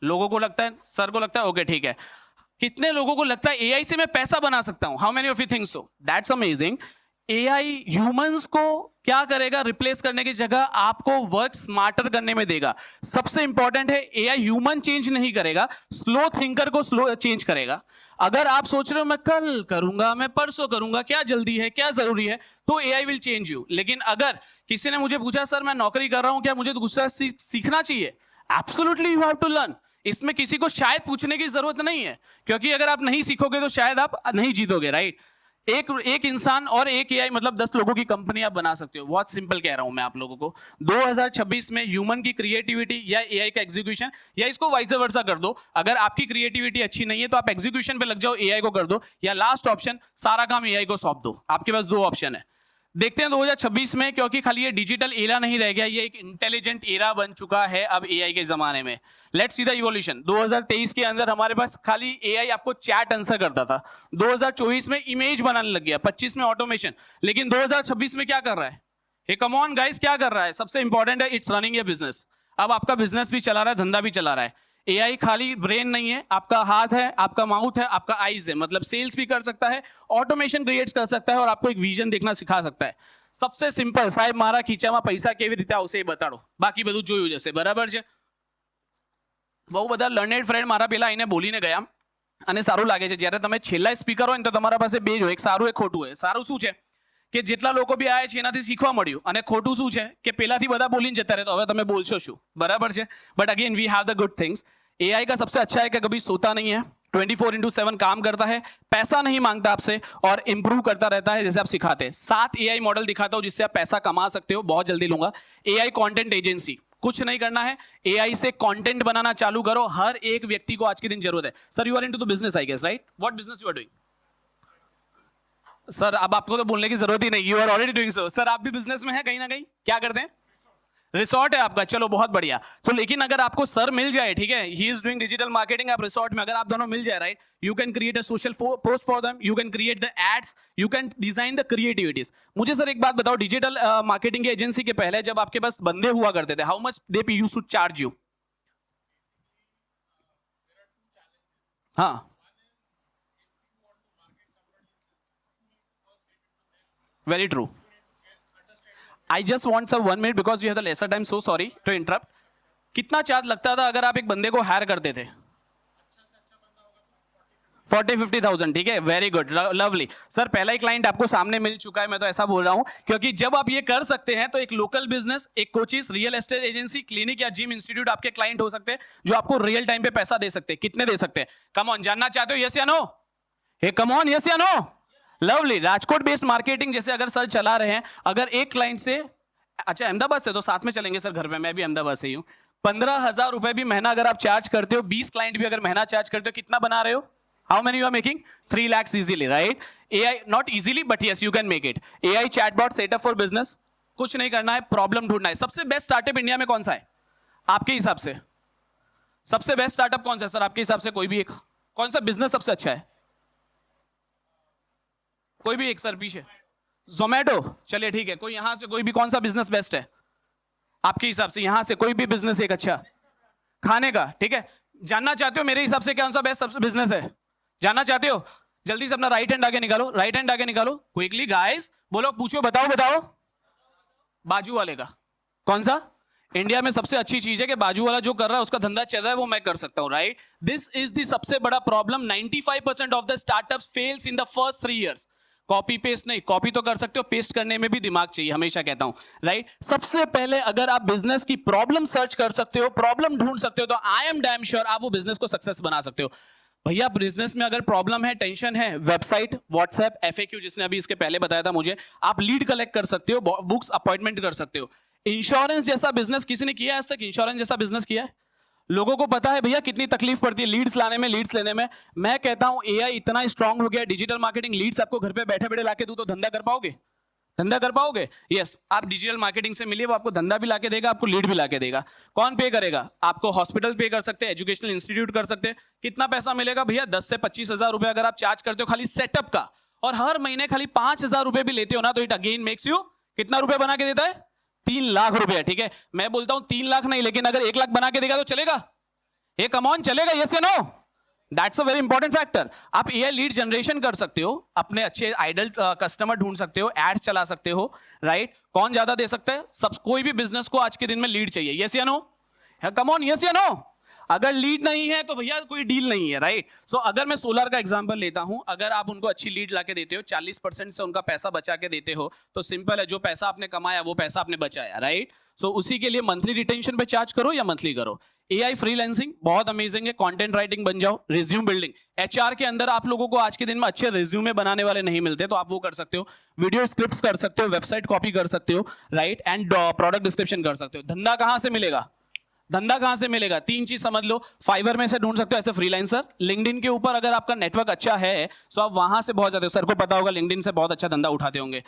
लोगों को लगता है, सर को लगता है, ओके ठीक है। कितने लोगों को लगता है AI से मैं पैसा बना सकता हूं? How many of you think so? That's amazing. AI humans को क्या करेगा? रिप्लेस करने की जगह आपको वर्क स्मार्टर करने में देगा। सबसे इंपॉर्टेंट है, AI ह्यूमन चेंज नहीं करेगा, स्लो थिंकर को स्लो चेंज करेगा। अगर आप सोच रहे हो मैं कल करूंगा, मैं परसों करूंगा, क्या जल्दी है, क्या जरूरी है, तो AI विल चेंज यू। लेकिन अगर किसी ने मुझे पूछा सर मैं नौकरी कर रहा हूं, क्या मुझे दूसरा सीखना चाहिए? Absolutely you have to learn. इसमें किसी को शायद पूछने की जरूरत नहीं है, क्योंकि अगर आप नहीं सीखोगे तो शायद आप नहीं जीतोगे, राइट? एक इंसान और एक एआई मतलब 10 लोगों की कंपनी आप बना सकते हो। बहुत सिंपल कह रहा हूं मैं आप लोगों को। 2026 में ह्यूमन की क्रिएटिविटी या एआई का एग्जीक्यूशन, या इसको वाइस वर्सा कर दो, अगर आपकी क्रिएटिविटी अच्छी नहीं है तो आप एग्जीक्यूशन पे लग जाओ, एआई को कर दो, या लास्ट ऑप्शन सारा काम एआई को सौंप दो। आपके पास 2 ऑप्शन है। देखते हैं 2026 में, क्योंकि खाली ये डिजिटल एरा नहीं रह गया, ये एक इंटेलिजेंट एरा बन चुका है अब एआई के जमाने में। Let's see the evolution. 2023 के अंदर हमारे पास खाली एआई आपको चैट आंसर करता था, 2024 में इमेज बनाने लग गया, 25 में ऑटोमेशन, लेकिन 2026 में क्या कर रहा है? हे कम ऑन गाइस, क्या कर रहा है? सबसे इंपॉर्टेंट है, इट्स रनिंग ए बिजनेस। अब आपका बिजनेस भी चला रहा है, धंधा भी चला रहा है। एआई खाली ब्रेन नहीं है, आपका हाथ है, आपका माउथ है, आपका आईज है, मतलब सेल्स भी कर सकता है, ऑटोमेशन क्रिएट कर सकता है और आपको एक विजन देखना सिखा सकता है। सबसे सिंपल, साहेब मारा खींचाમાં પૈસા કેવી રીતે આવશે એ બતાડો, બાકી બધું જોયું જશે, બરાબર છે? બહુ બધા લર્નેડ ફ્રેન્ડ મારા પેલા આઈને બોલીને ગયા અને સારું લાગે છે, જ્યારે તમે છેલ્લા સ્પીકર હોય ને તો તમારા પાસે બે જ હોય, એક સારું એક ખોટું હોય। સારું શું છે કે જેટલા લોકો બી આયા છે એનાથી શીખવા મળ્યું, અને ખોટું શું છે કે પેલાથી બધા બોલીને જતા રહે તો હવે તમે બોલશો શું, બરાબર છે? But again we have the good things. AI का सबसे अच्छा है कि कभी सोता नहीं है, 24/7 काम करता है, पैसा नहीं मांगता आपसे और इंप्रूव करता रहता है जैसे आप सिखाते हैं। 7 एआई मॉडल दिखाता हूं जिससे आप पैसा कमा सकते हो, बहुत जल्दी लूंगा। एआई कंटेंट एजेंसी, कुछ नहीं करना है, एआई से कंटेंट बनाना चालू करो। हर एक व्यक्ति को आज के दिन जरूरत है। Sir you are into the business I guess, right? What business you are doing? Sir अब आपको तो बोलने की जरूरत ही नहीं, you are already doing so. Sir आप भी बिजनेस में है कहीं ना कहीं, क्या करते हैं? रिसोर्ट है आपका, चलो बहुत बढ़िया। तो लेकिन अगर आपको सर मिल जाए, ठीक है, he is doing digital marketing, आप रिसोर्ट में, अगर आप दोनों मिल जाए, right, you can create a social post for them, you can create the ads, you can design the creativities. मुझे सर एक बात बताओ, डिजिटल मार्केटिंग की एजेंसी के पहले जब आपके पास बंदे हुआ करते थे, how much they used to charge you? हाँ, very true. I just want sir 1 minute because we have the lesser time, so sorry to interrupt. कितना चार्ज लगता था अगर आप एक बंदे को हायर करते थे? 40-50,000, ठीक है, वेरी गुड, लवली। सर पहला ही क्लाइंट आपको सामने मिल चुका है, मैं तो ऐसा बोल रहा हूं क्योंकि जब आप ये कर सकते हैं तो एक लोकल बिजनेस, एक coaches, real estate agency, clinic या जिम इंस्टीट्यूट आपके क्लाइंट हो सकते हैं जो आपको रियल टाइम पे पैसा दे सकते हैं। कितने दे सकते हैं? कम ऑन, जानना चाहते हो? यस या no? Hey come on, yes या no? Lovely. Rajkot based marketing जैसे अगर सर चला रहे हैं, अगर एक क्लाइंट से, अच्छा अहमदाबाद से, तो साथ में चलेंगे सर घर में, मैं भी अहमदाबाद से ही हूं। 15,000 रुपए भी महीना अगर आप चार्ज करते हो, 20 क्लाइंट भी अगर महीना चार्ज करते हो, कितना बना रहे हो? How many you are making? 3 lakhs easily, right? AI not easily but yes you can make it. AI chatbot setup for business, कुछ नहीं करना है, प्रॉब्लम ढूंढना है। सबसे बेस्ट स्टार्टअप इंडिया में कौन सा है आपके हिसाब से? सबसे बेस्ट स्टार्टअप कौन सा है सर आपके हिसाब से? कोई भी एक, कौन सा बिजनेस सबसे अच्छा है? कोई भी एक सर पीछे। जोमेटो, चलिए ठीक है, कोई यहां से, कोई भी, कौन सा बिजनेस बेस्ट है आपके हिसाब से? यहां से कोई भी बिजनेस एक अच्छा खाने का, ठीक है। जानना चाहते हो मेरे हिसाब से कौन सा बेस्ट बिजनेस है? जानना चाहते हो? जल्दी से अपना राइट हैंड आगे निकालो, राइट हैंड आगे निकालो क्विकली गाइस, बोलो, पूछो, बताओ बताओ। बाजू वाले का कौन सा? इंडिया में सबसे अच्छी चीज है कि बाजू वाला जो कर रहा है उसका धंधा चल रहा है, वो मैं कर सकता हूं, राइट? दिस इज द सबसे बड़ा problem. 95% of the startups fails in the first 3 years। Copy paste नहीं, कॉपी तो कर सकते हो, पेस्ट करने में भी दिमाग चाहिए, हमेशा कहता हूं, राइट। सबसे पहले अगर आप बिजनेस की प्रॉब्लम सर्च कर सकते हो, प्रॉब्लम ढूंढ सकते हो, तो आई एम डैम श्योर आप वो बिजनेस को सक्सेस बना सकते हो। भैया बिजनेस में अगर प्रॉब्लम है, टेंशन है, वेबसाइट, व्हाट्सएप, FAQ जिसने अभी इसके पहले बताया था मुझे, आप लीड कलेक्ट कर सकते हो, बुक्स अपॉइंटमेंट कर सकते हो। इंश्योरेंस जैसा बिजनेस किसी ने किया है आज तक? इंश्योरेंस जैसा बिजनेस किया है? लोगों को पता है भैया कितनी तकलीफ पड़ती है लीड्स लाने में, लीड्स लेने में। मैं कहता हूं एआई इतना स्ट्रांग हो गया, डिजिटल मार्केटिंग, लीड्स आपको घर पे बैठे बैठे लाके दूं तो धंधा कर पाओगे? धंधा कर पाओगे? यस, आप डिजिटल मार्केटिंग से मिलिए, वो आपको धंधा भी लाके देगा, आपको लीड भी लाके देगा। कौन पे करेगा? आपको हॉस्पिटल पे कर सकते हैं, एजुकेशनल इंस्टीट्यूट कर सकते हैं। कितना पैसा मिलेगा भैया? 10 से 25 हजार रुपए अगर आप चार्ज करते हो खाली सेटअप का, और हर महीने खाली 5,000 रुपए भी लेते हो ना, तो इट अगेन मेक्स यू कितना रुपए बना के देता है? 3 लाख रुपए। ठीक है, मैं बोलता हूं 3 लाख नहीं, लेकिन अगर 1 लाख बना के देगा तो चलेगा? ये कम ऑन चलेगा? यस या no? That's a very important factor. आप एआई लीड जनरेशन कर सकते हो, अपने अच्छे आइडल कस्टमर ढूंढ सकते हो, एड चला सकते हो, राइट। कौन ज्यादा दे सकता है? सब, कोई भी बिजनेस को आज के दिन में लीड चाहिए, यस या नो? कम ऑन, यस या नो? अगर लीड नहीं है तो भैया कोई डील नहीं है, राइट। सो अगर मैं सोलर का एग्जांपल लेता हूं, अगर आप उनको अच्छी लीड लाके देते हो, 40% से उनका पैसा बचा के देते हो, तो सिंपल है, जो पैसा आपने कमाया वो पैसा आपने बचाया, राइट। सो उसी के लिए मंथली रिटेंशन पे चार्ज करो या मंथली करो। एआई फ्रीलांसिंग बहुत अमेजिंग है, कंटेंट राइटिंग बन जाओ, रिज्यूम बिल्डिंग, एचआर के अंदर आप लोगों को आज के दिन में अच्छे रिज्यूमे बनाने वाले नहीं मिलते, तो आप वो कर सकते हो, वीडियो स्क्रिप्ट्स कर सकते हो, वेबसाइट कॉपी कर सकते हो, राइट, एंड प्रोडक्ट डिस्क्रिप्शन कर सकते हो। धंधा कहां से मिलेगा? धंधा कहां से मिलेगा? 3 चीज समझ लो, फाइवर में से ढूंढ सकते हो ऐसे फ्रीलांसर, लिंक्डइन के ऊपर अगर आपका नेटवर्क अच्छा है तो आप वहां से बहुत ज्यादा, सर को पता होगा लिंक्डइन से बहुत अच्छा धंधा उठाते होंगे।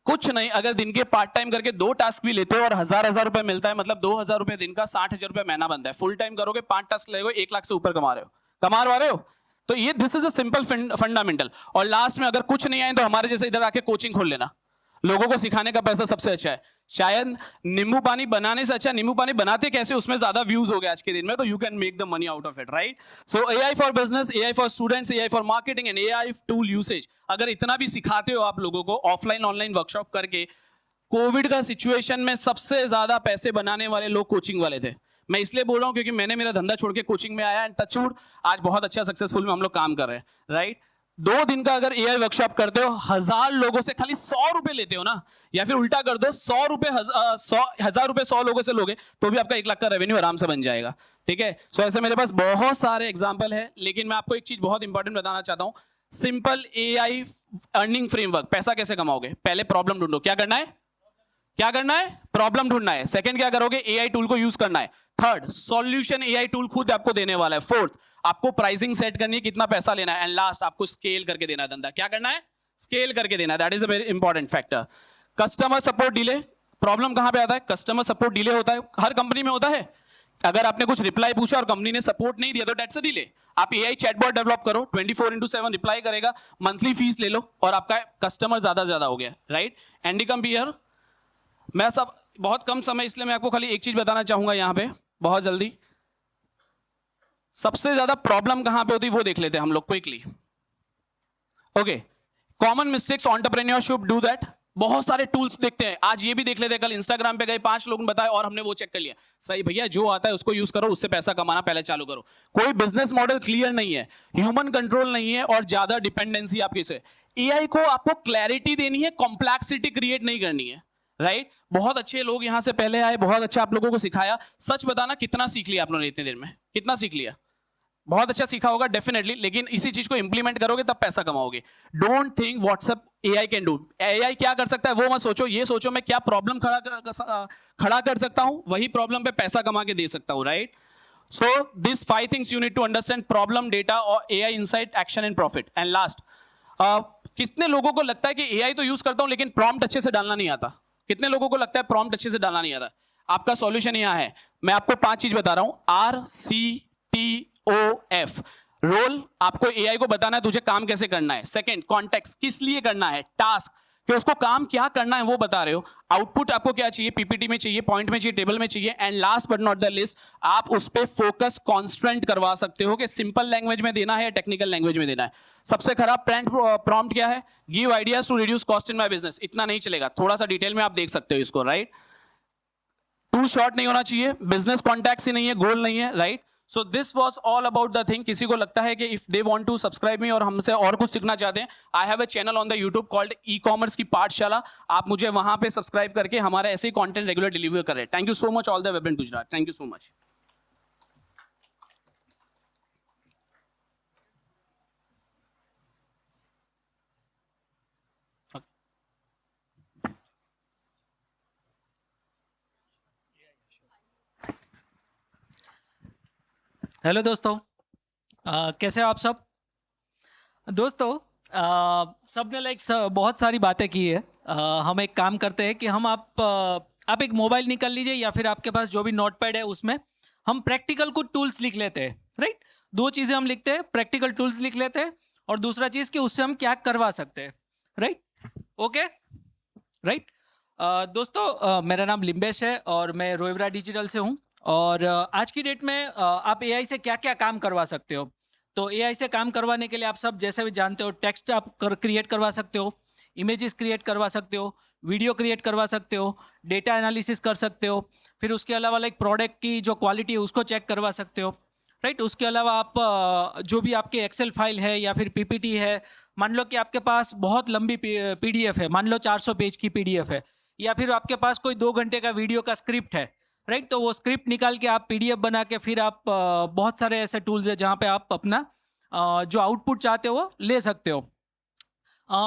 कुछ नहीं, अगर दिन के पार्ट टाइम करके 2 टास्क भी लेते हो और 1,000 रुपए मिलता है, मतलब 2,000 रुपए दिन का, 60,000 रुपए महीना बनता है। फुल टाइम करोगे 5 टास्क लगेगा, 1 लाख से ऊपर कमा रहे हो। तो ये this is a simple fundamental. और लास्ट में अगर कुछ नहीं आए तो हमारे जैसे इधर आके कोचिंग खोल लेना, लोगों को सिखाने का पैसा सबसे अच्छा है। शायद नींबू पानी बनाने से अच्छा नींबू पानी बनाते कैसे उसमें ज्यादा व्यूज हो गए आज के दिन में, तो you can make the money out of it, right. So AI for business, AI for students, AI for marketing and AI tool usage, अगर इतना भी सिखाते हो आप लोगों को ऑफलाइन ऑनलाइन वर्कशॉप करके, कोविड का सिचुएशन में सबसे ज्यादा पैसे बनाने वाले लोग कोचिंग वाले थे। मैं इसलिए बोल रहा हूं क्योंकि मैंने मेरा धंधा छोड़ के कोचिंग में आया, एंड टचवुड आज बहुत अच्छा सक्सेसफुल में हम लोग काम कर रहे हैं, राइट। 2 दिन का अगर एआई वर्कशॉप करते हो, 1000 लोगों से खाली 100 रुपए लेते हो ना, या फिर उल्टा कर दो, 100 रुपए 1000 रुपए 100 लोगों से लोगे तो भी आपका 1 लाख का रेवेन्यू आराम से बन जाएगा, ठीक है। सो ऐसे मेरे पास बहुत सारे एग्जांपल है, लेकिन मैं आपको एक चीज बहुत इंपॉर्टेंट बताना चाहता हूं। Simple AI earning framework. पैसा कैसे कमाओगे? पहले प्रॉब्लम ढूंढो। क्या करना है? प्रॉब्लम ढूंढना है। सेकंड क्या करोगे? एआई टूल को यूज करना है। थर्ड, सॉल्यूशन एआई टूल खुद आपको देने वाला है। फोर्थ, आपको प्राइसिंग सेट करनी है, कितना पैसा लेना है। एंड लास्ट, आपको स्केल करके देना है धंधा। क्या करना है? स्केल करके देना है। That is a very important factor. Customer support delay, problem कहां पे आता है? कस्टमर सपोर्ट डिले होता है, हर कंपनी में होता है। अगर आपने कुछ रिप्लाई पूछा और कंपनी ने सपोर्ट नहीं दिया तो दैट्स अ डिले। आप एआई चैटबॉट डेवलप करो, 24/7 रिप्लाई करेगा, मंथली फीस ले लो और आपका कस्टमर ज्यादा हो गया, राइट। Andy come here. मैं सब बहुत कम समय, इसलिए मैं आपको खाली एक चीज बताना चाहूंगा यहां पे बहुत जल्दी। सबसे ज्यादा प्रॉब्लम कहां पे होती है वो देख लेते हैं हम लोग quickly. Okay, common mistakes entrepreneur should do that. बहुत सारे टूल्स देखते हैं, आज ये भी देख लेते हैं, कल इंस्टाग्राम पे गए 5 लोगों ने बताया और हमने वो चेक कर लिया। सही भैया, जो आता है उसको यूज करो, उससे पैसा कमाना पहले चालू करो। कोई बिजनेस मॉडल क्लियर नहीं है, ह्यूमन कंट्रोल नहीं है और ज्यादा डिपेंडेंसी आपकी से। एआई को आपको क्लैरिटी देनी है, कॉम्प्लेक्सिटी क्रिएट नहीं करनी है, राइट। बहुत अच्छे लोग यहां से पहले आए, बहुत अच्छा आप लोगों को सिखाया। सच बताना, कितना सीख लिया आप लोगों ने इतनी देर में? कितना सीख लिया? बहुत अच्छा सीखा होगा डेफिनेटली, लेकिन इसी चीज को इंप्लीमेंट करोगे तब पैसा कमाओगे। Don't think WhatsApp AI can do. AI क्या कर सकता है वो मत सोचो, ये सोचो मैं क्या प्रॉब्लम खड़ा कर सकता हूं, वही प्रॉब्लम पे पैसा कमा के दे सकता हूं, right. So this 5 things you need to understand: problem, data और AI insight, action and profit. And last, कितने लोगों को लगता है कि एआई तो यूज करता हूं लेकिन प्रॉम्प्ट अच्छे से डालना नहीं आता? कितने लोगों को लगता है प्रॉम्प्ट अच्छे से डालना नहीं आता? आपका सॉल्यूशन यहां है, मैं आपको 5 चीज बता रहा हूं। RCTOF। रोल, आपको एआई को बताना है तुझे काम कैसे करना है। सेकंड, कॉन्टेक्स्ट, किस लिए करना है। टास्क, कि उसको काम क्या करना है वो बता रहे हो। आउटपुट आपको क्या चाहिए, पीपीटी में चाहिए, पॉइंट में चाहिए, टेबल में चाहिए। And last but not the list, आप उस पर फोकस कॉन्स्टेंट करवा सकते हो कि सिंपल लैंग्वेज में देना है या टेक्निकल लैंग्वेज में देना है। सबसे खराब प्रॉम्प्ट क्या है? Give ideas to reduce cost in my business. इतना नहीं चलेगा, थोड़ा सा डिटेल में आप देख सकते हो इसको, राइट। टू शॉर्ट नहीं होना चाहिए, बिजनेस कॉन्टैक्ट ही नहीं है, गोल नहीं है, right. So this was all about the thing. किसी को लगता है कि if they want to subscribe me और हमसे और कुछ सीखना चाहते हैं, I have a channel on the YouTube called e commerce की पाठशाला. आप मुझे वहां पे सब्सक्राइब करके हमारे ऐसे कंटेंट रेगुलर डिलीवर करें. Thank you so much all the vibrant Gujarat. Thank you so much. Hello दोस्तों, कैसे हो आप सब? दोस्तों, सब ने बहुत सारी बातें की है. हम एक काम करते हैं कि आप एक मोबाइल निकाल लीजिए या फिर आपके पास जो भी नोटपैड है उसमें हम प्रैक्टिकल कुछ टूल्स लिख लेते हैं. राइट, दो चीज़ें हम लिखते हैं, प्रैक्टिकल टूल्स लिख लेते हैं और दूसरा चीज़ कि उससे हम क्या करवा सकते हैं. Right, okay, right. दोस्तों, मेरा नाम लिम्बेश है और मैं रोएवरा डिजिटल से हूँ. और आज की डेट में आप एआई से क्या क्या काम करवा सकते हो. तो एआई से काम करवाने के लिए आप सब जैसे भी जानते हो, टेक्स्ट आप क्रिएट करवा सकते हो, इमेजेस क्रिएट करवा सकते हो, वीडियो क्रिएट करवा सकते हो, डेटा एनालिसिस कर सकते हो. फिर उसके अलावा प्रोडक्ट की जो क्वालिटी है उसको चेक करवा सकते हो. राइट, उसके अलावा आप जो भी आपके एक्सेल फाइल है या फिर पीपीटी है, मान लो कि आपके पास बहुत लंबी पीडीएफ है, मान लो 400 पेज की पीडीएफ है, या फिर आपके पास कोई 2 घंटे का वीडियो का स्क्रिप्ट है. राइट, तो वो स्क्रिप्ट निकाल के आप पीडीएफ बना के फिर आप बहुत सारे ऐसे टूल्स है जहाँ पे आप अपना जो आउटपुट चाहते हो वो ले सकते हो.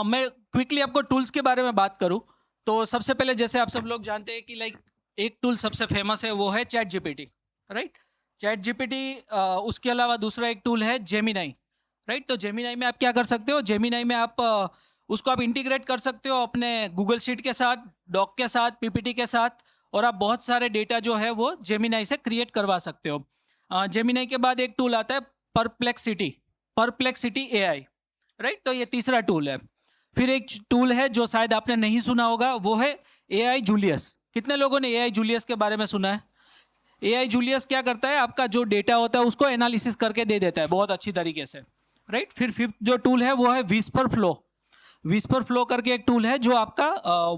मैं क्विकली आपको टूल्स के बारे में बात करूँ तो सबसे पहले जैसे आप सब लोग जानते हैं कि एक टूल सबसे फेमस है, वो है chat GPT. Right, chat GPT. उसके अलावा दूसरा एक टूल है जेमिनाई. राइट, तो जेमिनाई में आप क्या कर सकते हो, जेमिनाई में आप उसको आप इंटीग्रेट कर सकते हो अपने गूगल शीट के साथ, डॉक के साथ, पीपीटी के साथ, और आप बहुत सारे डेटा जो है वो जेमिनाई से क्रिएट करवा सकते हो. जेमिनाई के बाद एक टूल आता है परप्लेक्सिटी एआई. राइट, तो ये तीसरा टूल है. फिर एक टूल है जो शायद आपने नहीं सुना होगा, वो है एआई जूलियस. कितने लोगों ने एआई जूलियस के बारे में सुना है? एआई जूलियस क्या करता है, आपका जो डेटा होता है उसको एनालिसिस करके दे देता है बहुत अच्छी तरीके से. राइट, फिर फिफ्थ जो टूल है वो है विस्पर फ्लो करके एक टूल है जो आपका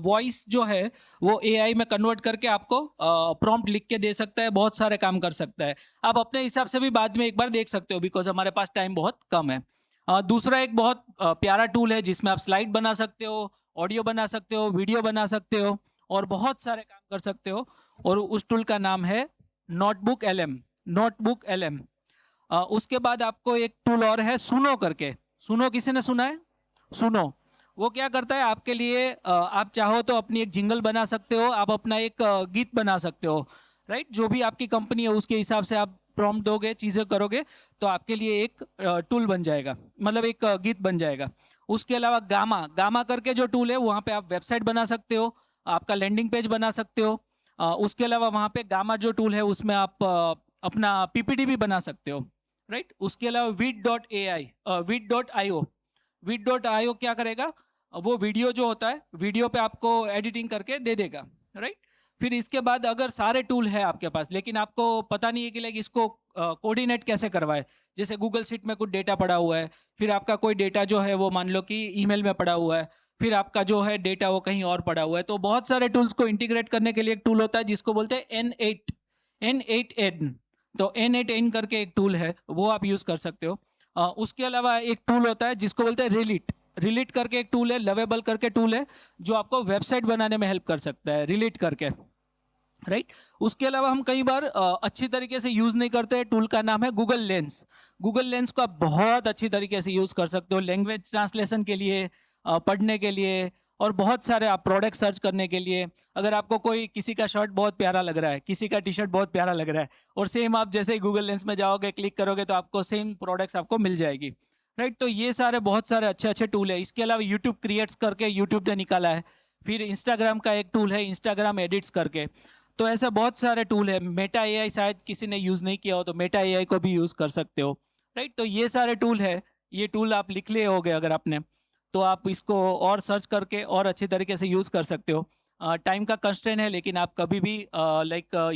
वॉइस जो है वो एआई में कन्वर्ट करके आपको प्रॉम्प्ट लिख के दे सकता है, बहुत सारे काम कर सकता है. आप अपने हिसाब से भी बाद में एक बार देख सकते हो, बिकॉज हमारे पास टाइम बहुत कम है. दूसरा एक बहुत प्यारा टूल है जिसमें आप स्लाइड बना सकते हो, ऑडियो बना सकते हो, वीडियो बना सकते हो और बहुत सारे काम कर सकते हो. और उस टूल का नाम है नोटबुक एलएम. उसके बाद आपको एक टूल और है सुनो करके. सुनो, किसी ने सुना है? सुनो, वो क्या करता है आपके लिए, आप चाहो तो अपनी एक जिंगल बना सकते हो, आप अपना एक गीत बना सकते हो. राइट, जो भी आपकी कंपनी है उसके हिसाब से आप प्रॉम्प्ट दोगे, चीज़ें करोगे तो आपके लिए एक टूल बन जाएगा, मतलब एक गीत बन जाएगा. उसके अलावा गामा करके जो टूल है वहाँ पे आप वेबसाइट बना सकते हो, आपका लैंडिंग पेज बना सकते हो. उसके अलावा वहाँ पे गामा जो टूल है उसमें आप अपना पीपीटी भी बना सकते हो. राइट, उसके अलावा vid.io क्या करेगा, वो वीडियो जो होता है, वीडियो पे आपको एडिटिंग करके दे देगा. राइट, फिर इसके बाद अगर सारे टूल है आपके पास लेकिन आपको पता नहीं है कि इसको कोऑर्डिनेट कैसे करवाए, जैसे गूगल शीट में कुछ डेटा पड़ा हुआ है, फिर आपका कोई डेटा जो है वो मान लो कि ईमेल में पड़ा हुआ है, फिर आपका जो है डेटा वो कहीं और पड़ा हुआ है, तो बहुत सारे टूल्स को इंटीग्रेट करने के लिए एक टूल होता है जिसको बोलते हैं N8N. तो N8N करके एक टूल है, वो आप यूज़ कर सकते हो. उसके अलावा एक टूल होता है जिसको बोलते हैं रिलीट करके एक टूल है, लवेबल करके टूल है जो आपको वेबसाइट बनाने में हेल्प कर सकता है, रिलीट करके. राइट, उसके अलावा हम कई बार अच्छी तरीके से यूज़ नहीं करते, टूल का नाम है गूगल लेंस. गूगल लेंस को आप बहुत अच्छी तरीके से यूज़ कर सकते हो लैंग्वेज ट्रांसलेशन के लिए, पढ़ने के लिए, और बहुत सारे आप प्रोडक्ट सर्च करने के लिए. अगर आपको किसी का शर्ट बहुत प्यारा लग रहा है, किसी का टी शर्ट बहुत प्यारा लग रहा है, और सेम आप जैसे ही गूगल लेंस में जाओगे, क्लिक करोगे तो आपको सेम प्रोडक्ट्स आपको मिल जाएगी. राइट, तो ये सारे बहुत सारे अच्छे टूल है. इसके अलावा यूट्यूब क्रिएट्स करके यूट्यूब ने निकाला है. फिर इंस्टाग्राम का एक टूल है, इंस्टाग्राम एडिट्स करके. तो ऐसे बहुत सारे टूल है. मेटा एआई शायद किसी ने यूज़ नहीं किया हो तो मेटा एआई को भी यूज़ कर सकते हो. राइट, तो ये सारे टूल है. ये टूल आप लिख लिए होगे अगर आपने, तो आप इसको और सर्च करके और अच्छी तरीके से यूज़ कर सकते हो. टाइम का कंस्ट्रेंट है लेकिन आप कभी भी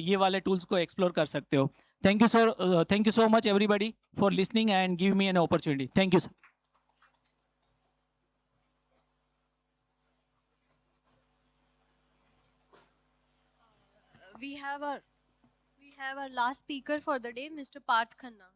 ये वाले टूल्स को एक्सप्लोर कर सकते हो. Thank you so much everybody for listening and give me an opportunity. Thank you sir. We have We have our last speaker for the day, Mr. Parth Khanna.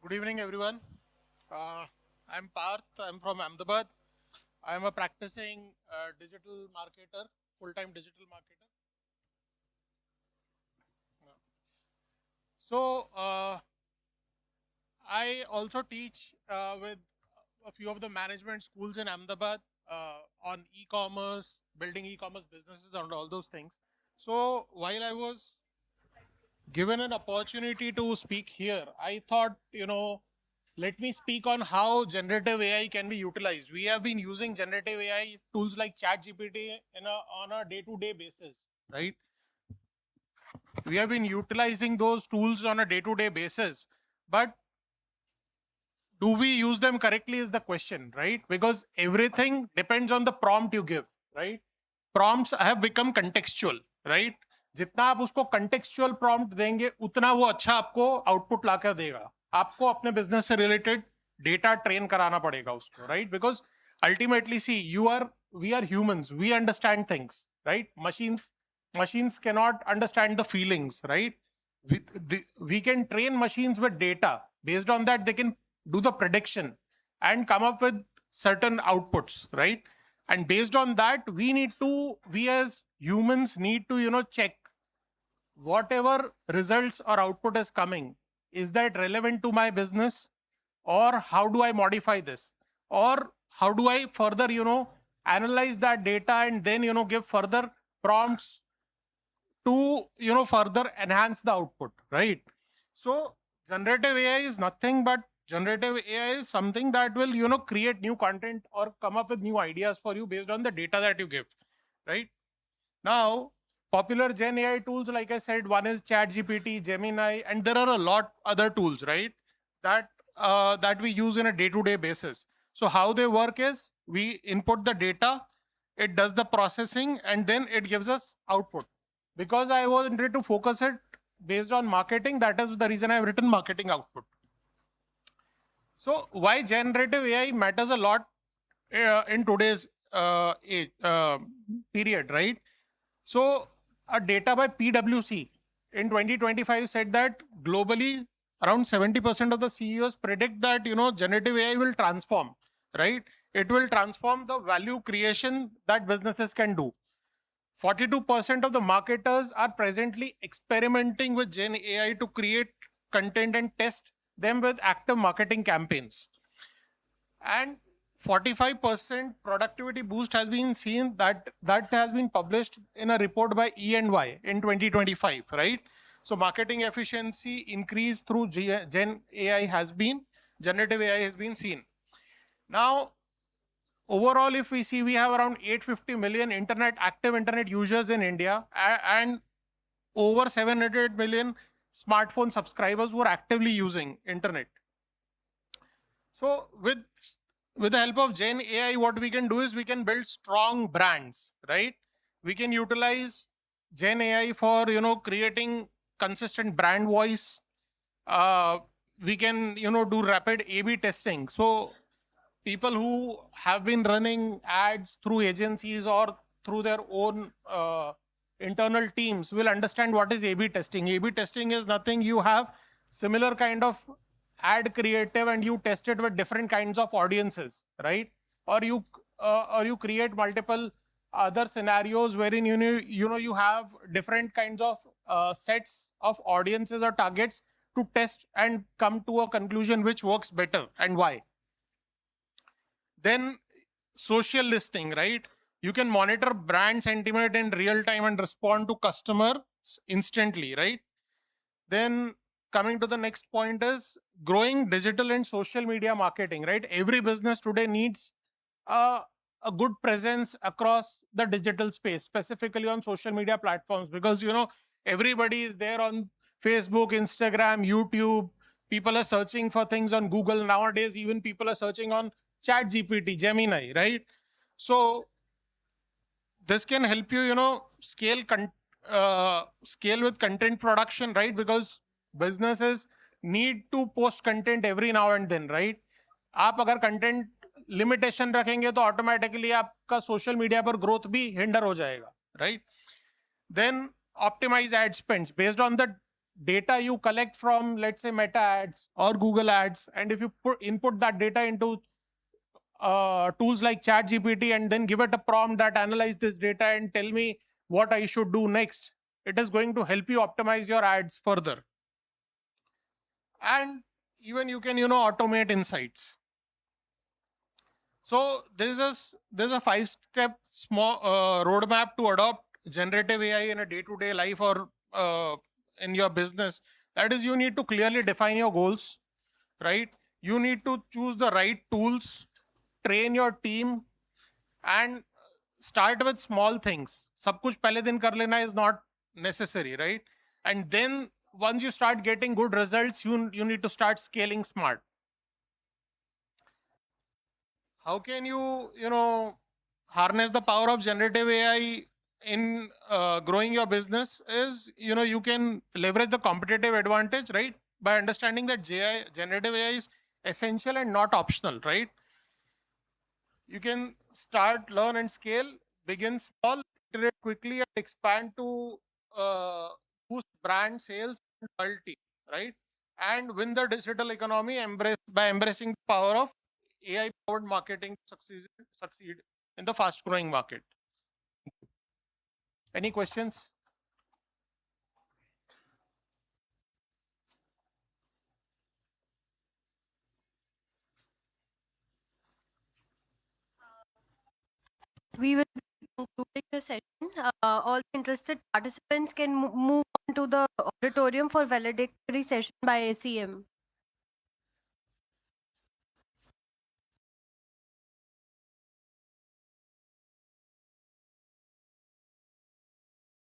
Good evening, everyone. I'm Parth. I'm from Ahmedabad. I'm a practicing digital marketer, full-time digital marketer. So I also teach with a few of the management schools in Ahmedabad on e-commerce, building e-commerce businesses and all those things. So while I was given an opportunity to speak here, I thought, let me speak on how generative AI can be utilized. We have been using generative AI tools like ChatGPT on a day-to-day basis, right? We have been utilizing those tools on a day-to-day basis, but do we use them correctly is the question, right? Because everything depends on the prompt you give, right? Prompts have become contextual, right? जितना आप उसको contextual prompt देंगे उतना वो अच्छा आपको output लाकर देगा. आपको अपने business से related data train कराना पड़ेगा उसको, right? Because ultimately, see, we are humans, we understand things, right? Machines cannot understand the feelings, right? We can train machines with data. Based on that, they can do the prediction and come up with certain outputs, right? And based on that, we as humans need to, check whatever results or output is coming. Is that relevant to my business? Or how do I modify this? Or how do I further, analyze that data and then, give further prompts to, further enhance the output, right? So generative AI is nothing but generative AI is something that will, create new content or come up with new ideas for you based on the data that you give, right? Now, popular Gen AI tools, like I said, one is ChatGPT, Gemini, and there are a lot other tools, right? That we use in a day-to-day basis. So how they work is we input the data, it does the processing, and then it gives us output. Because I wanted to focus it based on marketing, that is the reason I've written marketing output. So why generative AI matters a lot in today's period, right? So a data by PwC in 2025 said that globally around 70% of the CEOs predict that generative AI will transform, right? It will transform the value creation that businesses can do. 42% of the marketers are presently experimenting with Gen AI to create content and test them with active marketing campaigns. And 45% productivity boost has been seen that has been published in a report by E&Y in 2025, right? So marketing efficiency increase through generative AI has been seen. Now, overall, if we see, we have around 850 million active internet users in India and over 700 million smartphone subscribers who are actively using internet. So with the help of Gen AI, what we can do is we can build strong brands, right? We can utilize Gen AI for, creating consistent brand voice. We can, do rapid A/B testing. So people who have been running ads through agencies or through their own internal teams will understand what is A/B testing. A/B testing is nothing. You have similar kind of ad creative and you test it with different kinds of audiences, right? Or you create multiple other scenarios wherein you have different kinds of sets of audiences or targets to test and come to a conclusion which works better and why. Then social listening, right? You can monitor brand sentiment in real time and respond to customers instantly, right? Then coming to the next point is growing digital and social media marketing, right? Every business today needs a good presence across the digital space, specifically on social media platforms, because everybody is there on Facebook, Instagram, YouTube. People are searching for things on Google nowadays. Even people are searching on ChatGPT, Gemini, right? So this can help you, scale with content production, right? Because businesses need to post content every now and then, right? आप अगर content limitation रखेंगे तो automatically आपका social media पर growth भी hinder हो जाएगा, right? Then optimize ad spends based on the data you collect from, let's say, Meta ads or Google ads, and if you input that data into tools like ChatGPT and then give it a prompt that analyze this data and tell me what I should do next, it is going to help you optimize your ads further. And even you can, automate insights. So there's a 5-step small roadmap to adopt generative AI in a day-to-day life or in your business. That is, you need to clearly define your goals, right? You need to choose the right tools, train your team, and start with small things. Sab kuch pehle din kar lena is not necessary, right? And then once you start getting good results, you need to start scaling smart. How can you, harness the power of generative AI in growing your business is, you can leverage the competitive advantage, right? By understanding that generative AI is essential and not optional, right? You can start, learn and scale, begin small, iterate quickly and expand to boost brand sales and loyalty, right? And win the digital economy by embracing the power of AI-powered marketing to succeed in the fast-growing market. Any questions? We will be concluding the session. All interested participants can move on to the auditorium for valedictory session by ACM.